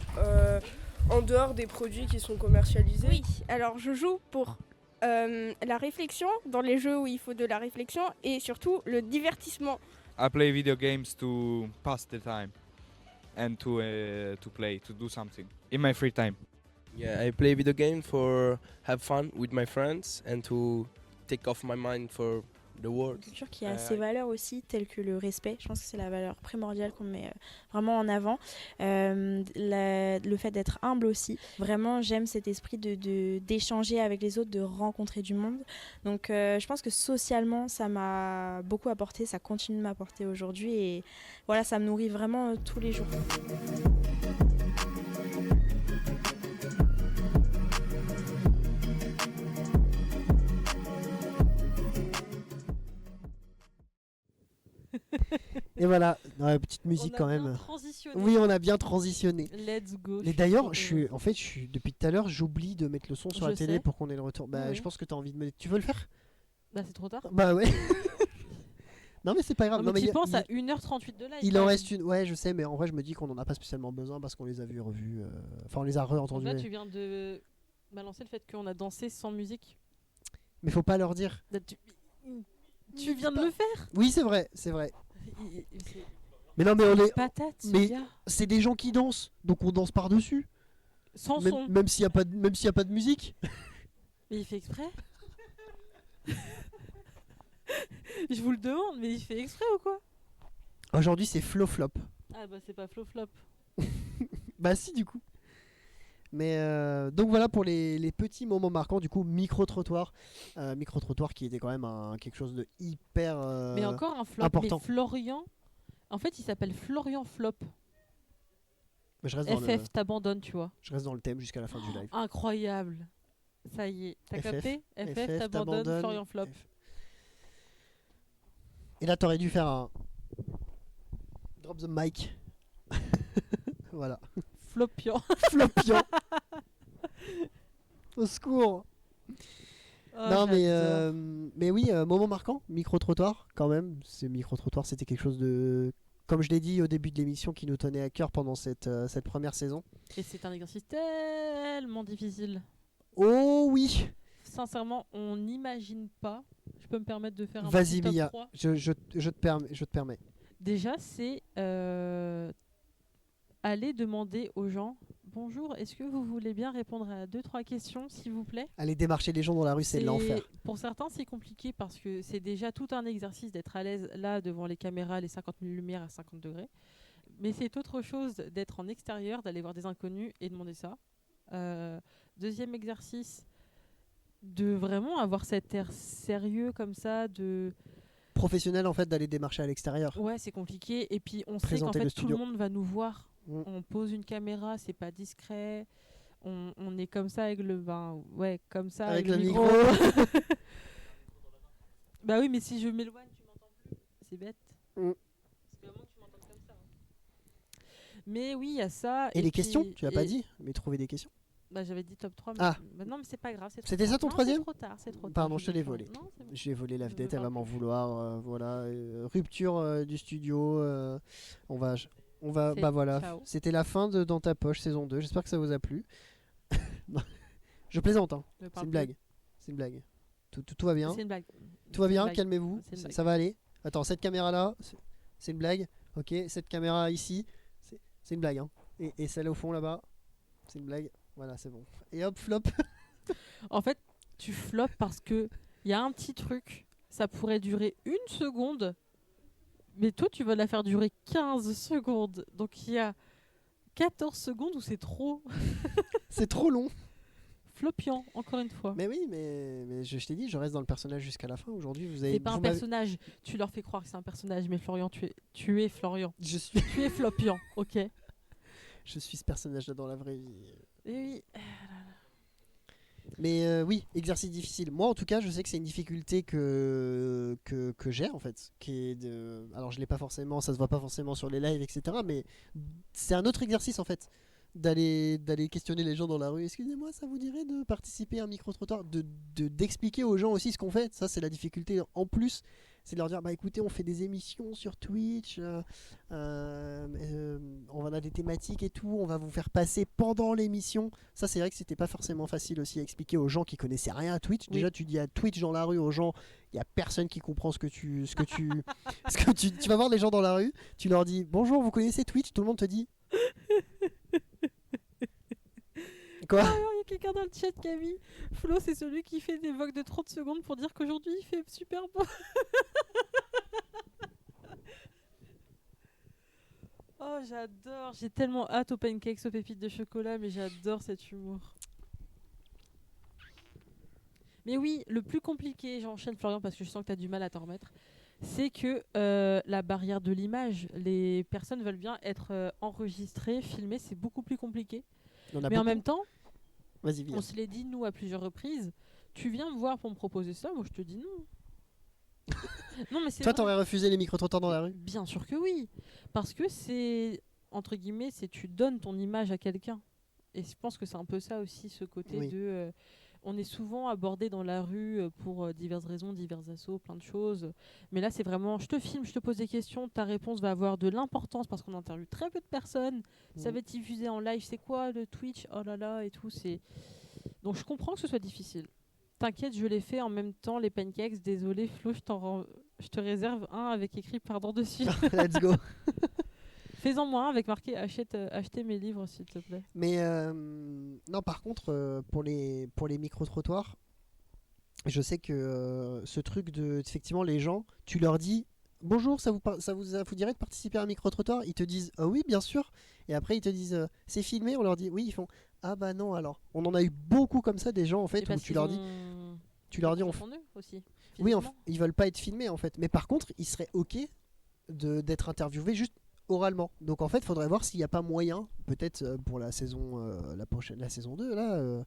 en dehors des produits qui sont commercialisés. Oui, alors je joue pour la réflexion, dans les jeux où il faut de la réflexion et surtout le divertissement. I play video games to pass the time and to play, to do something in my free time. Yeah, I play video games for have fun with my friends and to take off my mind for the world. Une culture qui a ses valeurs aussi, telles que le respect. Je pense que c'est la valeur primordiale qu'on met vraiment en avant. Le fait d'être humble aussi. Vraiment, j'aime cet esprit d'échanger avec les autres, de rencontrer du monde. Donc, je pense que socialement, ça m'a beaucoup apporté. Ça continue de m'apporter aujourd'hui. Et voilà, ça me nourrit vraiment tous les jours. Et voilà, petite musique quand même. Oui, on a bien transitionné. Let's go. Et d'ailleurs, depuis tout à l'heure, j'oublie de mettre le son sur la télé pour qu'on ait le retour. Bah, oui. Je pense que tu as envie de me. Tu veux le faire? Bah, c'est trop tard. Bah ouais. Non, mais c'est pas grave. Non, mais tu penses à 1h38 de live. Il en reste une. Ouais, je sais, mais en vrai, je me dis qu'on en a pas spécialement besoin parce qu'on les a vus et revus. Enfin, on les a re-entendus. Là, tu viens de balancer le fait qu'on a dansé sans musique. Mais faut pas leur dire. Tu viens de le faire. Oui, c'est vrai, c'est vrai. Mais non, mais on est. Patate, mais c'est des gens qui dansent, donc on danse par-dessus. Sans son. Même s'il n'y a pas de musique. Mais il fait exprès. Je vous le demande, mais il fait exprès ou quoi? Aujourd'hui, c'est Flo Flop. Ah bah c'est pas Flo Flop. Bah si, du coup. Mais donc voilà pour les petits moments marquants, du coup, micro-trottoir. Micro-trottoir qui était quand même quelque chose de hyper mais encore un flop, important. Mais Florian, en fait il s'appelle Florian Flop. Mais je reste FF t'abandonne, tu vois. Je reste dans le thème jusqu'à la fin du live. Incroyable. Ça y est, t'as capté? FF t'abandonne, Florian Flop. Et là t'aurais dû faire un drop the mic. Voilà. Flopian. Flopian. Au secours. Oh, non mais oui, moment marquant, micro-trottoir quand même. Ce micro-trottoir, c'était quelque chose de, comme je l'ai dit au début de l'émission, qui nous tenait à cœur pendant cette première saison. Et c'est un exercice tellement difficile. Oh oui. Sincèrement, on n'imagine pas. Je peux me permettre de faire un Vas-y, petit top Mia, 3. je te permets. Déjà, c'est aller demander aux gens bonjour, est-ce que vous voulez bien répondre à 2-3 questions, s'il vous plaît? Aller démarcher les gens dans la rue, c'est l'enfer. Pour certains, c'est compliqué parce que c'est déjà tout un exercice d'être à l'aise là devant les caméras, les 50 000 lumières à 50 degrés. Mais c'est autre chose d'être en extérieur, d'aller voir des inconnus et demander ça. Deuxième exercice, de vraiment avoir cet air sérieux comme ça, de professionnel en fait, d'aller démarcher à l'extérieur. Ouais, c'est compliqué. Et puis on sait qu'en fait tout le monde va nous voir. On pose une caméra, c'est pas discret. On est comme ça avec le comme ça avec le micro. Bah oui, mais si je m'éloigne, tu m'entends plus. C'est bête. Parce que vraiment tu m'entends comme ça. Mais oui, il y a ça. Et les questions, tu l'as pas dit, mais trouver des questions. Bah j'avais dit top 3, mais non mais c'est pas grave. C'était ça ton troisième? C'est trop tard. Pardon, je te l'ai volé. J'ai volé la vedette, elle va m'en vouloir. Voilà, rupture du studio. On va, bah voilà. Ciao. C'était la fin de Dans ta poche saison 2. J'espère que ça vous a plu. Je plaisante, hein. C'est une blague. C'est une blague. Tout va bien. C'est une blague. Tout va bien, calmez-vous. Ça va aller. Attends, cette caméra là, c'est une blague. Ok, cette caméra ici, c'est une blague. Hein. Et celle au fond là-bas, c'est une blague. Voilà, c'est bon. Et hop, flop. En fait, tu flops parce que il y a un petit truc, ça pourrait durer 1 seconde, Mais toi, tu vas la faire durer 15 secondes. Donc il y a 14 secondes où c'est trop. C'est trop long. Flopiant, encore une fois. Mais oui, mais je t'ai dit, je reste dans le personnage jusqu'à la fin. Aujourd'hui, vous avez. C'est pas vous un m'avez- personnage. Tu leur fais croire que c'est un personnage, mais Florian, tu es Florian. Je suis. Tu es Flopiant, ok. Je suis ce personnage-là dans la vraie vie. Et oui. Mais oui, exercice difficile. Moi, en tout cas, je sais que c'est une difficulté que j'ai, en fait. Alors, je l'ai pas forcément, ça se voit pas forcément sur les lives, etc. Mais c'est un autre exercice, en fait. D'aller questionner les gens dans la rue. Excusez-moi, ça vous dirait de participer à un micro-trottoir, d'expliquer aux gens aussi ce qu'on fait. Ça, c'est la difficulté en plus. C'est de leur dire, bah écoutez, on fait des émissions sur Twitch, on a des thématiques et tout, on va vous faire passer pendant l'émission. Ça, c'est vrai que c'était pas forcément facile aussi à expliquer aux gens qui connaissaient rien à Twitch. Déjà, tu dis à Twitch dans la rue aux gens, il y a personne qui comprend ce que tu tu vas voir les gens dans la rue, tu leur dis bonjour, vous connaissez Twitch, tout le monde te dit quoi. Ah, il y a quelqu'un dans le chat qui a mis Flo, c'est celui qui fait des vogues de 30 secondes pour dire qu'aujourd'hui il fait super beau. Oh, j'adore. J'ai tellement hâte aux pancakes aux pépites de chocolat, mais j'adore cet humour. Mais oui, le plus compliqué, j'enchaîne Florian parce que je sens que tu as du mal à t'en remettre, c'est que la barrière de l'image, les personnes veulent bien être enregistrées, filmées, c'est beaucoup plus compliqué. Mais en même temps, on se l'est dit nous à plusieurs reprises, tu viens me voir pour me proposer ça, moi je te dis non. Non, mais c'est toi, vrai. t'aurais refusé les micro-trottoirs dans la rue? Bien sûr que oui, parce que c'est, entre guillemets, c'est tu donnes ton image à quelqu'un. Et je pense que c'est un peu ça aussi, ce côté Oui. de... on est souvent abordé dans la rue pour diverses raisons, divers assauts, plein de choses. Mais là, c'est vraiment, je te filme, je te pose des questions, ta réponse va avoir de l'importance parce qu'on interviewe très peu de personnes. Ça va être diffusé en live, c'est quoi le Twitch? Oh là là, et tout. Donc je comprends que ce soit difficile. T'inquiète, je l'ai fait en même temps, les pancakes. Désolé Flo, je te réserve un avec écrit pardon dessus. Let's go. Fais-en moi un avec marqué achetez mes livres s'il te plaît. Mais non, par contre, pour les micro-trottoirs, je sais que ce truc de, effectivement, les gens, tu leur dis bonjour, ça vous dirait de participer à un micro-trottoir? Ils te disent oui, bien sûr. Et après, ils te disent c'est filmé. On leur dit oui, ils font ah bah non alors. On en a eu beaucoup comme ça, des gens en fait, où tu leur dis. Aussi, oui, ils veulent pas être filmés en fait. Mais par contre, ils seraient ok d'être interviewés juste oralement. Donc en fait, il faudrait voir s'il n'y a pas moyen, peut-être pour la saison la saison 2 là,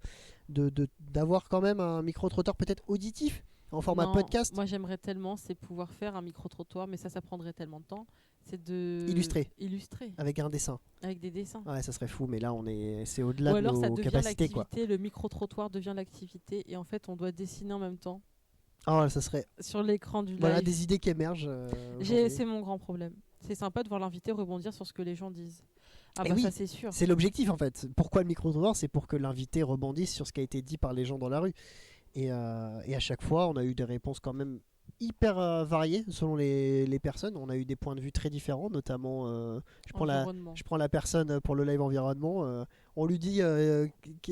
d'avoir quand même un micro-trottoir peut-être auditif en format Non, podcast. Moi j'aimerais tellement, c'est pouvoir faire un micro-trottoir, mais ça prendrait tellement de temps. C'est de illustrer avec un dessin. Avec des dessins. Ouais, ça serait fou, mais là c'est au-delà Ou de alors nos ça devient capacités l'activité, quoi. le micro-trottoir devient l'activité et en fait on doit dessiner en même temps. Oh, ça serait sur l'écran du live. Voilà des idées qui émergent. C'est mon grand problème. C'est sympa de voir l'invité rebondir sur ce que les gens disent. Ah bah oui, ça c'est sûr. C'est l'objectif en fait. Pourquoi le micro-trottoir? C'est pour que l'invité rebondisse sur ce qui a été dit par les gens dans la rue. Et à chaque fois, on a eu des réponses quand même hyper variées selon les personnes. On a eu des points de vue très différents, notamment je prends la personne pour le live environnement. On lui dit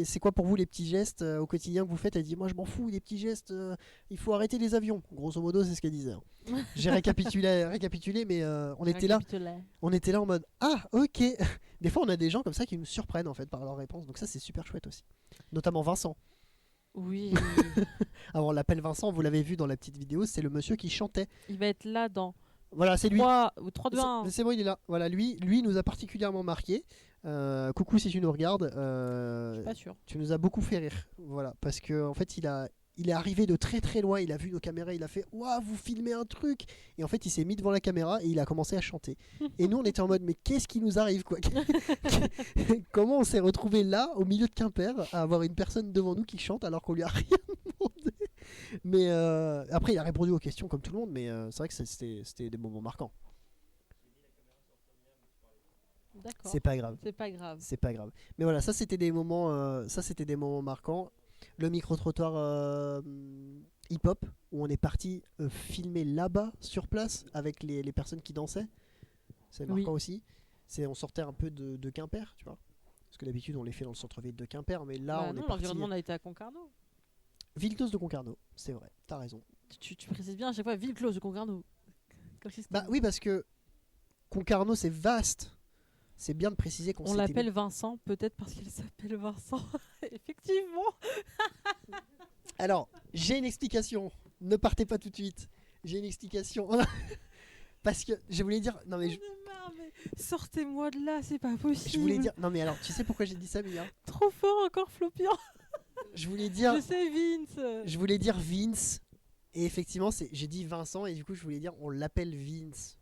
c'est quoi pour vous les petits gestes au quotidien que vous faites? Elle dit moi je m'en fous des petits gestes, il faut arrêter les avions. Grosso modo c'est ce qu'elle disait. J'ai récapitulé mais on était là en mode ah ok. Des fois on a des gens comme ça qui nous surprennent en fait par leurs réponses, donc ça c'est super chouette aussi. Notamment Vincent. Oui. Alors on l'appelle Vincent, vous l'avez vu dans la petite vidéo, c'est le monsieur qui chantait. Il va être là dans voilà, c'est lui. 3, 2, 1. C'est bon, il est là. Voilà, lui nous a particulièrement marqué. Coucou si tu nous regardes. Je suis pas sûr. Tu nous as beaucoup fait rire. Voilà, parce que en fait il est arrivé de très très loin, il a vu nos caméras, il a fait waouh, vous filmez un truc. Et en fait, il s'est mis devant la caméra et il a commencé à chanter. Et nous, on était en mode mais qu'est-ce qui nous arrive quoi? Comment on s'est retrouvé là, au milieu de Quimper, à avoir une personne devant nous qui chante alors qu'on lui a rien demandé? Mais après, il a répondu aux questions comme tout le monde, mais c'est vrai que c'était des moments marquants. D'accord. C'est pas grave. C'est pas grave. Mais voilà, ça c'était des moments marquants. Le micro-trottoir hip-hop, où on est parti filmer là-bas, sur place, avec les personnes qui dansaient. C'est marquant aussi. On sortait un peu de Quimper, tu vois. Parce que d'habitude, on les fait dans le centre-ville de Quimper, mais là, on est parti... l'environnement, on a été à Concarneau. Ville close de Concarneau, c'est vrai, t'as raison. Tu précises bien à chaque fois, ville close de Concarneau. comme système. Bah oui, parce que Concarneau, c'est vaste. C'est bien de préciser qu'on On l'appelle Vincent, peut-être parce qu'il s'appelle Vincent. Effectivement. Alors, j'ai une explication. Ne partez pas tout de suite. J'ai une explication. Parce que je voulais dire... Non mais sortez-moi de là, c'est pas possible. je voulais dire... Non mais alors, tu sais pourquoi j'ai dit ça, Mia? Trop fort encore, Flopian. Je voulais dire... Je sais, Vince. Je voulais dire Vince. Et effectivement, j'ai dit Vincent et du coup, je voulais dire on l'appelle Vince.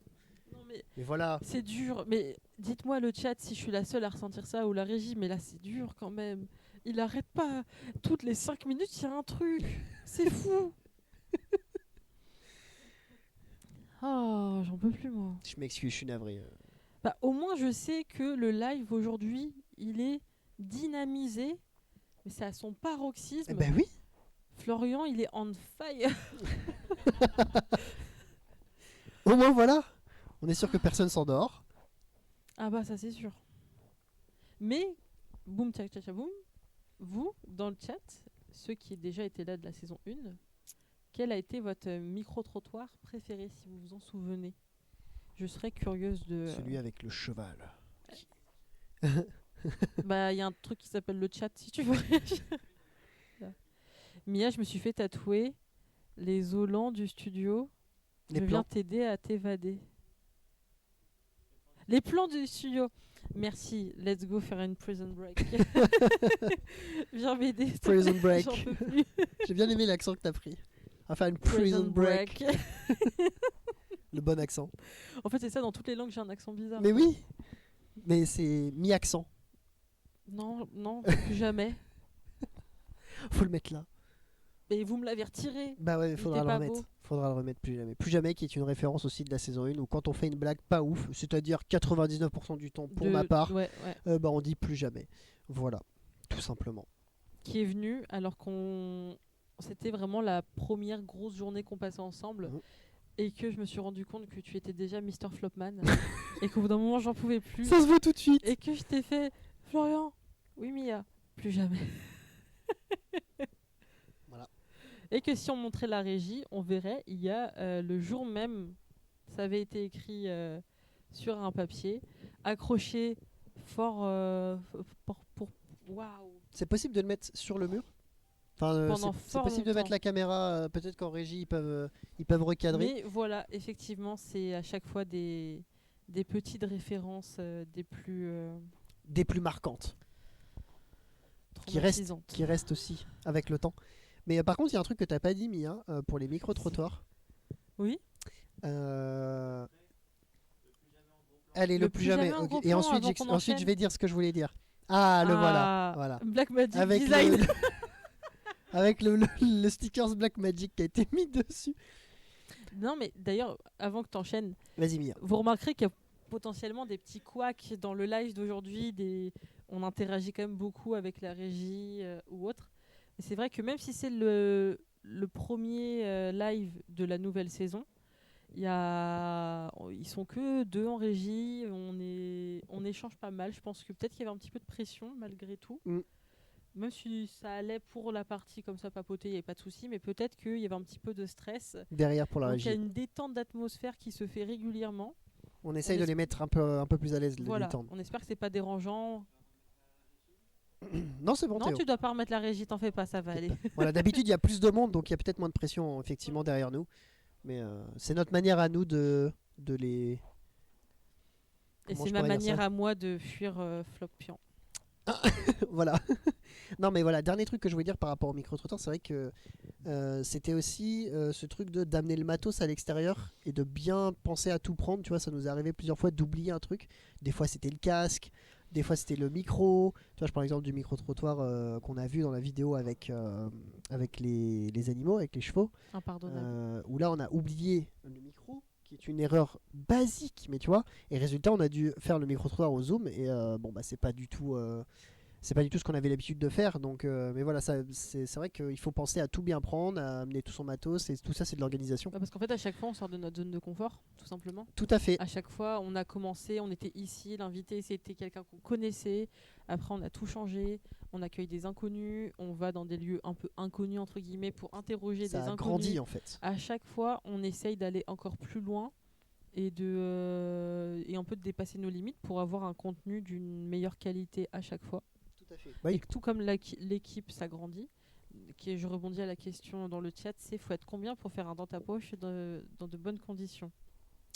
Non, mais voilà. C'est dur. Mais dites-moi le chat si je suis la seule à ressentir ça ou la régie. Mais là, c'est dur quand même. Il arrête pas. Toutes les 5 minutes, il y a un truc. C'est fou. Oh, j'en peux plus, moi. Je m'excuse, je suis navré. Bah, au moins, je sais que le live aujourd'hui, il est dynamisé. Mais c'est à son paroxysme. Eh ben oui. Florian, il est on fire. Au moins, voilà. On est sûr que personne s'endort. Ah bah, ça, c'est sûr. Mais, boum, tchac, tchac, boum. Vous, dans le chat, ceux qui ont déjà été là de la saison 1, quel a été votre micro-trottoir préféré, si vous vous en souvenez? Je serais curieuse de... Celui avec le cheval. Bah, il y a un truc qui s'appelle le chat, si tu veux. Mia, je me suis fait tatouer les Olans du studio. Les je plans. viens t'aider à t'évader. Les plans du studio. Merci, let's go faire une prison break. Viens m'aider. Prison break. J'en peux plus. J'ai bien aimé l'accent que t'as pris. On va faire une prison break. Le bon accent. En fait, c'est ça, dans toutes les langues, j'ai un accent bizarre. Mais oui. Mais c'est mi-accent. Non, non, plus jamais. Faut le mettre là. Et vous me l'avez retiré. Bah ouais, Il faudra était le pas remettre. beau. Faudra le remettre plus jamais. Plus jamais, qui est une référence aussi de la saison 1 où quand on fait une blague pas ouf, c'est-à-dire 99% du temps pour ma part, ouais. bah on dit plus jamais. Voilà, tout simplement. Qui est venu alors qu'on... C'était vraiment la première grosse journée qu'on passait ensemble. Et que je me suis rendu compte que tu étais déjà Mr. Flopman. Et qu'au bout d'un moment, j'en pouvais plus. Ça se voit tout de suite. Et que je t'ai fait... Florian, oui Mia, plus jamais. Voilà. Et que si on montrait la régie, on verrait, il y a le jour même, ça avait été écrit sur un papier, accroché fort pour... Waouh. C'est possible de le mettre sur le mur? Enfin, Pendant c'est fort possible de mettre longtemps. la caméra, peut-être qu'en régie ils peuvent recadrer. Mais voilà, effectivement, c'est à chaque fois des petites références des plus marquantes. traumatisantes. Qui restent aussi avec le temps. Mais par contre, il y a un truc que t'as pas dit, Mia, pour les micro-trottoirs. Oui. Allez, le plus jamais. en Ok. gros Et plan ensuite, avant qu'on ensuite, je enchaîne. vais dire ce que je voulais dire. Ah, le voilà. Black Magic Avec Design. avec le stickers Black Magic qui a été mis dessus. Non, mais d'ailleurs, avant que tu enchaînes, Vas-y, Mia. vous remarquerez qu'il y a potentiellement des petits couacs dans le live d'aujourd'hui. On interagit quand même beaucoup avec la régie ou autre. Et c'est vrai que même si c'est le premier live de la nouvelle saison, ils sont que 2 en régie. On échange pas mal. Je pense que peut-être qu'il y avait un petit peu de pression malgré tout. Même si ça allait pour la partie comme ça papoter, il n'y avait pas de souci, mais peut-être qu'il y avait un petit peu de stress. Derrière pour la Donc il y a régie. une détente d'atmosphère qui se fait régulièrement. On essaye de les mettre un peu plus à l'aise, les Voilà, détendre. on espère que c'est pas dérangeant. Non, c'est bon, Non, Théo. tu dois pas remettre la régie, t'en fais pas, ça va aller. Voilà, d'habitude, il y a plus de monde, donc il y a peut-être moins de pression, effectivement, derrière nous. Mais c'est notre manière à nous de les... Et Comment c'est je ma pourrais dire manière ça à moi de fuir Flopian. Voilà. Non, mais voilà, dernier truc que je voulais dire par rapport au micro-trottoir, c'est vrai que c'était aussi ce truc d'amener le matos à l'extérieur et de bien penser à tout prendre. Tu vois, ça nous est arrivé plusieurs fois d'oublier un truc. Des fois, c'était le casque, des fois, c'était le micro. Tu vois, je prends l'exemple du micro-trottoir qu'on a vu dans la vidéo avec les animaux, avec les chevaux. Impardonnable. Où là, on a oublié le micro, qui est une erreur basique, mais tu vois, et résultat, on a dû faire le micro-trottoir au zoom, et bon, bah, c'est pas du tout ce qu'on avait l'habitude de faire, donc mais voilà, c'est vrai qu'il faut penser à tout bien prendre, à amener tout son matos, et tout ça, c'est de l'organisation. Parce qu'en fait, à chaque fois, on sort de notre zone de confort, tout simplement. Tout à fait. À chaque fois, on a commencé, on était ici, l'invité, c'était quelqu'un qu'on connaissait. Après, on a tout changé, on accueille des inconnus, on va dans des lieux un peu inconnus, entre guillemets, pour interroger Ça des a inconnus. grandi, en fait. À chaque fois, on essaye d'aller encore plus loin et un peu de dépasser nos limites pour avoir un contenu d'une meilleure qualité à chaque fois. Tout à fait. Et que tout comme l'équipe s'agrandit, je rebondis à la question dans le chat, c'est faut être combien pour faire un dans ta poche dans de bonnes conditions?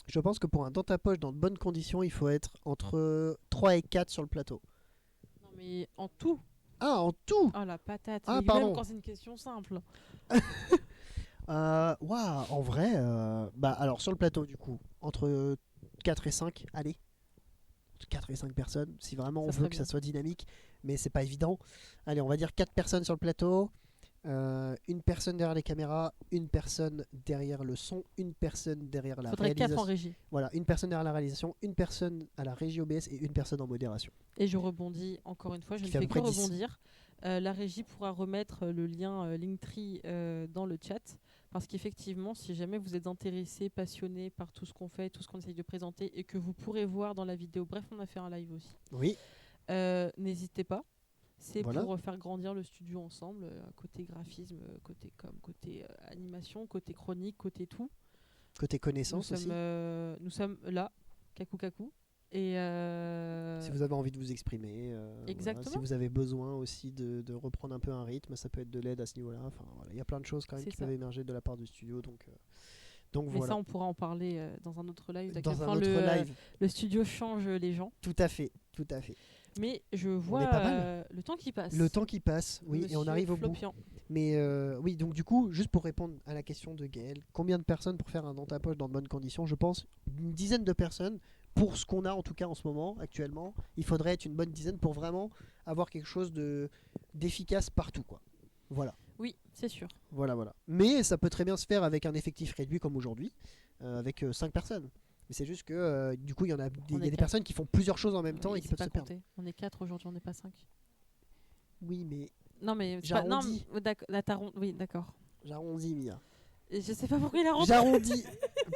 Je pense que pour un dans ta poche dans de bonnes conditions, il faut être entre 3 et 4 sur le plateau. Non mais en tout. Ah, en tout. Oh la patate. Ah, mais pardon. même quand c'est une question simple. Waouh, en vrai, alors sur le plateau du coup, entre 4 et 5, allez. 4 et 5 personnes, si vraiment on veut que ça soit dynamique, mais c'est pas évident. Allez, on va dire 4 personnes sur le plateau, une personne derrière les caméras, une personne derrière le son, une personne derrière la Faudrait réalisation. 4 en régie. Voilà, une personne derrière la réalisation, une personne à la régie OBS et une personne en modération. Et je rebondis encore une fois, je ne fais que rebondir. La régie pourra remettre le lien Linktree dans le chat. Parce qu'effectivement, si jamais vous êtes intéressé, passionné par tout ce qu'on fait, tout ce qu'on essaye de présenter et que vous pourrez voir dans la vidéo, bref, on a fait un live aussi. Oui. N'hésitez pas. C'est voilà. pour faire grandir le studio ensemble, côté graphisme, côté com, côté animation, côté chronique, côté tout. Côté connaissance aussi. Nous sommes là, kakou. Et si vous avez envie de vous exprimer, exactement. Voilà, si vous avez besoin aussi de reprendre un peu un rythme, ça peut être de l'aide à ce niveau-là. Enfin, voilà, il y a plein de choses quand même qui peuvent émerger de la part du studio. Donc mais voilà. ça, on pourra en parler dans un autre live. Dans un autre live. Le studio change les gens. Tout à fait, tout à fait. Mais je vois le temps qui passe. Le temps qui passe, oui, Monsieur et on arrive au Flopian. bout. Mais oui, donc du coup, juste pour répondre à la question de Gaël, combien de personnes pour faire un dans ta poche dans de bonnes conditions? Je pense une dizaine de personnes. Pour ce qu'on a en tout cas en ce moment, actuellement, il faudrait être une bonne dizaine pour vraiment avoir quelque chose d'efficace partout, quoi. Voilà. Oui, c'est sûr. Voilà. Mais ça peut très bien se faire avec un effectif réduit comme aujourd'hui, avec 5 personnes. Mais c'est juste que du coup, il y a des personnes qui font plusieurs choses en même temps et qui peuvent se perdre. On est 4 aujourd'hui, on n'est pas 5. Oui, mais. Non, mais j'arrondis. Oui, d'accord. J'arrondis, Mia. Et je sais pas pourquoi il a arrondi. J'arrondis.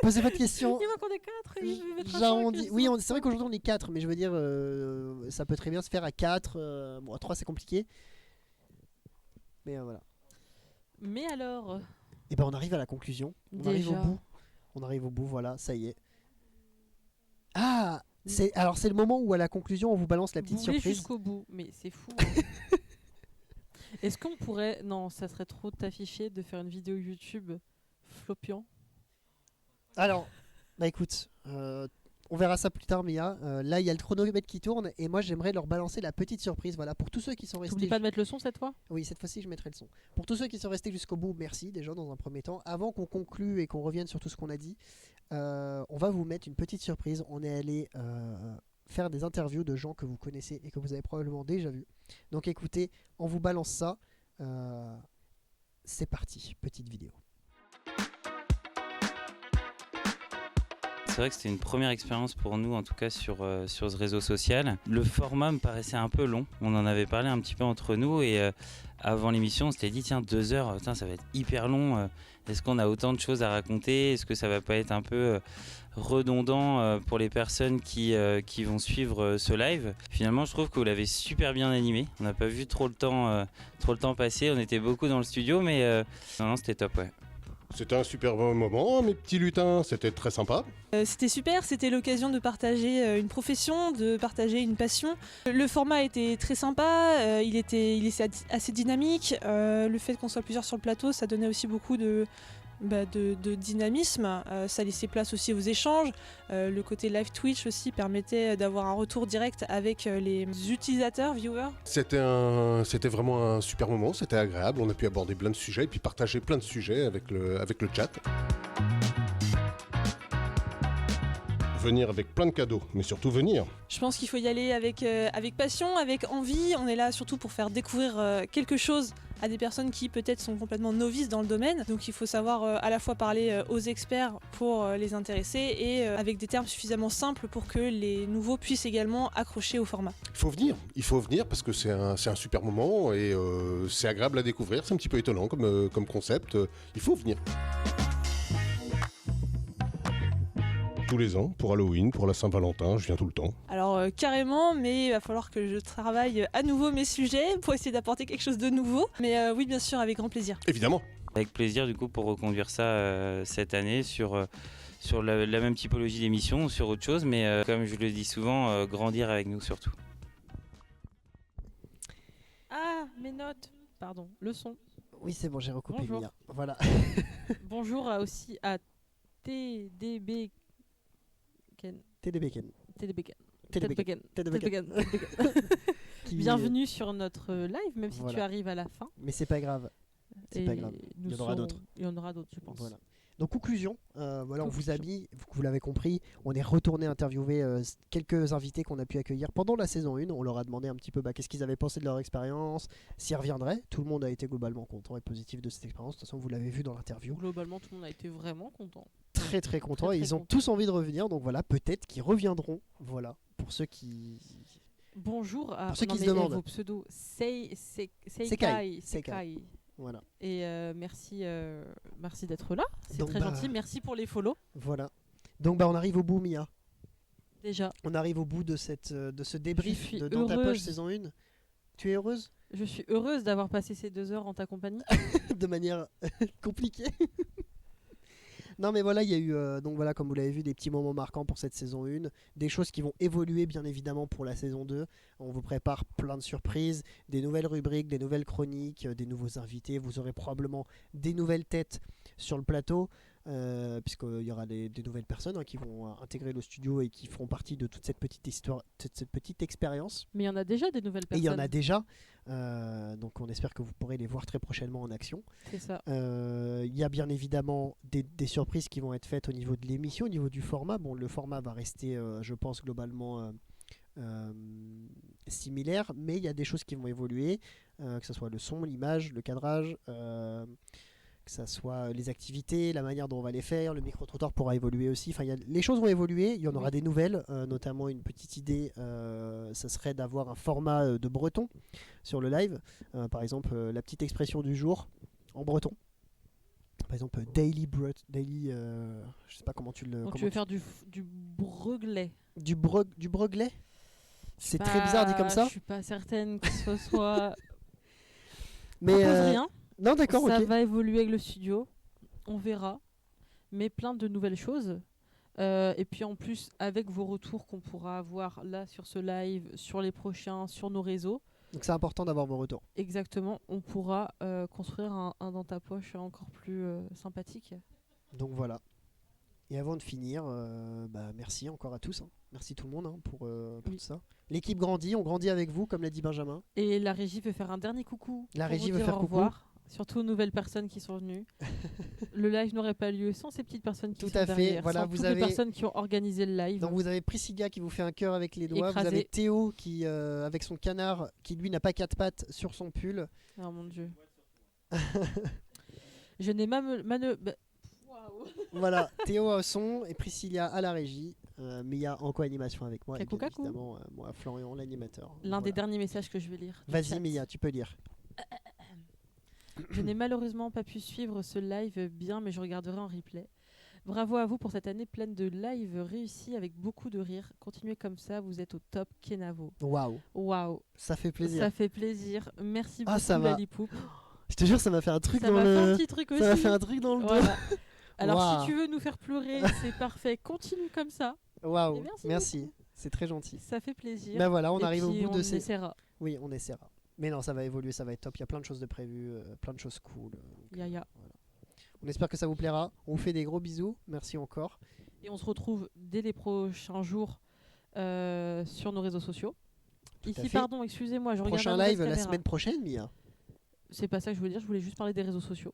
Posez votre question. Il voit qu'on est 4. J'arrondis. Oui, c'est vrai qu'aujourd'hui on est 4, mais je veux dire, ça peut très bien se faire à 4. Bon, à 3 c'est compliqué. Mais voilà. Mais alors. Et ben on arrive à la conclusion. On arrive au bout. On arrive au bout, voilà, ça y est. Ah, c'est le moment où à la conclusion on vous balance la petite surprise. Jusqu'au bout, mais c'est fou. Hein. Est-ce qu'on pourrait, non, ça serait trop de t'afficher de faire une vidéo YouTube Flopian? Alors, bah écoute, on verra ça plus tard, Mia. Là, il y a le chronomètre qui tourne et moi j'aimerais leur balancer la petite surprise. Voilà, pour tous ceux qui sont restés. T'oublies pas de mettre le son cette fois? Oui, cette fois-ci je mettrai le son. Pour tous ceux qui sont restés jusqu'au bout, merci déjà dans un premier temps. Avant qu'on conclue et qu'on revienne sur tout ce qu'on a dit, on va vous mettre une petite surprise. On est allé faire des interviews de gens que vous connaissez et que vous avez probablement déjà vus. Donc écoutez, on vous balance ça. C'est parti, petite vidéo. C'est vrai que c'était une première expérience pour nous, en tout cas sur ce réseau social. Le format me paraissait un peu long. On en avait parlé un petit peu entre nous et avant l'émission, on s'était dit tiens, 2 heures, putain, ça va être hyper long. Est-ce qu'on a autant de choses à raconter? Est-ce que ça va pas être un peu redondant pour les personnes qui vont suivre ce live? Finalement, je trouve que vous l'avez super bien animé. On n'a pas vu trop le temps passer. On était beaucoup dans le studio, mais non, c'était top, ouais. C'était un super bon moment, mes petits lutins, c'était très sympa. C'était super, c'était l'occasion de partager une profession, de partager une passion. Le format était très sympa, il était assez dynamique. Le fait qu'on soit plusieurs sur le plateau, ça donnait aussi beaucoup de dynamisme, ça laissait place aussi aux échanges. Le côté live Twitch aussi permettait d'avoir un retour direct avec les utilisateurs, viewers. C'était vraiment un super moment, c'était agréable, on a pu aborder plein de sujets et puis partager plein de sujets avec le chat. Venir avec plein de cadeaux, mais surtout venir. Je pense qu'il faut y aller avec passion, avec envie. On est là surtout pour faire découvrir quelque chose à des personnes qui peut-être sont complètement novices dans le domaine. Donc il faut savoir à la fois parler aux experts pour les intéresser et avec des termes suffisamment simples pour que les nouveaux puissent également accrocher au format. Il faut venir parce que c'est un super moment et c'est agréable à découvrir. C'est un petit peu étonnant comme concept. Il faut venir. Tous les ans, pour Halloween, pour la Saint-Valentin, je viens tout le temps. Alors carrément, mais il va falloir que je travaille à nouveau mes sujets pour essayer d'apporter quelque chose de nouveau. Mais oui, bien sûr, avec grand plaisir. Évidemment. Avec plaisir, du coup, pour reconduire ça cette année sur sur la même typologie d'émission ou sur autre chose, mais comme je le dis souvent, grandir avec nous surtout. Ah, mes notes. Pardon, le son. Oui, c'est bon, j'ai recoupé Bonjour. Mia. Voilà. Bonjour aussi à TDB Ken. TDB Ken. TDB Ken. TDB TDB Ken. TDB Ken. TDB Ken. Qui- Bienvenue sur notre live, même si tu Voilà. arrives à la fin. Mais c'est pas grave. C'est Et pas grave. Il y en aura d'autres. Il y en aura d'autres, je pense. Voilà. Donc conclusion, voilà, on vous a Conclusion. mis, vous l'avez compris, on est retourné interviewer quelques invités qu'on a pu accueillir pendant la saison 1. On leur a demandé un petit peu qu'est-ce qu'ils avaient pensé de leur expérience, s'ils reviendraient. Tout le monde a été globalement content et positif de cette expérience. De toute façon, vous l'avez vu dans l'interview. Globalement, tout le monde a été vraiment content. Très très content. Très, Et très ils ont content. tous envie de revenir. Donc voilà, peut-être qu'ils reviendront. Voilà, pour ceux qui... Bonjour à Pour ceux qui non, se mais, demandent. vos pseudos. Seikai. Sekai. Sekai. Voilà. Et merci d'être là. C'est Donc, très gentil. Merci pour les follow. Voilà. Donc on arrive au bout, Mia. Déjà. On arrive au bout de ce débrief Je suis de Dans ta poche heureuse. saison 1. Tu es heureuse? Je suis heureuse d'avoir passé ces 2 heures en ta compagnie. De manière compliquée. Non mais voilà, il y a eu, donc voilà, comme vous l'avez vu, des petits moments marquants pour cette saison 1, des choses qui vont évoluer bien évidemment pour la saison 2. On vous prépare plein de surprises, des nouvelles rubriques, des nouvelles chroniques, des nouveaux invités. Vous aurez probablement des nouvelles têtes sur le plateau, puisqu'il y aura des nouvelles personnes qui vont intégrer le studio et qui feront partie de toute cette petite histoire, cette petite expérience. Mais il y en a déjà des nouvelles Et personnes. il y en a déjà, donc on espère que vous pourrez les voir très prochainement en action. C'est ça. Il y a bien évidemment des surprises qui vont être faites au niveau de l'émission, au niveau du format. Bon, le format va rester, je pense, globalement similaire, mais il y a des choses qui vont évoluer, que ce soit le son, l'image, le cadrage, que ce soit les activités, la manière dont on va les faire, le micro-trottoir pourra évoluer aussi. Enfin, les choses vont évoluer, il y en aura des nouvelles, notamment une petite idée, ça serait d'avoir un format de breton sur le live. Par exemple, la petite expression du jour en breton. Par exemple, daily, je sais pas comment tu le... Donc comment tu veux faire du breuglet. Du breuglet. C'est très bizarre dit comme ça. Je suis pas certaine que ce soit... Mais propose rien. Non, d'accord, Ça ok. va évoluer avec le studio. On verra. Mais plein de nouvelles choses. Et puis en plus, avec vos retours qu'on pourra avoir là sur ce live, sur les prochains, sur nos réseaux. Donc c'est important d'avoir vos retours. Exactement. On pourra construire un dans ta poche encore plus sympathique. Donc voilà. Et avant de finir, merci encore à tous. Merci tout le monde pour tout ça. L'équipe grandit, on grandit avec vous, comme l'a dit Benjamin. Et la régie veut faire un dernier coucou. La pour régie vous veut dire faire au coucou. revoir. Surtout aux nouvelles personnes qui sont venues. Le live n'aurait pas lieu sans ces petites personnes qui Tout sont à fait. derrière, Voilà, sans vous toutes avez- les personnes qui ont organisé le live. Donc vous avez Priscilla qui vous fait un cœur avec les doigts. Écrasé. Vous avez Théo qui, avec son canard, qui lui n'a pas 4 pattes sur son pull. Oh mon dieu. Je n'ai waouh. Voilà, Théo au son et Priscilla à la régie. Mia en co-animation avec moi. Et Cacou, bien cacou. évidemment, moi, Florian, l'animateur. L'un des derniers messages que je vais lire. du Vas-y chat. Mia, tu peux lire. Je n'ai malheureusement pas pu suivre ce live bien, mais je regarderai en replay. Bravo à vous pour cette année pleine de live réussis avec beaucoup de rire. Continuez comme ça, vous êtes au top, Kenavo. Waouh. Waouh. Ça fait plaisir. Ça fait plaisir. Merci Ah, beaucoup, ça m'a- Lalipoup. Je te jure, ça m'a fait un truc Ça dans m'a le. fait un petit truc Ça m'a aussi. fait un truc dans le dos. Voilà. Alors, Waouh. si tu veux nous faire pleurer, c'est parfait. Continue comme ça. Waouh. Et merci. Merci. C'est très gentil. Ça fait plaisir. Ben voilà, on Et arrive au puis, bout de on ces. essaiera. Oui, on essaiera. Mais non, ça va évoluer, ça va être top. Il y a plein de choses de prévues, plein de choses cool. Donc, Yaya. on espère que ça vous plaira. On vous fait des gros bisous. Merci encore. Et on se retrouve dès les prochains jours sur nos réseaux sociaux. à Ici, fait. pardon, excusez-moi, je regarde Prochain la live mauvaise la caméra. semaine prochaine, Mia. C'est pas ça que je voulais dire, je voulais juste parler des réseaux sociaux.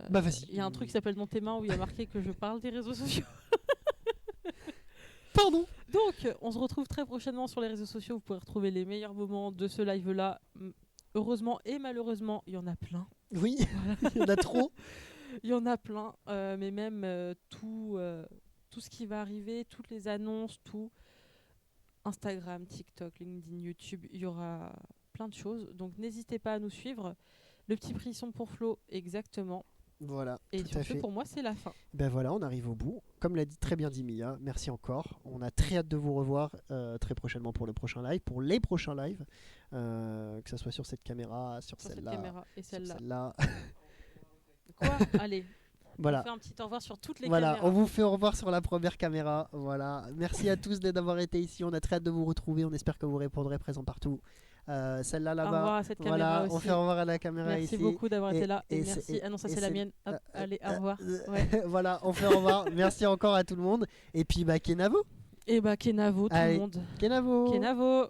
Bah, vas-y. Il y a un truc qui s'appelle Dans tes mains où il y a marqué que je parle des réseaux sociaux. Pardon. Donc, on se retrouve très prochainement sur les réseaux sociaux. Vous pourrez retrouver les meilleurs moments de ce live-là. Heureusement et malheureusement, il y en a plein. Oui, il y en a trop. Il y en a plein, mais même tout ce qui va arriver, toutes les annonces, tout. Instagram, TikTok, LinkedIn, YouTube, il y aura plein de choses. Donc n'hésitez pas à nous suivre. Le petit prix son pour Flo, exactement. Voilà, Et tout sur à ce, fait. pour moi, c'est la fin. Ben voilà, on arrive au bout. Comme l'a dit très bien dit Mia, merci encore. On a très hâte de vous revoir très prochainement pour le prochain live, pour les prochains lives, que ce soit sur cette caméra, sur Sur cette celle-là, caméra et sur celle-là. celle-là. Quoi? Allez. Voilà. On fait un petit au revoir sur toutes les Voilà, caméras. on vous fait au revoir sur la première caméra. Voilà. Merci à tous d'avoir été ici. On a très hâte de vous retrouver. On espère que vous répondrez présent partout. Celle-là là-bas. Au revoir à cette voilà, caméra on aussi. fait au revoir à la caméra Merci ici. beaucoup d'avoir été là. Et c'est- merci. Ah non, ça c'est la c'est- mienne. Hop, allez, au revoir. Ouais. Voilà, on fait au revoir. Merci encore à tout le monde. Et puis, Kenavo. Et Kenavo, tout Allez, le monde. Kenavo. Kenavo.